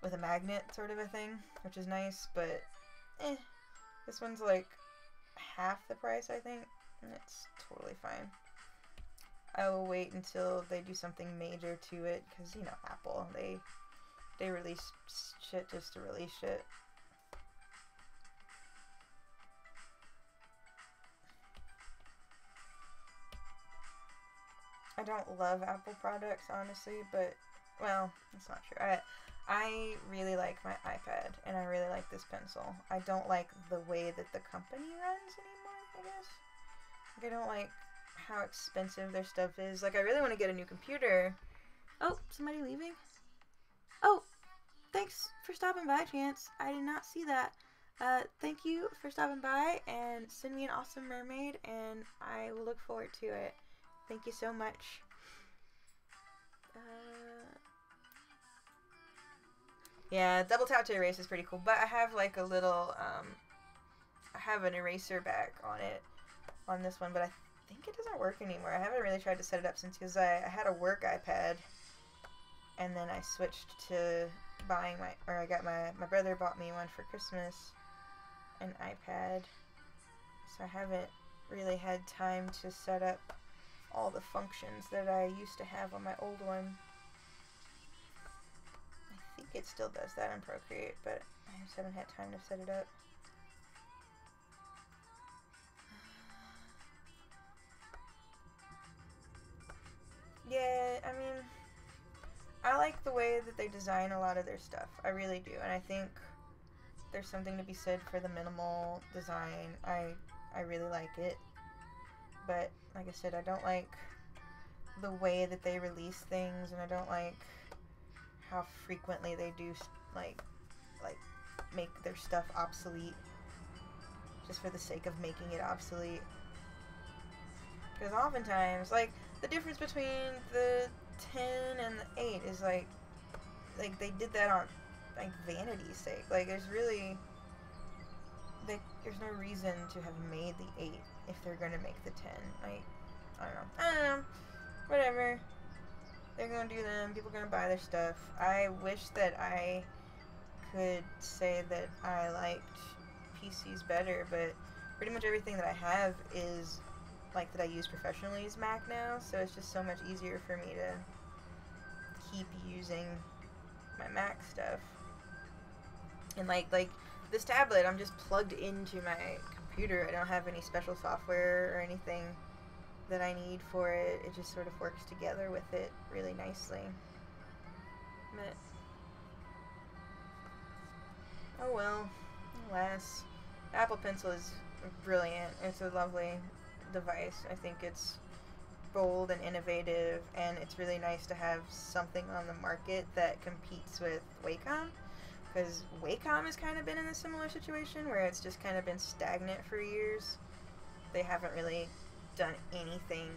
with a magnet sort of a thing, which is nice, but this one's like half the price, I think, and it's totally fine. I will wait until they do something major to it, because, you know, Apple, they release shit just to release shit. I don't love Apple products, honestly, but, well, that's not true. I really like my iPad, and I really like this pencil. I don't like the way that the company runs anymore, I guess. Like, I don't like how expensive their stuff is. Like, I really want to get a new computer. Oh, somebody leaving? Oh, thanks for stopping by, Chance. I did not see that. Thank you for stopping by, and send me an awesome mermaid, and I will look forward to it. Thank you so much. Yeah, double tap to erase is pretty cool, but I have like a little, I have an eraser back on it, on this one, but I think it doesn't work anymore. I haven't really tried to set it up since, because I had a work iPad, and then I switched to buying my brother bought me one for Christmas, an iPad, so I haven't really had time to set up all the functions that I used to have on my old one. I think it still does that on Procreate, but I just haven't had time to set it up. Yeah, I mean, I like the way that they design a lot of their stuff. I really do, and I think there's something to be said for the minimal design. I really like it, but like I said, I don't like the way that they release things, and I don't like how frequently they do like make their stuff obsolete just for the sake of making it obsolete. Because oftentimes, like, the difference between the 10 and the 8 is like they did that on like vanity's sake. Like, there's no reason to have made the 8 if they're gonna make the 10. Like, I don't know. Whatever. They're gonna do them. People are gonna buy their stuff. I wish that I could say that I liked PCs better, but pretty much everything that I have is, like, that I use professionally is Mac now, so it's just so much easier for me to keep using my Mac stuff. And like this tablet, I'm just plugged into my computer. I don't have any special software or anything that I need for it. It just sort of works together with it really nicely. But oh well, alas. Apple Pencil is brilliant. It's a lovely device. I think it's bold and innovative, and it's really nice to have something on the market that competes with Wacom, because Wacom has kind of been in a similar situation where it's just kind of been stagnant for years. They haven't really done anything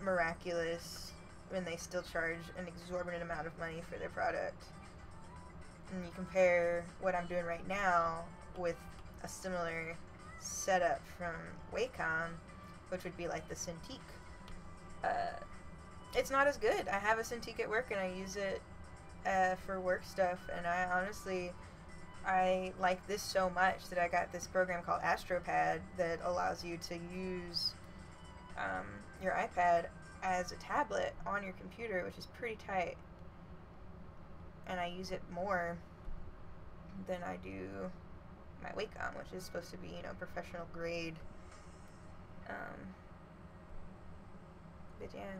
miraculous, and they still charge an exorbitant amount of money for their product. And you compare what I'm doing right now with a similar setup from Wacom, which would be like the Cintiq. It's not as good. I have a Cintiq at work, and I use it for work stuff, and I like this so much that I got this program called AstroPad that allows you to use your iPad as a tablet on your computer, which is pretty tight. And I use it more than I do my Wacom, which is supposed to be, professional grade. But yeah.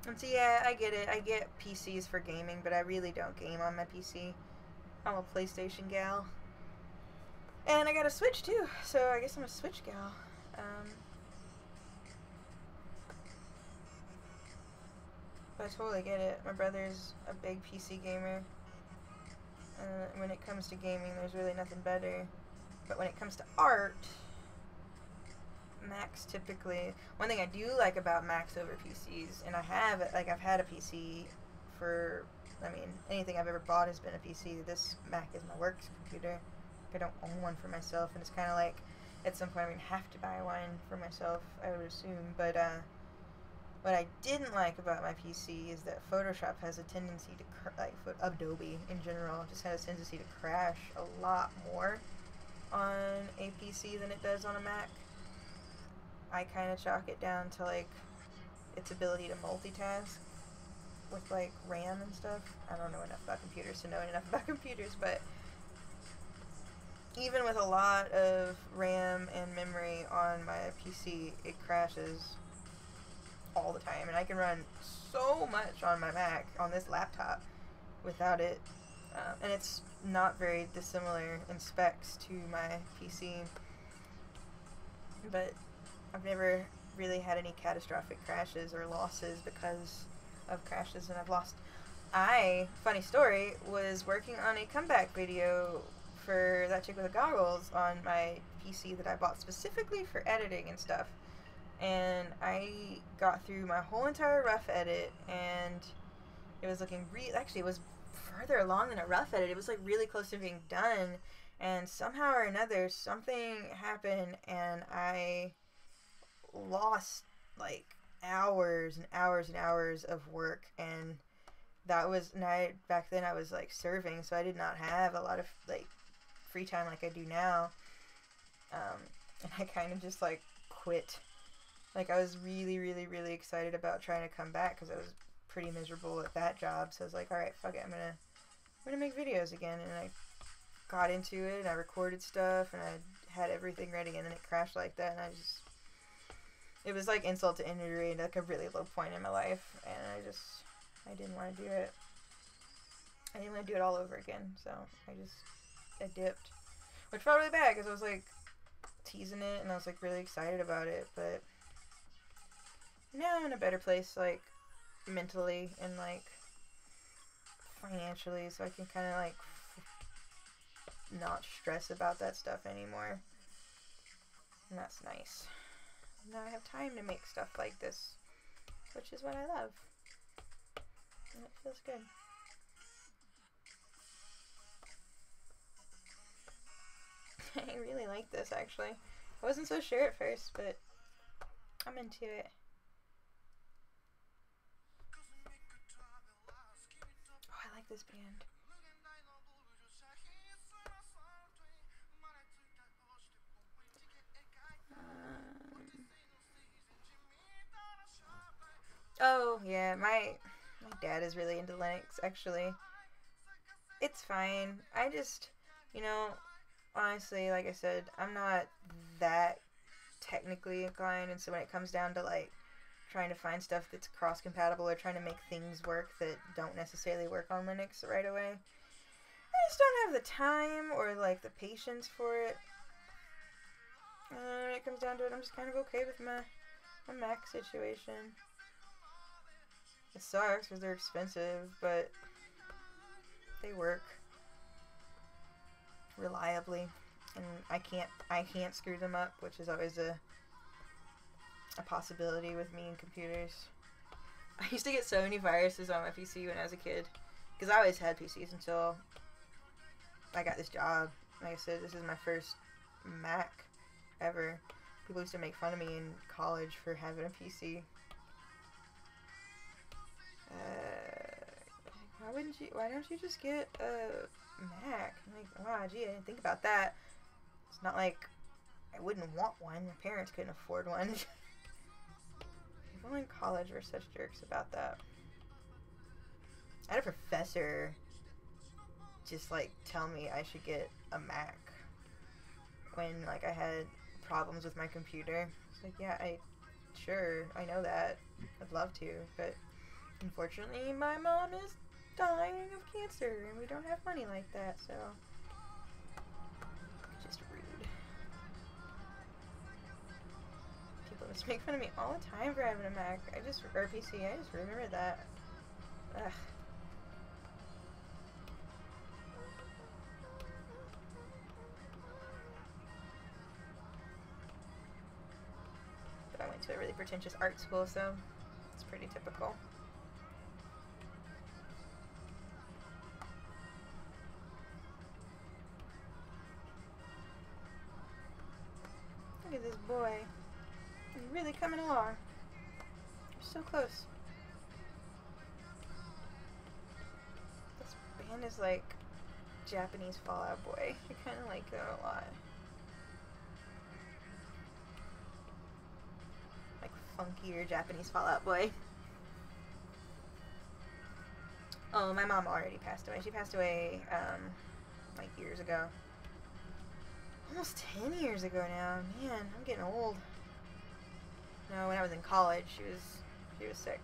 And so yeah, I get it. I get PCs for gaming, but I really don't game on my PC. I'm a PlayStation gal. And I got a Switch too, so I guess I'm a Switch gal. But I totally get it. My brother's a big PC gamer. When it comes to gaming, there's really nothing better. But when it comes to art, Macs typically... One thing I do like about Macs over PCs, and I've had a PC for... anything I've ever bought has been a PC. This Mac is my work computer. I don't own one for myself, and it's kind of like, at some point I'm going to have to buy one for myself, I would assume. But, what I didn't like about my PC is that Photoshop has a tendency to, Adobe in general, just has a tendency to crash a lot more on a PC than it does on a Mac. I kind of chalk it down to, its ability to multitask with, RAM and stuff. I don't know enough about computers to know enough about computers, but even with a lot of RAM and memory on my PC, it crashes all the time. And I can run so much on my Mac, on this laptop, without it. And it's not very dissimilar in specs to my PC. But I've never really had any catastrophic crashes or losses because of crashes, and I've lost. Funny story, was working on a comeback video for That Chick with the Goggles on my PC that I bought specifically for editing and stuff. And I got through my whole entire rough edit, and it was looking actually, it was further along than a rough edit. It was like really close to being done, and somehow or another something happened, and I lost like hours and hours and hours of work. And that was, and back then I was like serving, so I did not have a lot of like free time like I do now. And I kind of just like quit. Like, I was really, really, really excited about trying to come back because I was pretty miserable at that job. So I was like, all right, fuck it, I'm gonna make videos again. And I got into it, and I recorded stuff, and I had everything ready, and then it crashed like that, and it was like insult to injury, like a really low point in my life, and I didn't want to do it. I didn't want to do it all over again, so I dipped. Which felt really bad, because I was like teasing it, and I was like really excited about it, but now I'm in a better place, like mentally and like financially, so I can kind of like not stress about that stuff anymore, and that's nice. Now I have time to make stuff like this, which is what I love, and it feels good. I really like this, actually. I wasn't so sure at first, but I'm into it. Oh, I like this band. Oh, yeah, my dad is really into Linux, actually. It's fine. I just, you know, honestly, like I said, I'm not that technically inclined, and so when it comes down to like trying to find stuff that's cross compatible or trying to make things work that don't necessarily work on Linux right away, I just don't have the time or like the patience for it. When it comes down to it, I'm just kind of okay with my Mac situation. It sucks because they're expensive, but they work reliably, and I can't screw them up, which is always a possibility with me and computers. I used to get so many viruses on my PC when I was a kid, because I always had PCs until I got this job. Like I said, this is my first Mac ever. People used to make fun of me in college for having a PC. Why don't you just get a Mac? I'm like, wow, gee, I didn't think about that. It's not like I wouldn't want one. My parents couldn't afford one. People in college were such jerks about that. I had a professor just like tell me I should get a Mac when like I had problems with my computer. It's like, yeah, sure, I know that. I'd love to, but unfortunately my mom is dying of cancer, and we don't have money like that, so just rude. People just make fun of me all the time for having a Mac. Or PC, I just remember that. Ugh. But I went to a really pretentious art school, so it's pretty typical. Look at this boy. He's really coming along. We're so close. This band is like Japanese Fall Out Boy. I kind of like them a lot. Like funkier Japanese Fall Out Boy. Oh, my mom already passed away. She passed away like years ago. Almost 10 years ago now. Man, I'm getting old. No, when I was in college, she was sick.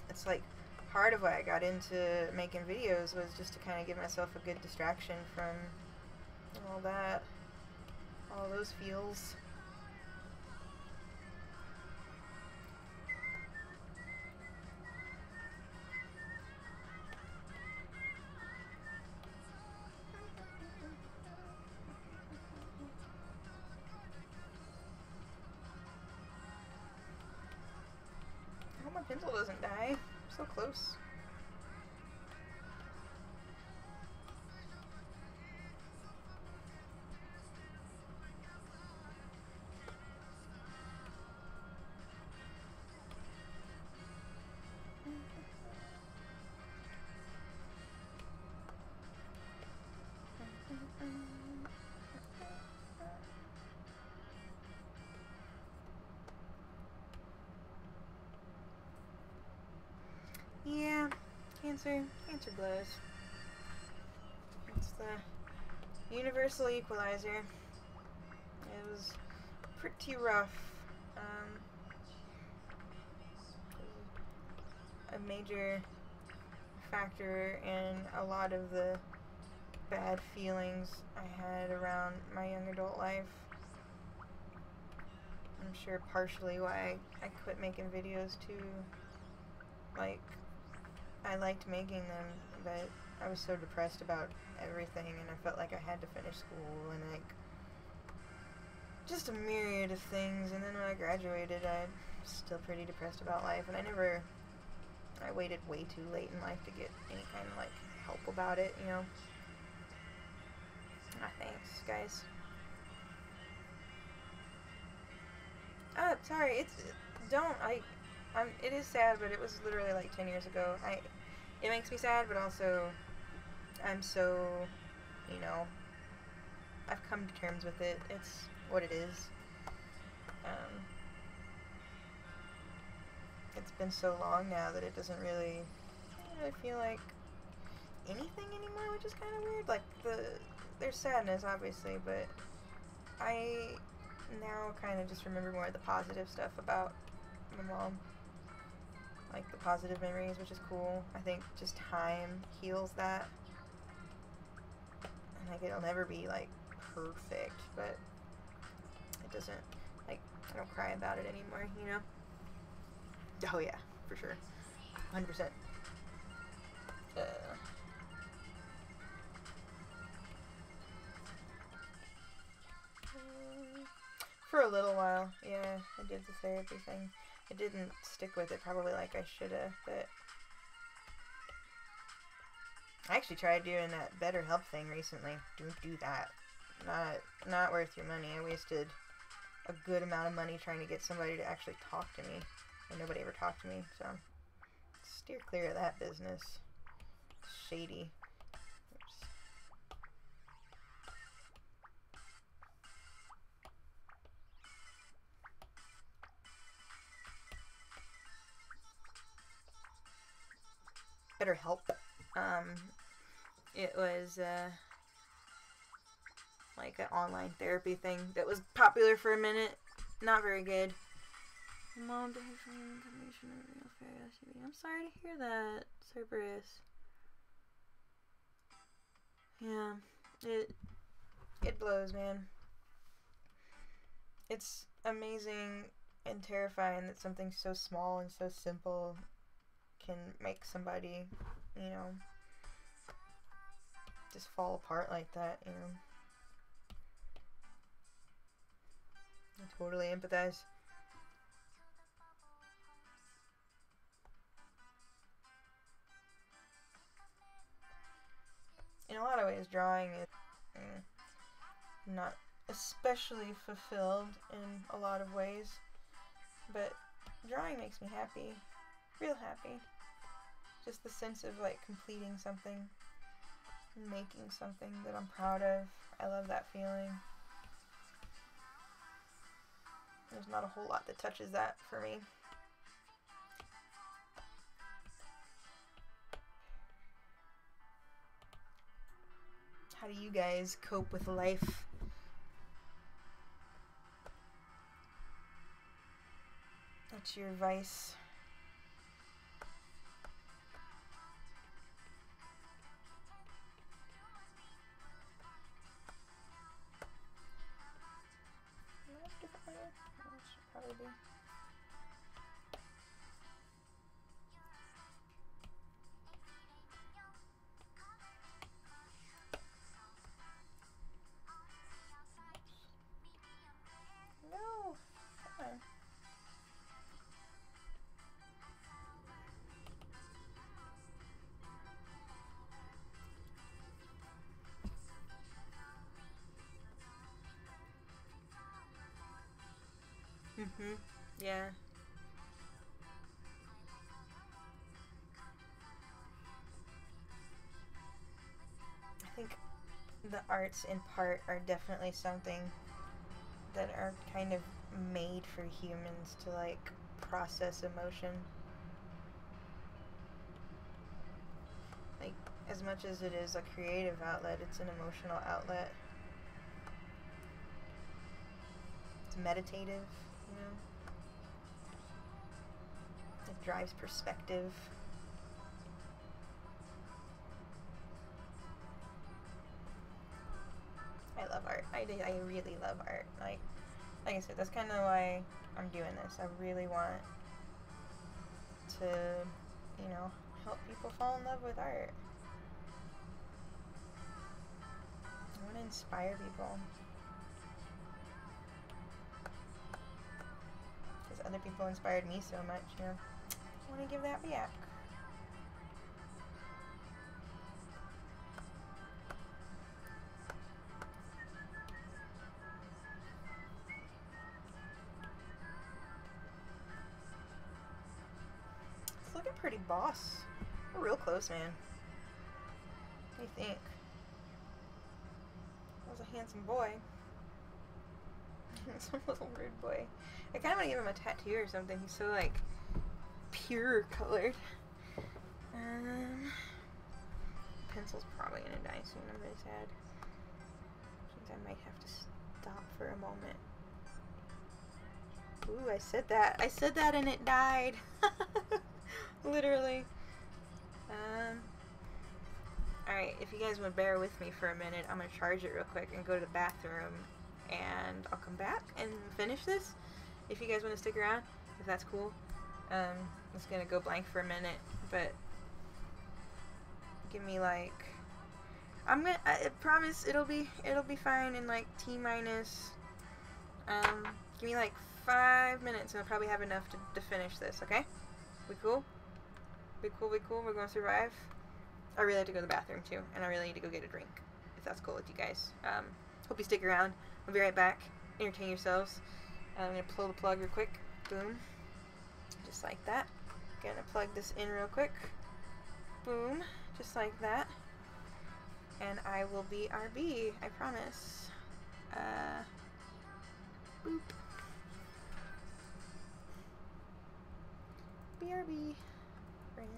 It's like part of why I got into making videos was just to kind of give myself a good distraction from all that, all those feels. I hope my pencil doesn't die. I'm so close. Yeah, cancer blows. It's the universal equalizer. It was pretty rough. A major factor in a lot of the bad feelings I had around my young adult life. I'm sure partially why I quit making videos too. Like, I liked making them, but I was so depressed about everything, and I felt like I had to finish school, and like, just a myriad of things. And then when I graduated, I was still pretty depressed about life, and I waited way too late in life to get any kind of like help about it, you know. Ah, thanks, guys. Sorry, it is sad, but it was literally like 10 years ago. It makes me sad, but also, I'm so, you know, I've come to terms with it. It's what it is. It's been so long now that it doesn't really feel like anything anymore, which is kind of weird. Like, there's sadness, obviously, but I now kind of just remember more of the positive stuff about my mom. Like, the positive memories, which is cool. I think just time heals that. And, like, it'll never be, like, perfect, but it doesn't, like, I don't cry about it anymore, you know? Oh, yeah, for sure. 100%. For a little while, yeah, I did the therapy thing. I didn't stick with it probably like I should have, but I actually tried doing that BetterHelp thing recently. Don't do that. Not worth your money. I wasted a good amount of money trying to get somebody to actually talk to me, and nobody ever talked to me, so steer clear of that business. It's shady. Oops. BetterHelp. It was like an online therapy thing that was popular for a minute. Not very good. Mom, information of real fair. I'm sorry to hear that, Cerberus. Yeah, it blows, man. It's amazing and terrifying that something so small and so simple can make somebody, you know, just fall apart like that, you know. I totally empathize. In a lot of ways, drawing is not especially fulfilled in a lot of ways, but drawing makes me happy, real happy. Just the sense of like completing something, making something that I'm proud of. I love that feeling. There's not a whole lot that touches that for me. do you guys cope with life? What's your advice? Should probably be. No, fine. Yeah. I think the arts in part are definitely something that are kind of made for humans to like process emotion. Like, as much as it is a creative outlet, it's an emotional outlet. It's meditative, you know? It drives perspective. I love art. I really love art. Like I said, that's kind of why I'm doing this. I really want to, you know, help people fall in love with art. I want to inspire people. Because other people inspired me so much, you know. I want to give that back. It's looking pretty boss. We're real close, man. What do you think? That was a handsome boy. Some little rude boy. I kind of want to give him a tattoo or something. He's so, like, pure colored. Pencil's probably gonna die soon. I'm really sad. I might have to stop for a moment. Ooh, I said that. I said that and it died. Literally. Alright, if you guys would bear with me for a minute, I'm gonna charge it real quick and go to the bathroom, and I'll come back and finish this. If you guys want to stick around, if that's cool. I'm just gonna go blank for a minute, but give me like, I promise it'll be fine in like T minus, give me like 5 minutes and I'll probably have enough to finish this, okay? We cool? We cool, we're gonna survive? I really have to go to the bathroom too, and I really need to go get a drink, if that's cool with you guys. Hope you stick around. I'll be right back. Entertain yourselves. I'm gonna pull the plug real quick. Boom. Just like that. Gonna plug this in real quick. Boom. Just like that. And I will be RB, I promise. Boop. BRB. Friends.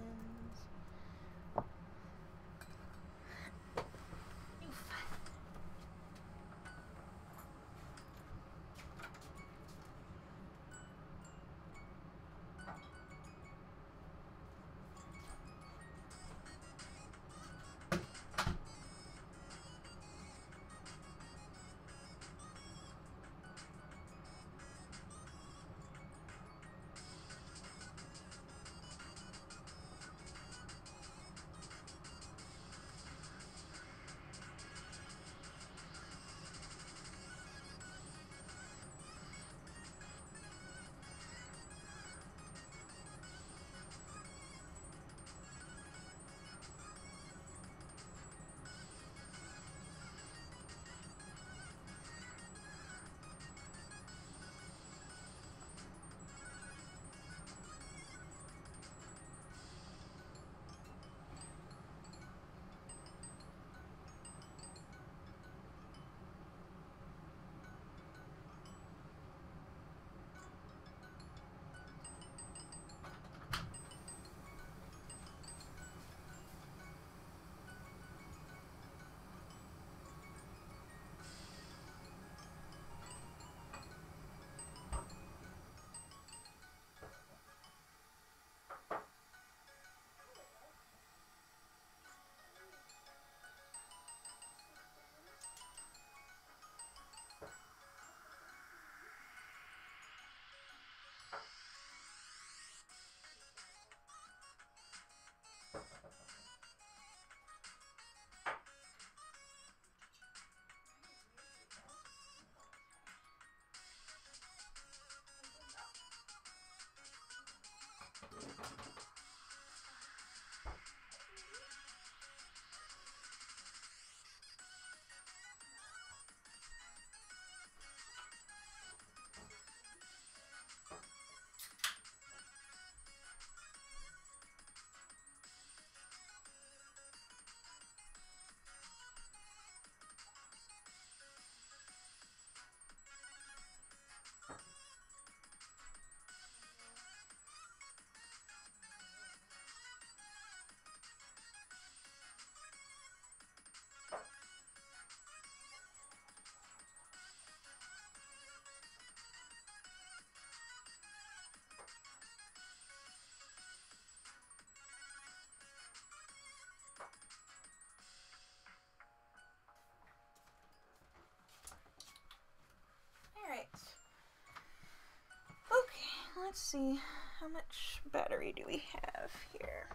let's see, how much battery do we have here?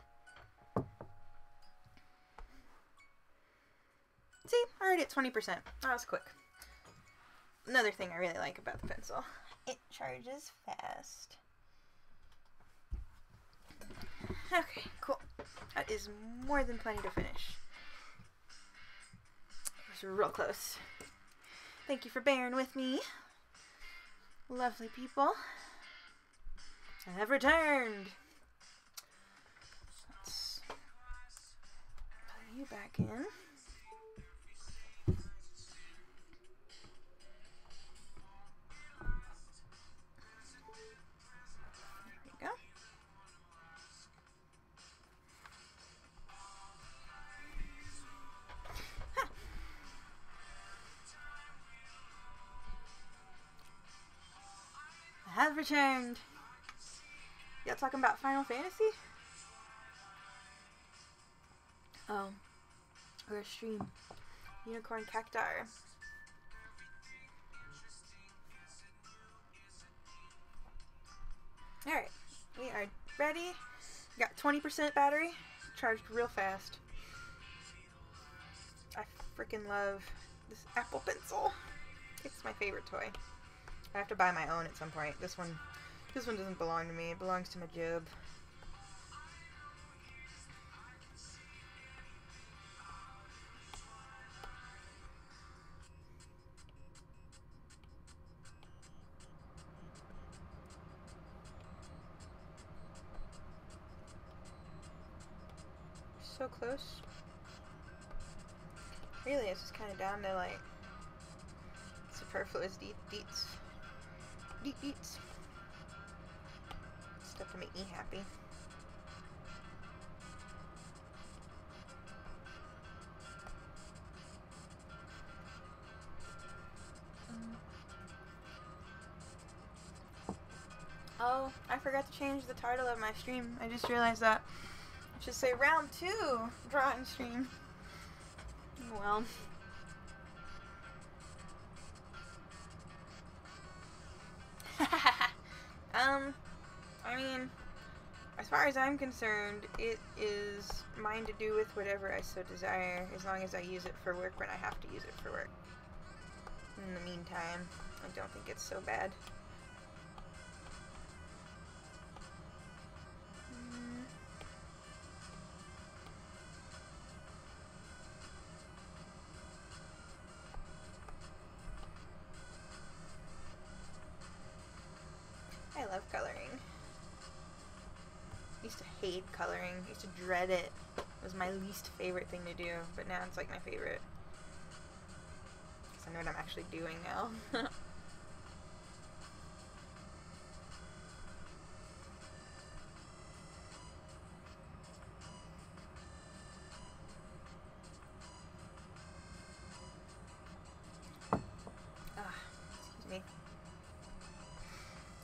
See, already at 20%. That was quick. Another thing I really like about the pencil, it charges fast. Okay, cool. That is more than plenty to finish. It was real close. Thank you for bearing with me. Lovely people. I have returned. Let's put you back in. There we go. Huh. I have returned. Y'all talking about Final Fantasy? Oh. Or a stream. Unicorn Cacti. Alright. We are ready. Got 20% battery. Charged real fast. I freaking love this Apple Pencil. It's my favorite toy. I have to buy my own at some point. This one doesn't belong to me. It belongs to my Job. So close. Really, it's just kind of down to like superfluous deets. Deets. Stuff to make me happy. Oh, I forgot to change the title of my stream. I just realized that. I should say round 2 drawing stream. Well. I mean, as far as I'm concerned, it is mine to do with whatever I so desire, as long as I use it for work when I have to use it for work. In the meantime, I don't think it's so bad. I love coloring. I used to hate coloring. I used to dread it. It was my least favorite thing to do, but now it's like my favorite. Because I know what I'm actually doing now. Excuse me.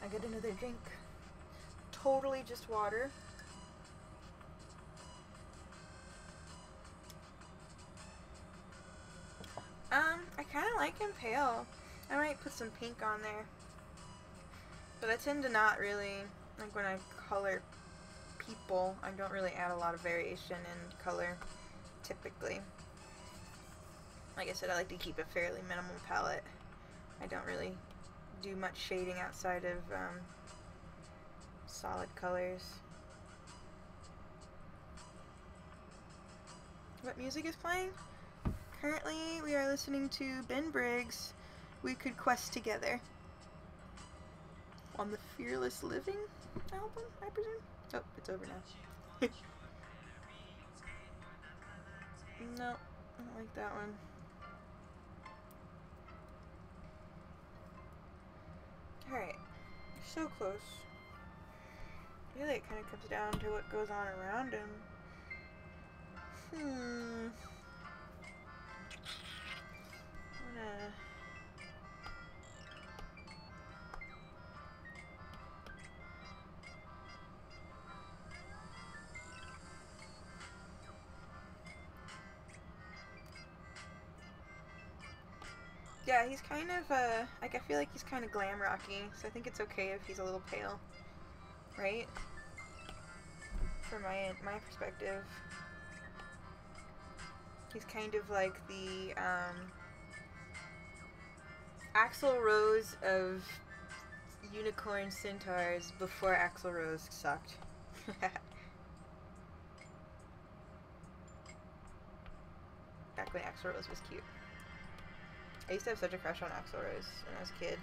I got another drink. Totally just water. I kind of like him pale. I might put some pink on there. But I tend to not really, like when I color people, I don't really add a lot of variation in color, typically. Like I said, I like to keep a fairly minimal palette. I don't really do much shading outside of solid colors. What music is playing? Currently, we are listening to Ben Briggs' We Could Quest Together on the Fearless Living album, I presume? Oh, it's over now. No, I don't like that one. Alright, so close. Really, it kind of comes down to what goes on around him. Yeah, he's kind of, like, I feel like he's kind of glam rocky, so I think it's okay if he's a little pale. right? From my perspective. He's kind of like the Axl Rose of Unicorn Centaurs before Axl Rose sucked. Back when Axl Rose was cute. I used to have such a crush on Axl Rose when I was a kid.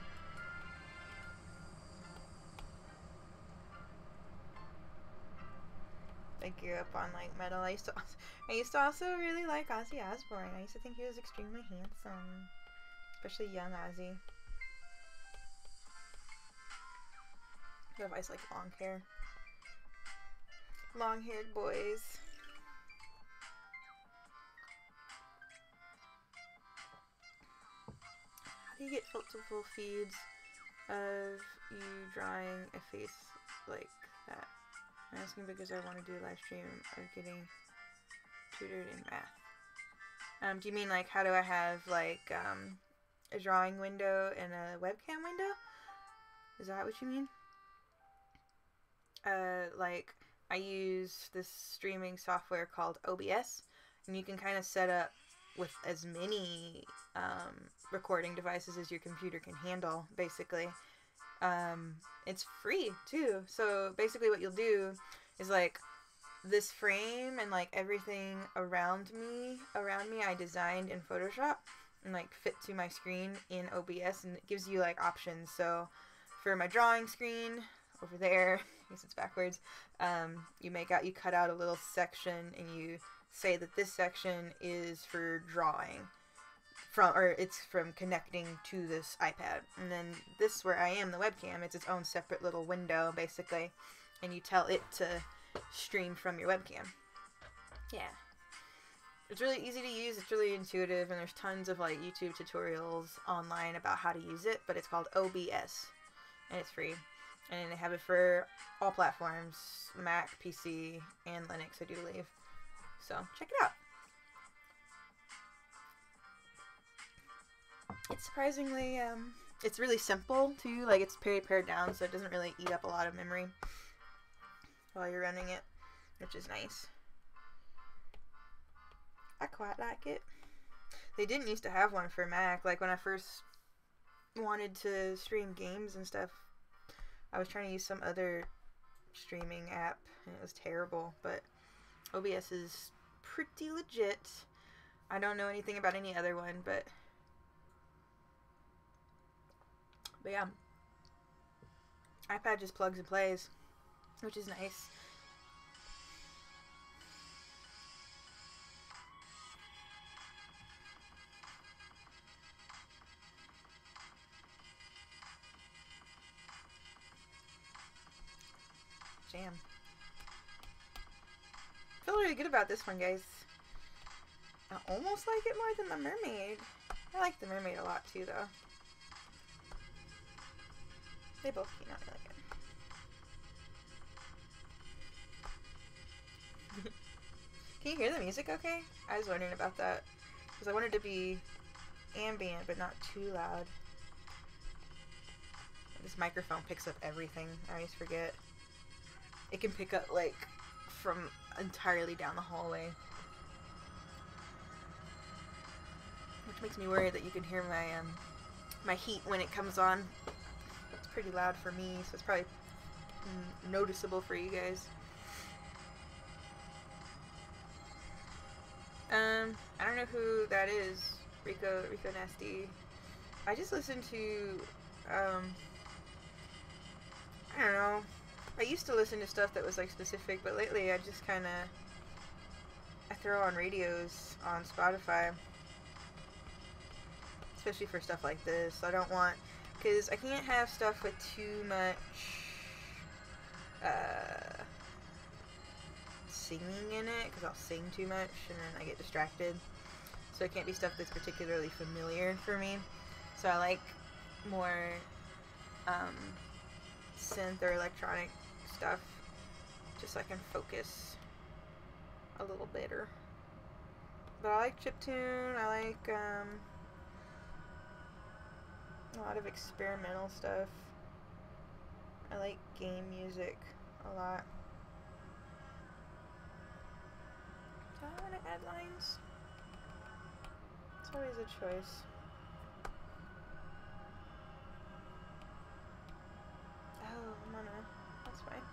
I grew up on like metal. I used to also really like Ozzy Osbourne. I used to think he was extremely handsome, especially young Ozzy. But I've always liked long hair, long-haired boys. How do you get multiple feeds of you drawing a face like that? I'm asking because I want to do a live stream of getting tutored in math. Do you mean like how do I have like a drawing window and a webcam window? Is that what you mean? Like I use this streaming software called OBS, and you can kind of set up with as many recording devices as your computer can handle, basically. It's free too. So basically what you'll do is like this frame and like everything around me I designed in Photoshop and like fit to my screen in OBS, and it gives you like options. So for my drawing screen over there, I guess it's backwards, you cut out a little section and you say that this section is for drawing it's from connecting to this iPad. And then this where I am, the webcam, it's its own separate little window basically, and you tell it to stream from your webcam. Yeah. It's really easy to use, it's really intuitive, and there's tons of like YouTube tutorials online about how to use it, but it's called OBS, and it's free. And they have it for all platforms, Mac, PC, and Linux, I do believe. So, check it out. It's surprisingly, it's really simple too, like it's pared down, so it doesn't really eat up a lot of memory while you're running it, which is nice. I quite like it. They didn't used to have one for Mac, like when I first wanted to stream games and stuff, I was trying to use some other streaming app, and it was terrible, but OBS is pretty legit. I don't know anything about any other one, but yeah, iPad just plugs and plays, which is nice. Jam. I feel really good about this one, guys. I almost like it more than the mermaid. I like the mermaid a lot too, though. They both came out really good. Can you hear the music okay? I was wondering about that, because I wanted to be ambient but not too loud. This microphone picks up everything. I always forget. It can pick up like from entirely down the hallway, which makes me worried that you can hear my heat when it comes on. It's pretty loud for me, so it's probably noticeable for you guys. I don't know who that is. Rico Nasty. I just listened to I don't know. I used to listen to stuff that was like specific, but lately I just kind of throw on radios on Spotify, especially for stuff like this. I don't want, because I can't have stuff with too much singing in it, because I'll sing too much and then I get distracted. So it can't be stuff that's particularly familiar for me. So I like more synth or electronic stuff, just so I can focus a little better. But I like chiptune, I like a lot of experimental stuff. I like game music a lot. Do I want to add lines? It's always a choice. Oh, mono. That's fine.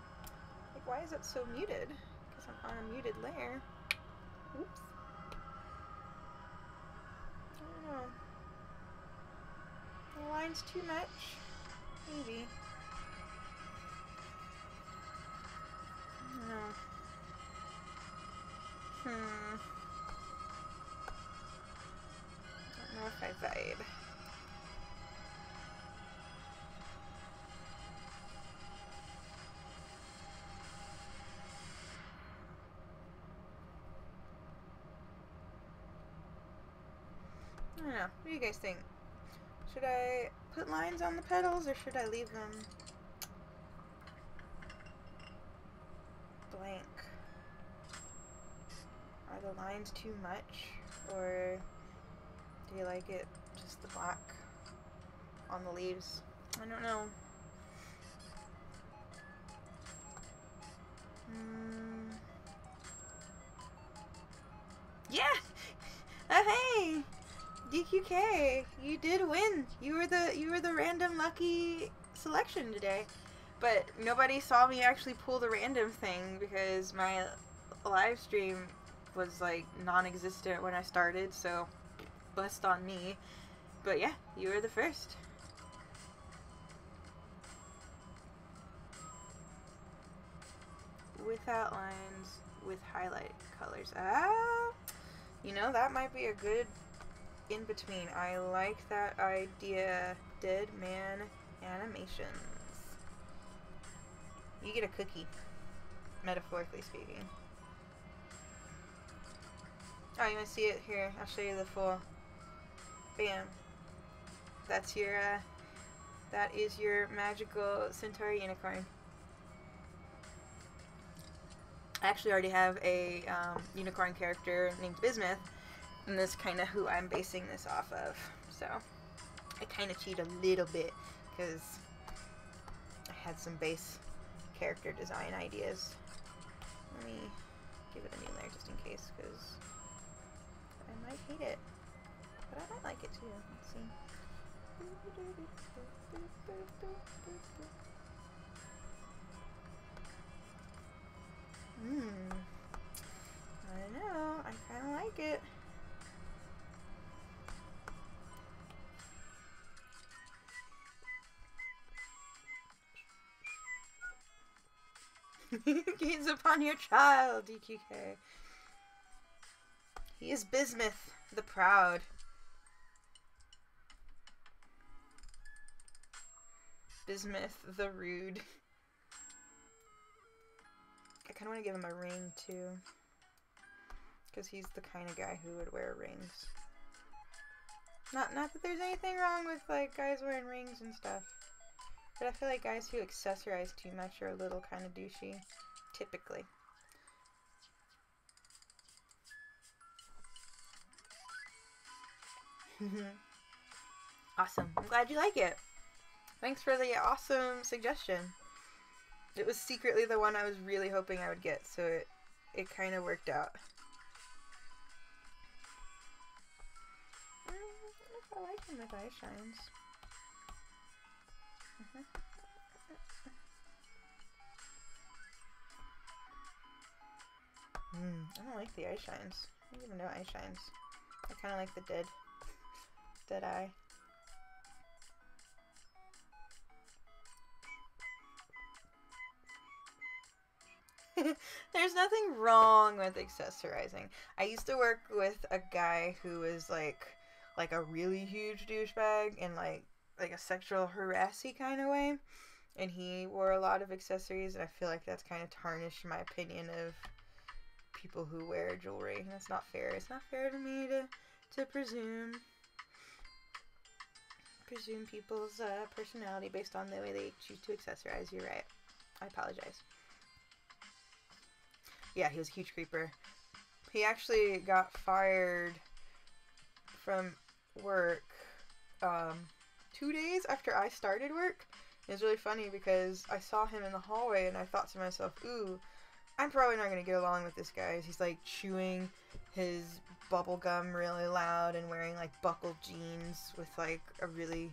Like, why is it so muted? Because I'm on a muted layer. Oops. I don't know. The line's too much? Maybe. No. Don't know if I vibe. I don't know. What do you guys think? Should I put lines on the petals or should I leave them blank? Are the lines too much, or do you like it just the black on the leaves? I don't know. Yeah! Hey! DQK, you did win. You were the random lucky selection today. But nobody saw me actually pull the random thing because my live stream was like non-existent when I started, so bust on me. But yeah, you were the first. Without lines, with highlight colors. Ah, you know, that might be a good in between. I like that idea. Dead man animations. You get a cookie, metaphorically speaking. Oh, you want to see it? Here, I'll show you the full. Bam. That's your, that is your magical Centauri unicorn. I actually already have a unicorn character named Bismuth, and that's kind of who I'm basing this off of. So, I kind of cheat a little bit, because I had some base character design ideas. Let me give it a new layer just in case, because I might hate it. But I might like it too. Let's see. I don't know. I kind of like it. Gaze upon your child, DQK. He is Bismuth, the proud. Bismuth, the rude. I kind of want to give him a ring, too. Because he's the kind of guy who would wear rings. Not that there's anything wrong with, like, guys wearing rings and stuff. But I feel like guys who accessorize too much are a little kind of douchey. Typically. Awesome. I'm glad you like it. Thanks for the awesome suggestion. It was secretly the one I was really hoping I would get, so it kind of worked out. I don't know if I like him with eye shines. I don't like the eye shines. I don't even know eye shines. I kind of like the dead eye. There's nothing wrong with accessorizing. I used to work with a guy who was like a really huge douchebag in like a sexual harassy kind of way, and he wore a lot of accessories, and I feel like that's kind of tarnished my opinion of people who wear jewelry, and that's not fair. It's not fair to me to presume people's personality based on the way they choose to accessorize. You're right. I apologize. Yeah, he was a huge creeper. He actually got fired from work 2 days after I started work It was really funny because I saw him in the hallway and I thought to myself, ooh, I'm probably not going to get along with this guy. He's like chewing his bubble gum really loud and wearing like buckled jeans with like a really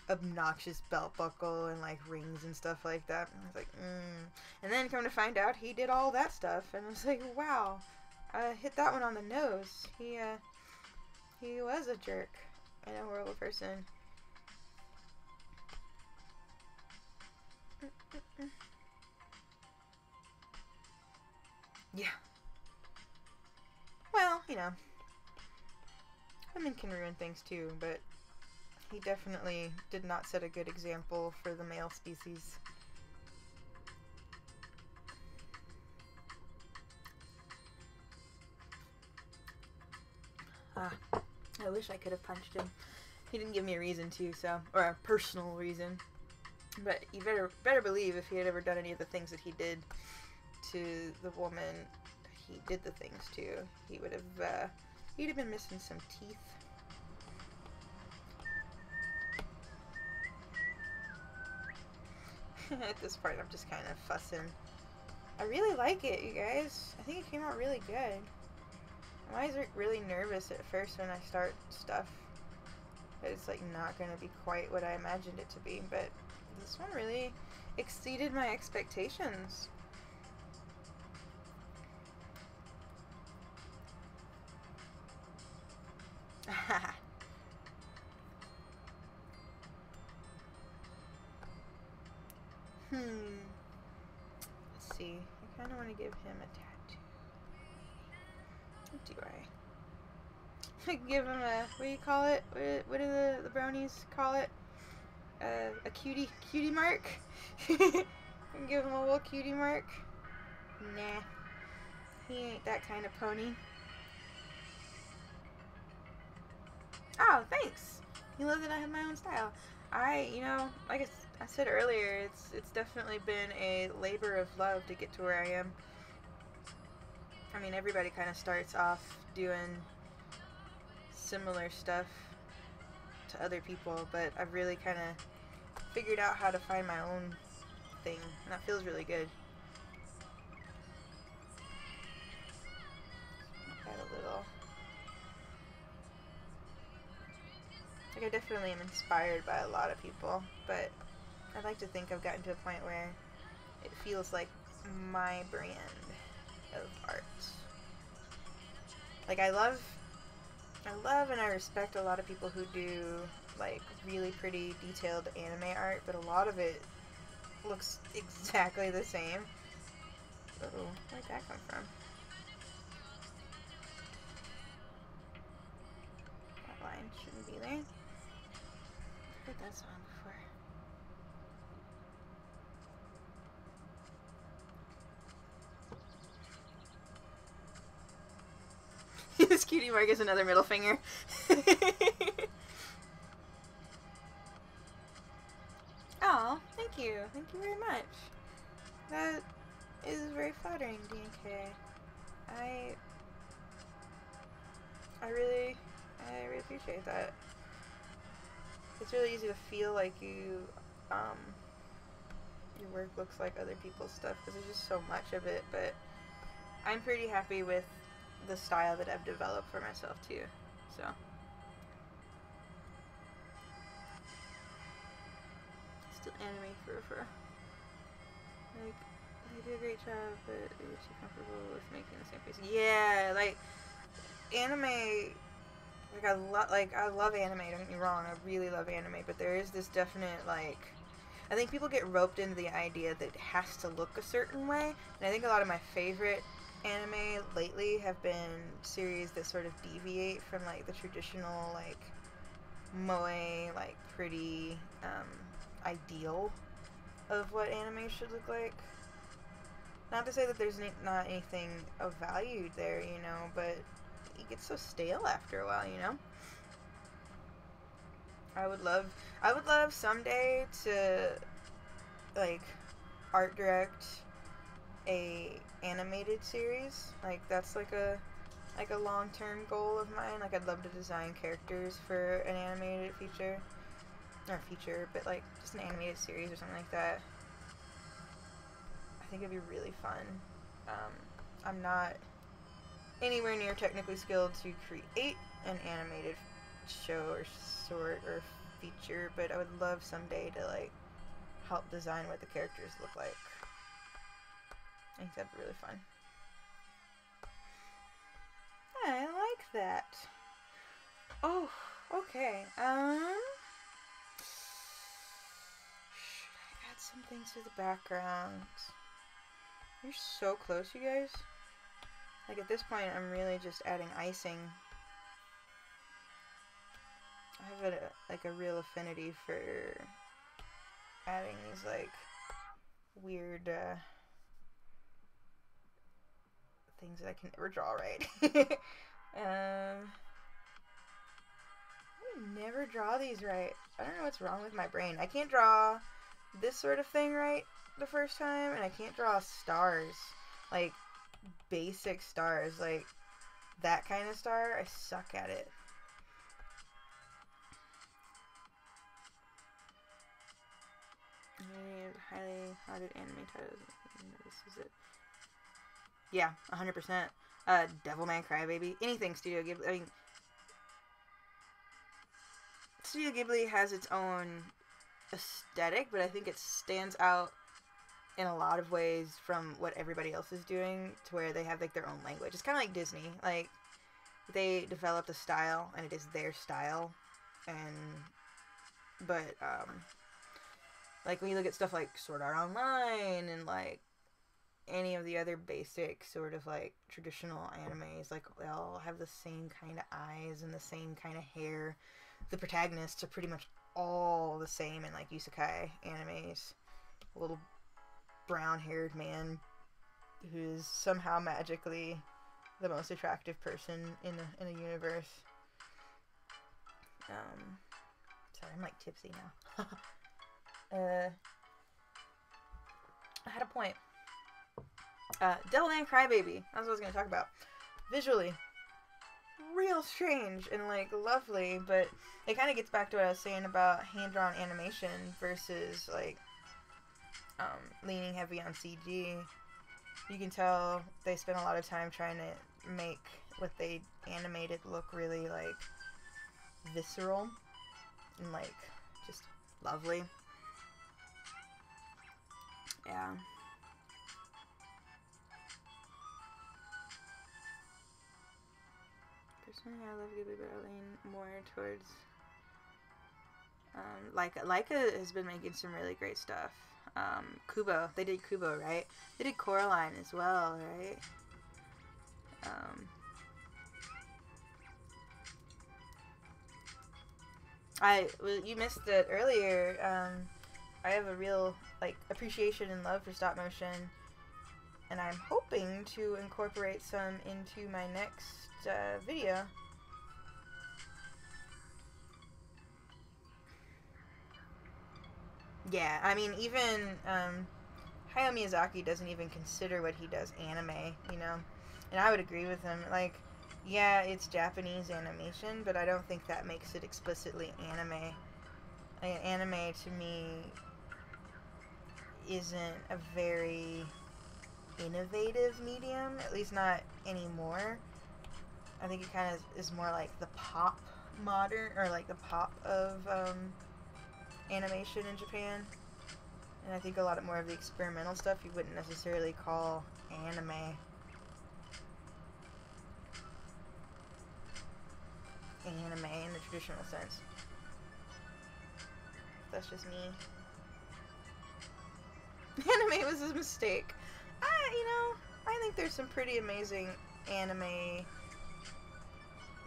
obnoxious belt buckle and like rings and stuff like that. And I was like, And then come to find out he did all that stuff, and I was like, wow, I hit that one on the nose. He was a jerk and a horrible person. Yeah. Well, you know, women can ruin things too, but he definitely did not set a good example for the male species. I wish I could have punched him. He didn't give me a reason to, so, or a personal reason. But you better believe if he had ever done any of the things that he did to the woman he did the things to, he would have, he'd have been missing some teeth. At this point, I'm just kind of fussing. I really like it, you guys. I think it came out really good. I'm always really nervous at first when I start stuff. That it's like not going to be quite what I imagined it to be, but this one really exceeded my expectations. Let's see. I kind of want to give him a tattoo. What do I give him a, what do you call it? What do the brownies call it? A cutie mark? Give him a little cutie mark? Nah. He ain't that kind of pony. Oh, thanks. You love that I have my own style. You know, like I said earlier, it's definitely been a labor of love to get to where I am. I mean, everybody kind of starts off doing similar stuff to other people, but I've really kind of figured out how to find my own thing, and that feels really good. Got a little... Like, I definitely am inspired by a lot of people, but I'd like to think I've gotten to a point where it feels like my brand of art. Like, I love and I respect a lot of people who do, like, really pretty detailed anime art, but a lot of it looks exactly the same. Oh, where'd that come from? That line shouldn't be there. I've heard that song before. This cutie mark is another middle finger. Oh, thank you. Thank you very much. That is very flattering, DNK. I really appreciate that. It's really easy to feel like your work looks like other people's stuff because there's just so much of it, but I'm pretty happy with the style that I've developed for myself too, so. Still anime for like, they do a great job, but you're too comfortable with making the same face. Yeah, like, anime, like, I love anime, don't get me wrong, I really love anime, but there is this definite, like, I think people get roped into the idea that it has to look a certain way, and I think a lot of my favorite anime lately have been series that sort of deviate from, like, the traditional, like, moe, like, pretty, ideal of what anime should look like. Not to say that there's not anything of value there, you know, but it gets so stale after a while, you know? I would love someday to, like, art direct a animated series. Like, that's like a long-term goal of mine. Like, I'd love to design characters for an animated feature. or feature, but like just an animated series or something like that. I think it'd be really fun. I'm not anywhere near technically skilled to create an animated show or sort or feature, but I would love someday to like help design what the characters look like. I think that'd be really fun. I like that. Oh, okay. Should I add some things to the background? You're so close, you guys. Like at this point, I'm really just adding icing. I have a real affinity for adding these like weird things that I can never draw right. I never draw these right. I don't know what's wrong with my brain. I can't draw this sort of thing right the first time, and I can't draw stars, like basic stars, like that kind of star. I suck at it. Highly lauded anime titles. This is it. Yeah, 100%. Devilman Crybaby. Anything Studio Ghibli. I mean, Studio Ghibli has its own aesthetic, but I think it stands out in a lot of ways from what everybody else is doing, to where they have like their own language. It's kind of like Disney. Like, they developed a style, and it is their style. But like when you look at stuff like Sword Art Online and like any of the other basic sort of like traditional animes, like they all have the same kind of eyes and the same kind of hair. The protagonists are pretty much all the same in like isekai animes. A little brown-haired man who is somehow magically the most attractive person in a universe. Sorry, I'm like tipsy now. I had a point. Devilman Crybaby. That's what I was going to talk about. Visually, real strange and like lovely, but it kind of gets back to what I was saying about hand-drawn animation versus like leaning heavy on CG. You can tell they spent a lot of time trying to make what they animated look really like visceral and like just lovely. Yeah. Personally, I love Ghibli, but I lean more towards Laika has been making some really great stuff. Kubo, they did Kubo, right? They did Coraline as well, right? You missed it earlier. I have a real like appreciation and love for stop motion, and I'm hoping to incorporate some into my next video. Yeah, I mean, even Hayao Miyazaki doesn't even consider what he does anime, you know? And I would agree with him. Like, yeah, it's Japanese animation, but I don't think that makes it explicitly anime. Like, anime, to me, isn't a very innovative medium, at least not anymore. I think it kind of is more like the pop modern, or like the pop of animation in Japan. And I think a lot more of the experimental stuff you wouldn't necessarily call anime. Anime in the traditional sense. That's just me. Anime was a mistake. I think there's some pretty amazing anime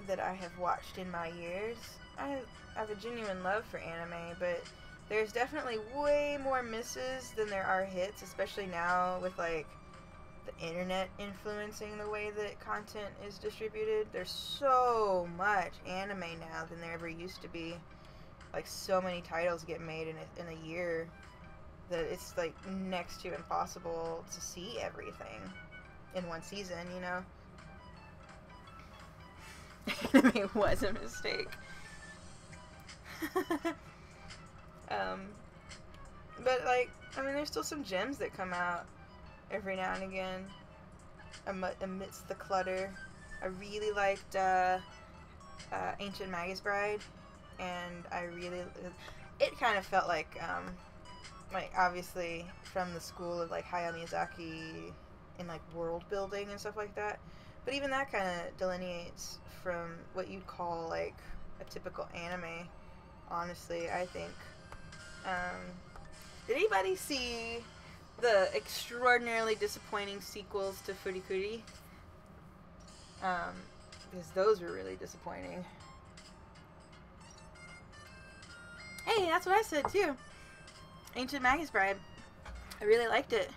that I have watched in my years. I have a genuine love for anime, but there's definitely way more misses than there are hits, especially now with like the internet influencing the way that content is distributed. There's so much anime now than there ever used to be. Like, so many titles get made in a year that it's like next to impossible to see everything in one season, you know? Anime was a mistake. Um, but like, I mean, there's still some gems that come out every now and again amidst the clutter. I really liked Ancient Magus Bride, and I really it kind of felt like obviously from the school of like Hayao Miyazaki in like world building and stuff like that. But even that kind of delineates from what you'd call like a typical anime. Honestly, I think. Um, did anybody see the extraordinarily disappointing sequels to Furikuri? Because those were really disappointing. Hey, that's what I said too. Ancient Magus Bride. I really liked it.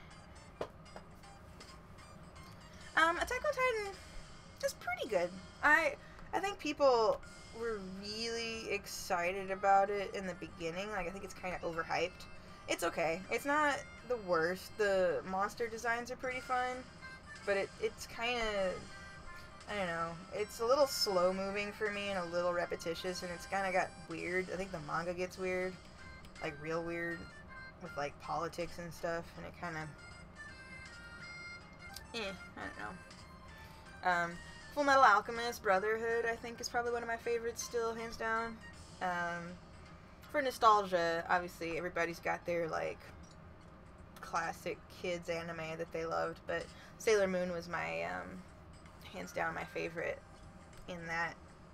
Attack on Titan is pretty good. I think people were really excited about it in the beginning. Like, I think it's kind of overhyped. It's okay. It's not the worst. The monster designs are pretty fun, but it's kind of, I don't know. It's a little slow moving for me and a little repetitious, and it's kind of got weird. I think the manga gets weird, like real weird, with like politics and stuff, and it kind of, I don't know. Full Metal Alchemist Brotherhood, I think, is probably one of my favorites still, hands down. For nostalgia, obviously, everybody's got their, like, classic kids anime that they loved, but Sailor Moon was my, hands down, my favorite in that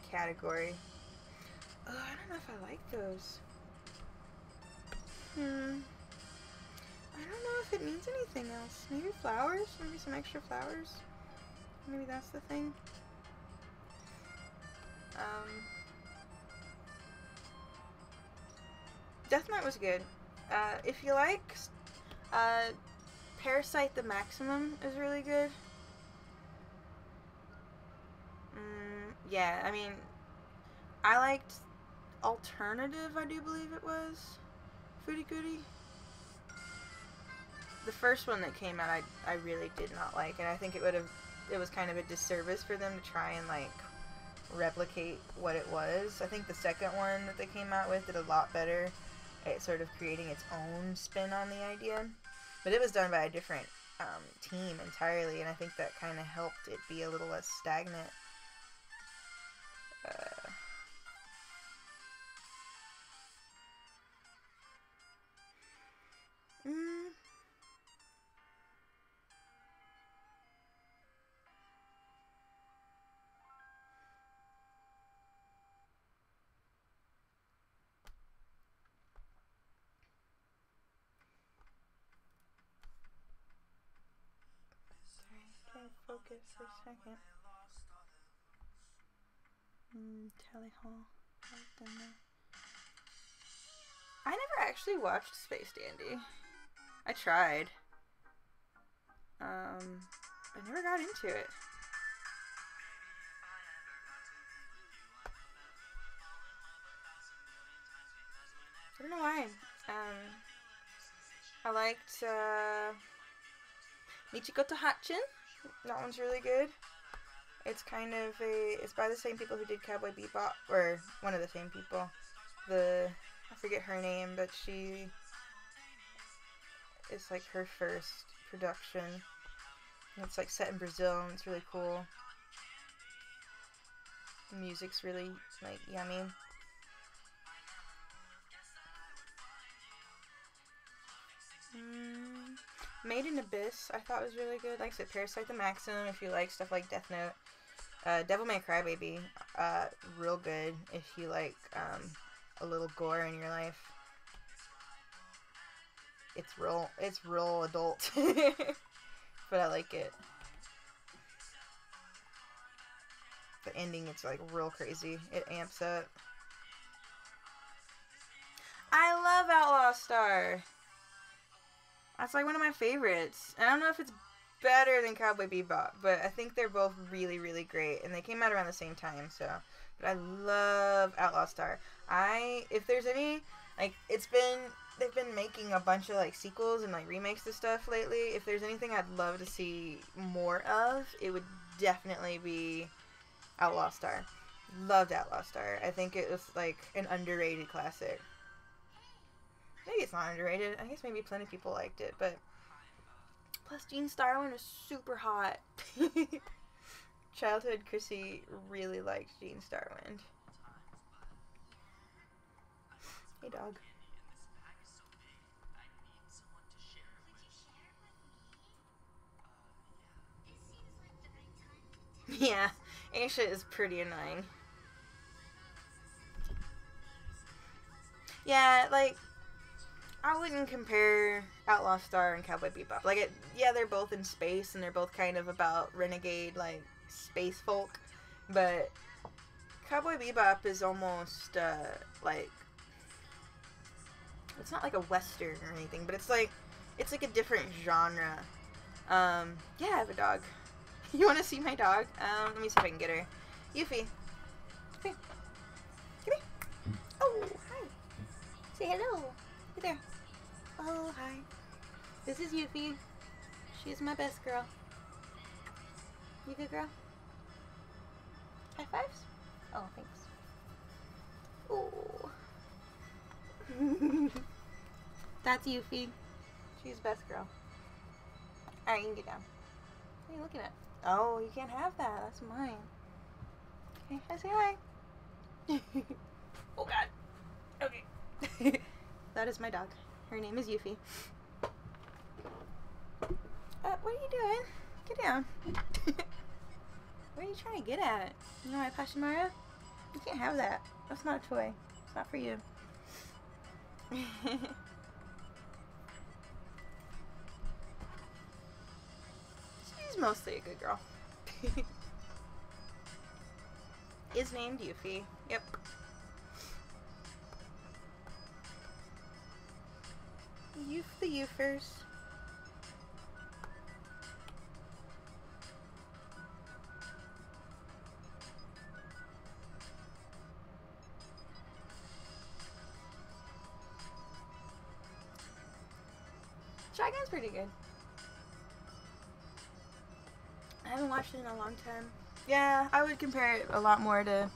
category. I don't know if I like those. I don't know if it means anything else. Maybe flowers? Maybe some extra flowers? Maybe that's the thing. Death Note was good. If you like, Parasite the Maximum is really good. Yeah, I mean, I liked Alternative, I do believe it was. Furikuri. The first one that came out, I really did not like, and I think it was kind of a disservice for them to try and, like, replicate what it was. I think the second one that they came out with did a lot better at sort of creating its own spin on the idea. But it was done by a different team entirely, and I think that kind of helped it be a little less stagnant. Focus for a second. Tally Hall. I never actually watched Space Dandy. I tried. I never got into it. I don't know why. I liked Michiko to Hatchin. That one's really good. It's kind of it's by the same people who did Cowboy Bebop, or one of the same people. I forget her name, but it's like her first production. And it's like set in Brazil, and it's really cool. The music's really like yummy. Made in Abyss, I thought was really good. Like I said, Parasite the Maximum, if you like stuff like Death Note. Devil May Cry Baby, real good if you like a little gore in your life. It's real adult, but I like it. The ending, it's like real crazy. It amps up. I love Outlaw Star. That's like one of my favorites. I don't know if it's better than Cowboy Bebop, but I think they're both really, really great, and they came out around the same time, so. But I love Outlaw Star. If there's any, like, they've been making a bunch of, like, sequels and, like, remakes to stuff lately. If there's anything I'd love to see more of, it would definitely be Outlaw Star. Loved Outlaw Star. I think it was, like, an underrated classic. maybe it's not underrated. I guess maybe plenty of people liked it, but plus Gene Starwind was super hot. Childhood Chrissy really liked Gene Starwind. Hey, dog. Yeah, Aisha is pretty annoying. Yeah, like, I wouldn't compare Outlaw Star and Cowboy Bebop. Like, yeah, they're both in space and they're both kind of about renegade, like, space folk. But Cowboy Bebop is almost, like, it's not like a western or anything, but it's like a different genre. Yeah, I have a dog. You want to see my dog? Let me see if I can get her. Yuffie. Come here. Come here. Oh, hi. Say hello. Hey there. Oh, hi. This is Yuffie. She's my best girl. You good girl? High fives? Oh, thanks. Oh. That's Yuffie. She's best girl. Alright, you can get down. What are you looking at? Oh, you can't have that. That's mine. Okay, I say hi. Oh, God. Okay. That is my dog. Her name is Yuffie. What are you doing? Get down. What are you trying to get at? You know my Pashimara? You can't have that. That's not a toy. It's not for you. She's mostly a good girl. Is named Yuffie. Yep. Youth the Yoofers. Trigun's pretty good. I haven't watched it in a long time. Yeah, I would compare it a lot more to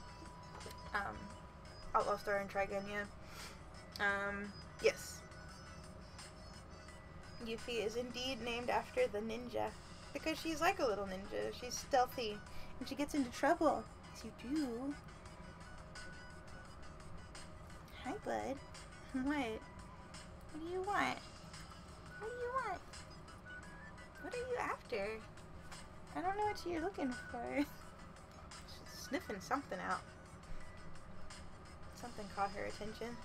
Outlaw Star and Trigun, yeah. Yes. Yuffie is indeed named after the ninja. Because she's like a little ninja. She's stealthy. And she gets into trouble. Yes, you do. Hi, bud. What? What do you want? What do you want? What are you after? I don't know what you're looking for. She's sniffing something out. Something caught her attention.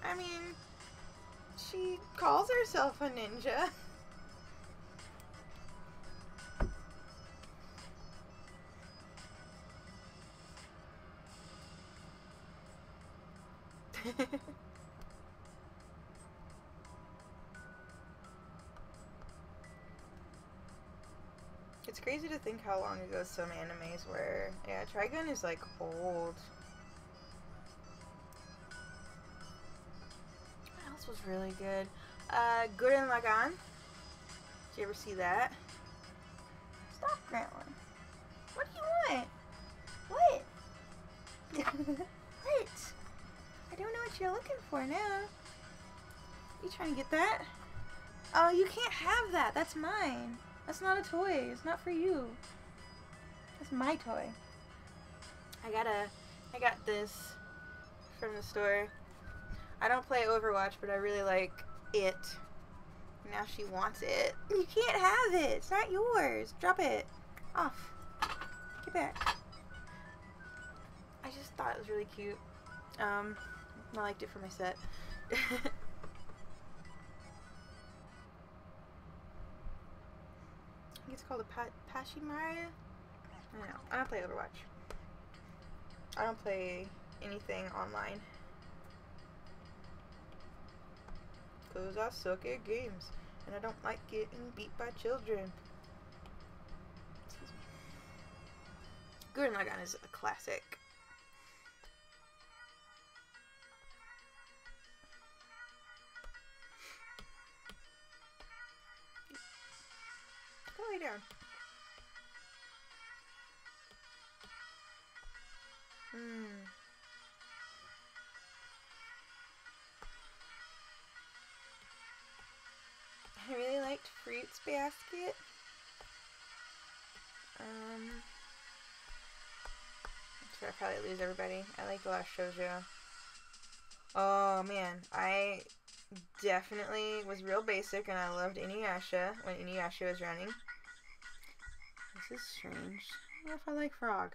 I mean, she calls herself a ninja. It's crazy to think how long ago some animes were. Yeah, Trigun is like old. What else was really good? Gurren Lagann. Did you ever see that? Stop, Grantland. What do you want? What? What? I don't know what you're looking for now. You trying to get that? Oh, you can't have that. That's mine. That's not a toy. It's not for you. That's my toy. I got this from the store. I don't play Overwatch, but I really like it. Now she wants it. You can't have it. It's not yours. Drop it. Off. Get back. I just thought it was really cute. I liked it for my set. I think it's called a Pashimara? I don't know. I don't play Overwatch. I don't play anything online. Because I suck at games. And I don't like getting beat by children. Excuse me. Gurren Lagann is a classic. Go lay down. Fruits Basket. I'm sure I probably lose everybody. I like the last shoujo. Oh man, I definitely was real basic and I loved Inuyasha when Inuyasha was running. This is strange. I don't know if I like Frog.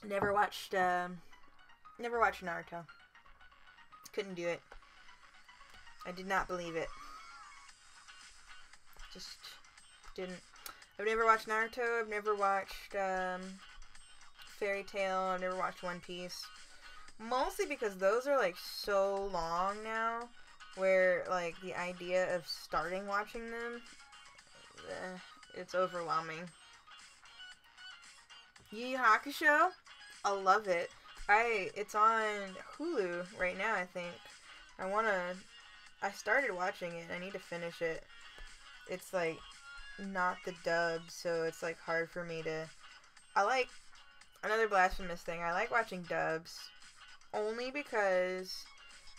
Never watched Naruto. Couldn't do it. I did not believe it. Just didn't. I've never watched Naruto. I've never watched Fairy Tail. I've never watched One Piece. Mostly because those are like so long now, where like the idea of starting watching them, it's overwhelming. Yu Yu Hakusho, I love it. It's on Hulu right now, I think. I started watching it. I need to finish it. It's like not the dub, so it's like hard for me to. I like another blasphemous thing. I like watching dubs only because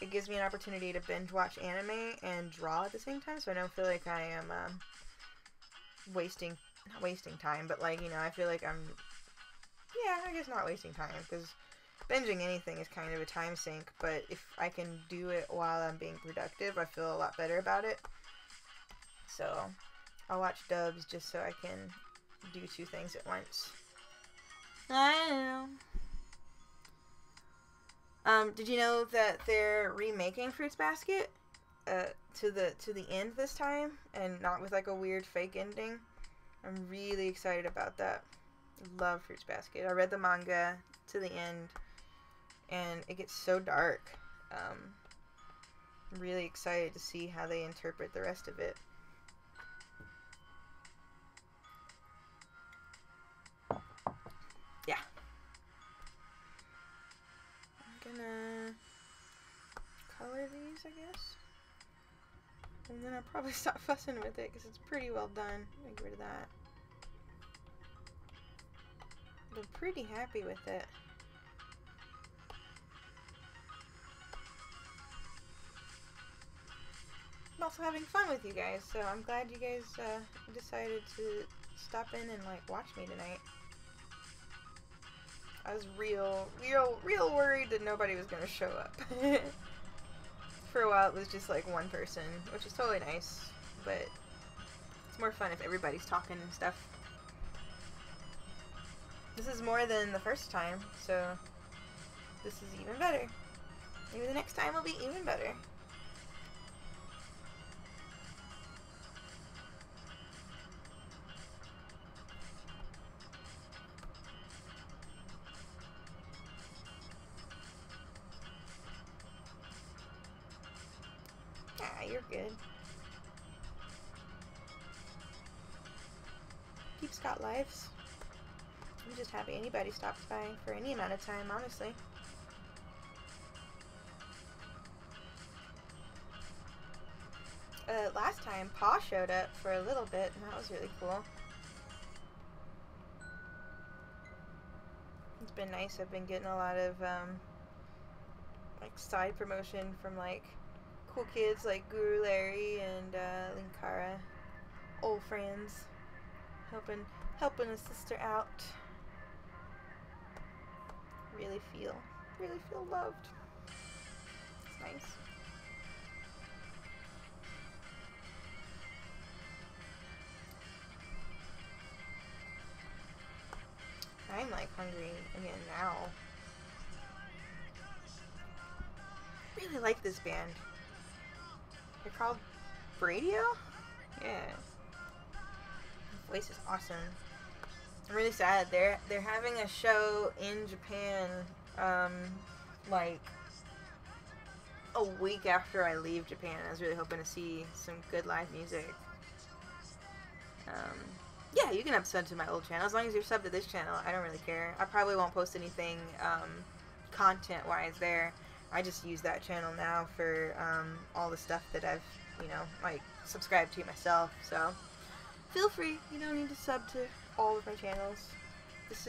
it gives me an opportunity to binge watch anime and draw at the same time, so I don't feel like I am not wasting time, but like, you know, I feel like I'm, I guess not wasting time, because binging anything is kind of a time sink, but if I can do it while I'm being productive, I feel a lot better about it. So I'll watch dubs just so I can do two things at once. I don't know. Did you know that they're remaking Fruits Basket to the end this time, and not with like a weird fake ending? I'm really excited about that. Love Fruits Basket. I read the manga to the end, and it gets so dark. I'm really excited to see how they interpret the rest of it. Yeah. I'm gonna color these, I guess. And then I'll probably stop fussing with it because it's pretty well done. Get rid of that. I'm pretty happy with it. I'm also having fun with you guys, so I'm glad you guys decided to stop in and like watch me tonight. I was real worried that nobody was gonna show up. For a while it was just like one person, which is totally nice, but it's more fun if everybody's talking and stuff. This is more than the first time, so this is even better. Maybe the next time will be even better. Ah, you're good. Keeps got lives. I'm just happy anybody stops by for any amount of time, honestly. Last time, Pa showed up for a little bit, and that was really cool. It's been nice. I've been getting a lot of, like, side promotion from, like, cool kids like Guru Larry and, Linkara. Old friends. Helping a sister out. Really feel loved. It's nice. I'm like hungry again now. I really like this band. They're called Bradio? Yeah. The voice is awesome. I'm really sad. They're having a show in Japan, like a week after I leave Japan. I was really hoping to see some good live music. Yeah, you can sub to my old channel. As long as you're subbed to this channel, I don't really care. I probably won't post anything content-wise there. I just use that channel now for all the stuff that I've, you know, like, subscribed to myself. So, feel free. You don't need to sub to all of my channels. This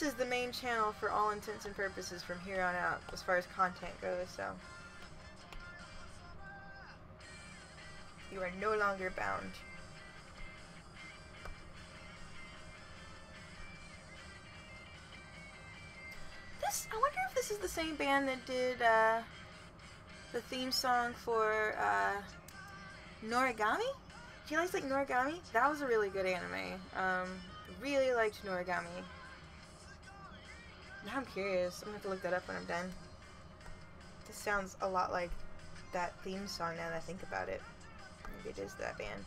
is the main channel for all intents and purposes from here on out, as far as content goes, so. You are no longer bound. I wonder if this is the same band that did, the theme song for, Noragami? Do you guys like Noragami? That was a really good anime. Really liked Noragami. Now I'm curious. I'm gonna have to look that up when I'm done. This sounds a lot like that theme song now that I think about it. Maybe it is that band.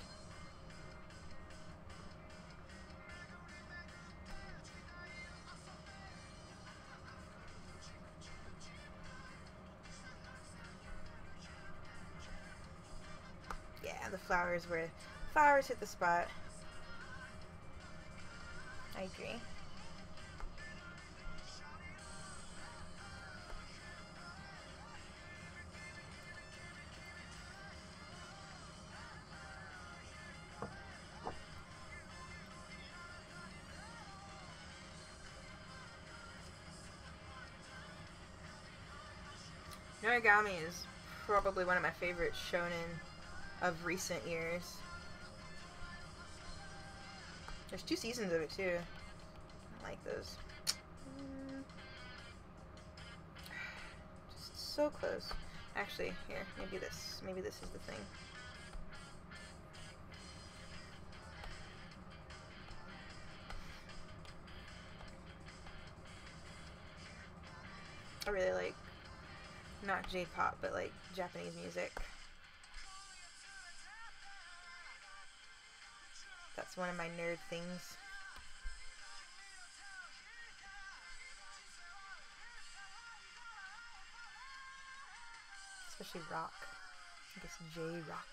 Yeah, the flowers hit the spot. I agree. Noragami is probably one of my favorite shonen of recent years. There's 2 seasons of it too. I like those. Just so close. Actually, here, maybe this is the thing. I really like, not J-pop, but like Japanese music. That's one of my nerd things. Especially rock. I guess J-rock.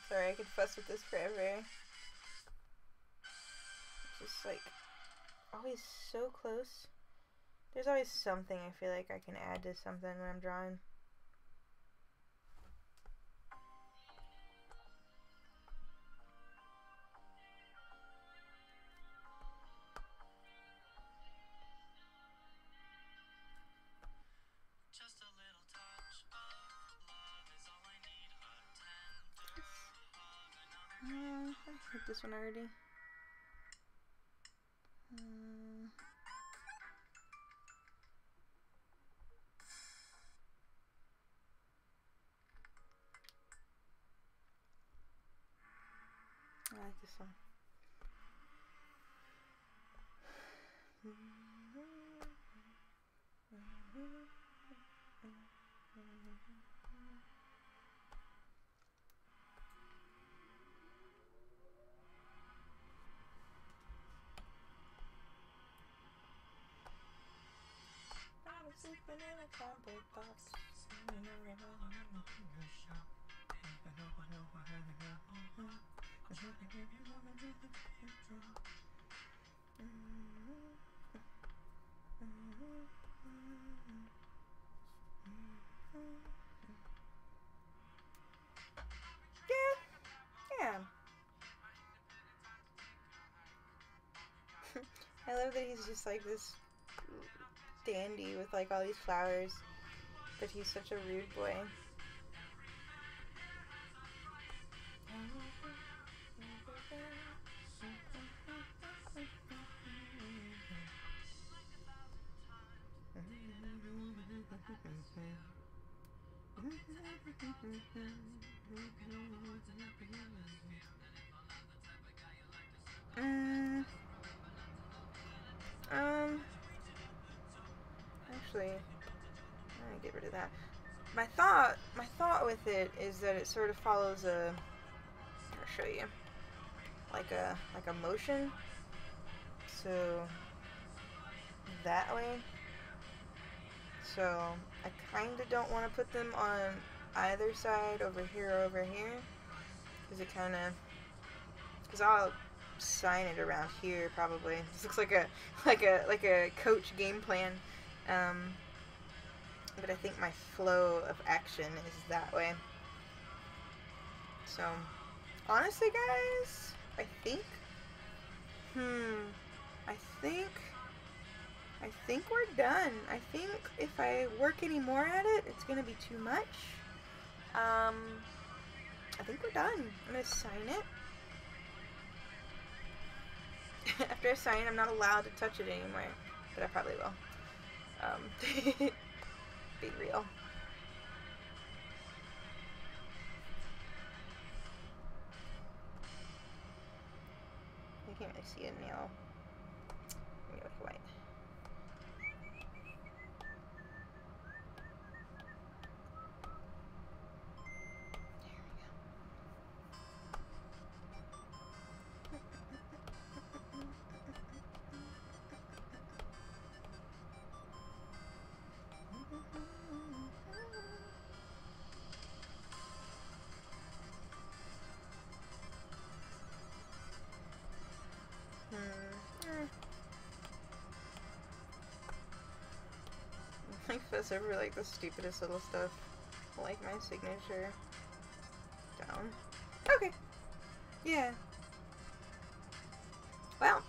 Sorry, I could fuss with this forever. It's just like always so close. There's always something I feel like I can add to something when I'm drawing. I hit this one already. I like this one. Sleeping in a cardboard box. Yeah. I love that he's just like this dandy with like all these flowers, but he's such a rude boy. Actually, I'm gonna get rid of that. My thought with it is that it sort of follows a to show you. Like a motion. So that way. So I kind of don't want to put them on either side, over here or over here, because it kind of, because I'll sign it around here probably. This looks like a coach game plan, but I think my flow of action is that way. So honestly, guys, I think we're done. I think if I work any more at it, it's gonna be too much. I think we're done. I'm gonna sign it. After I sign it, I'm not allowed to touch it anymore, but I probably will. Be real. You can't really see a nail. Let me go with white. I fuss over like the stupidest little stuff, like my signature. Down. Okay. Yeah. Well,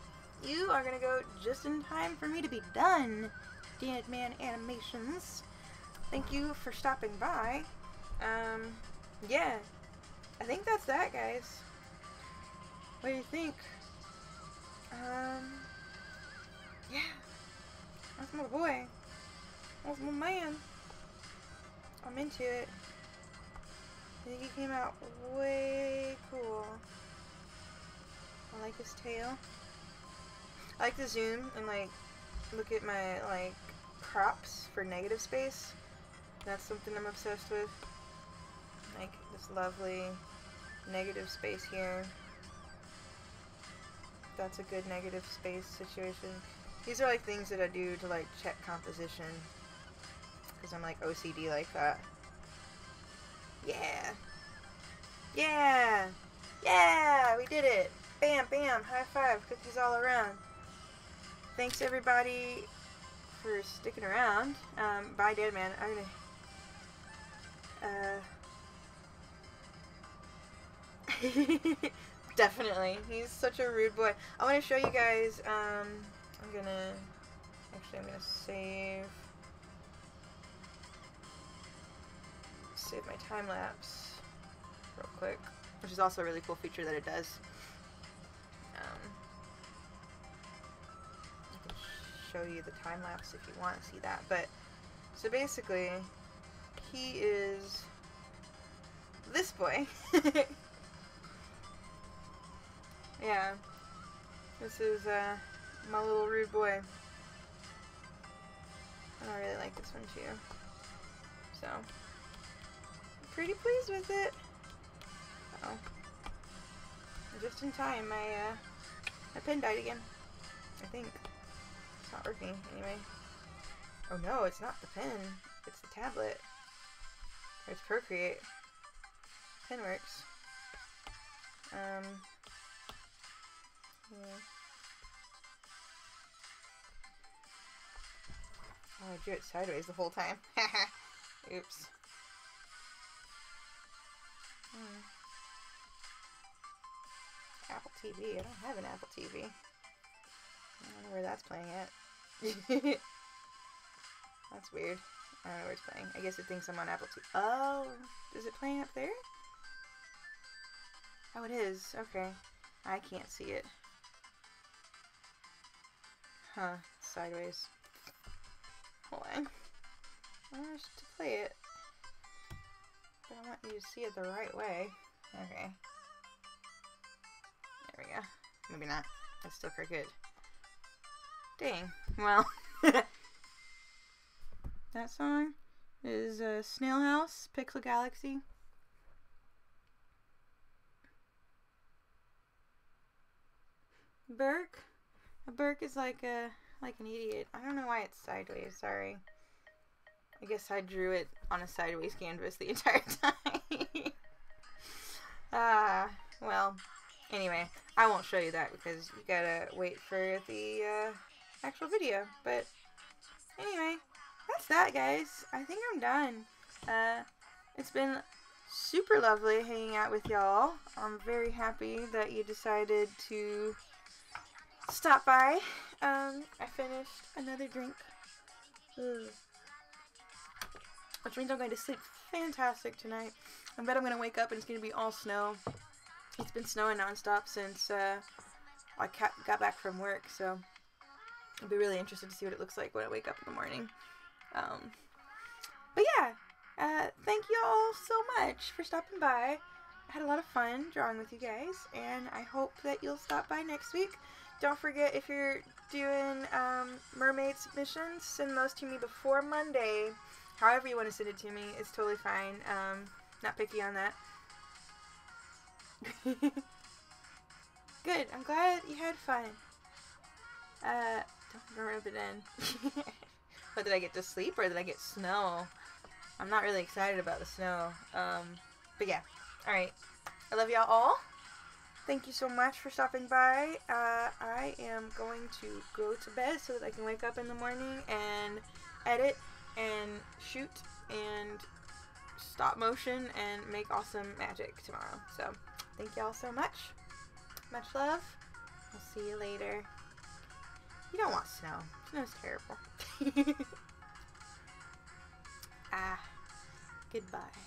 you are gonna go just in time for me to be done, Deadman Animations. Thank you for stopping by. Yeah. I think that's that, guys. What do you think? Yeah. That's my boy. That's my man. I'm into it. I think he came out way cool. I like his tail. I like to zoom and like look at my like crops for negative space. That's something I'm obsessed with. Like this lovely negative space here. That's a good negative space situation. These are like things that I do to like check composition, because I'm like OCD like that. Yeah. Yeah. Yeah, we did it. Bam, bam, high five, cookies all around. Thanks everybody for sticking around. Bye, Deadman. I'm gonna definitely. He's such a rude boy. I want to show you guys, I'm gonna save my time lapse real quick, which is also a really cool feature that it does. I can show you the time lapse if you want to see that. But so basically, he is this boy. Yeah, this is my little rude boy. And I really like this one too. So, I'm pretty pleased with it. Uh oh. Just in time, my pen died again. I think. It's not working anyway. Oh no, it's not the pen. It's the tablet. Or it's Procreate. Pen works. Yeah. Oh, I drew it sideways the whole time. Oops. Apple TV. I don't have an Apple TV. I don't know where that's playing at. That's weird. I don't know where it's playing. I guess it thinks I'm on Apple TV. Oh, is it playing up there? Oh, it is. Okay. I can't see it. Huh. Sideways. Hold on. I want to play it. But I want you to see it the right way. Okay. There we go. Maybe not. That's still crooked. Dang. Well. That song is Snail House, Pixel Galaxy. Burke. A Burke is like an idiot. I don't know why it's sideways. Sorry. I guess I drew it on a sideways canvas the entire time. Well, anyway, I won't show you that because you gotta wait for the actual video. But anyway, that's that, guys. I think I'm done. It's been super lovely hanging out with y'all. I'm very happy that you decided to stop by. I finished another drink. Which means I'm going to sleep fantastic tonight. I bet I'm going to wake up and it's going to be all snow. It's been snowing nonstop since I got back from work, so I'll be really interested to see what it looks like when I wake up in the morning. But yeah, thank you all so much for stopping by. I had a lot of fun drawing with you guys, and I hope that you'll stop by next week. Don't forget, if you're doing mermaid submissions, send those to me before Monday. However you want to send it to me, it's totally fine. Not picky on that. Good. I'm glad you had fun. Don't rub it in. What, did I get to sleep or did I get snow? I'm not really excited about the snow. But yeah. Alright. I love y'all all. Thank you so much for stopping by. I am going to go to bed so that I can wake up in the morning and edit and shoot and stop motion and make awesome magic tomorrow. So, thank y'all so much. Much love. I'll see you later. You don't want snow. Snow's terrible. Goodbye.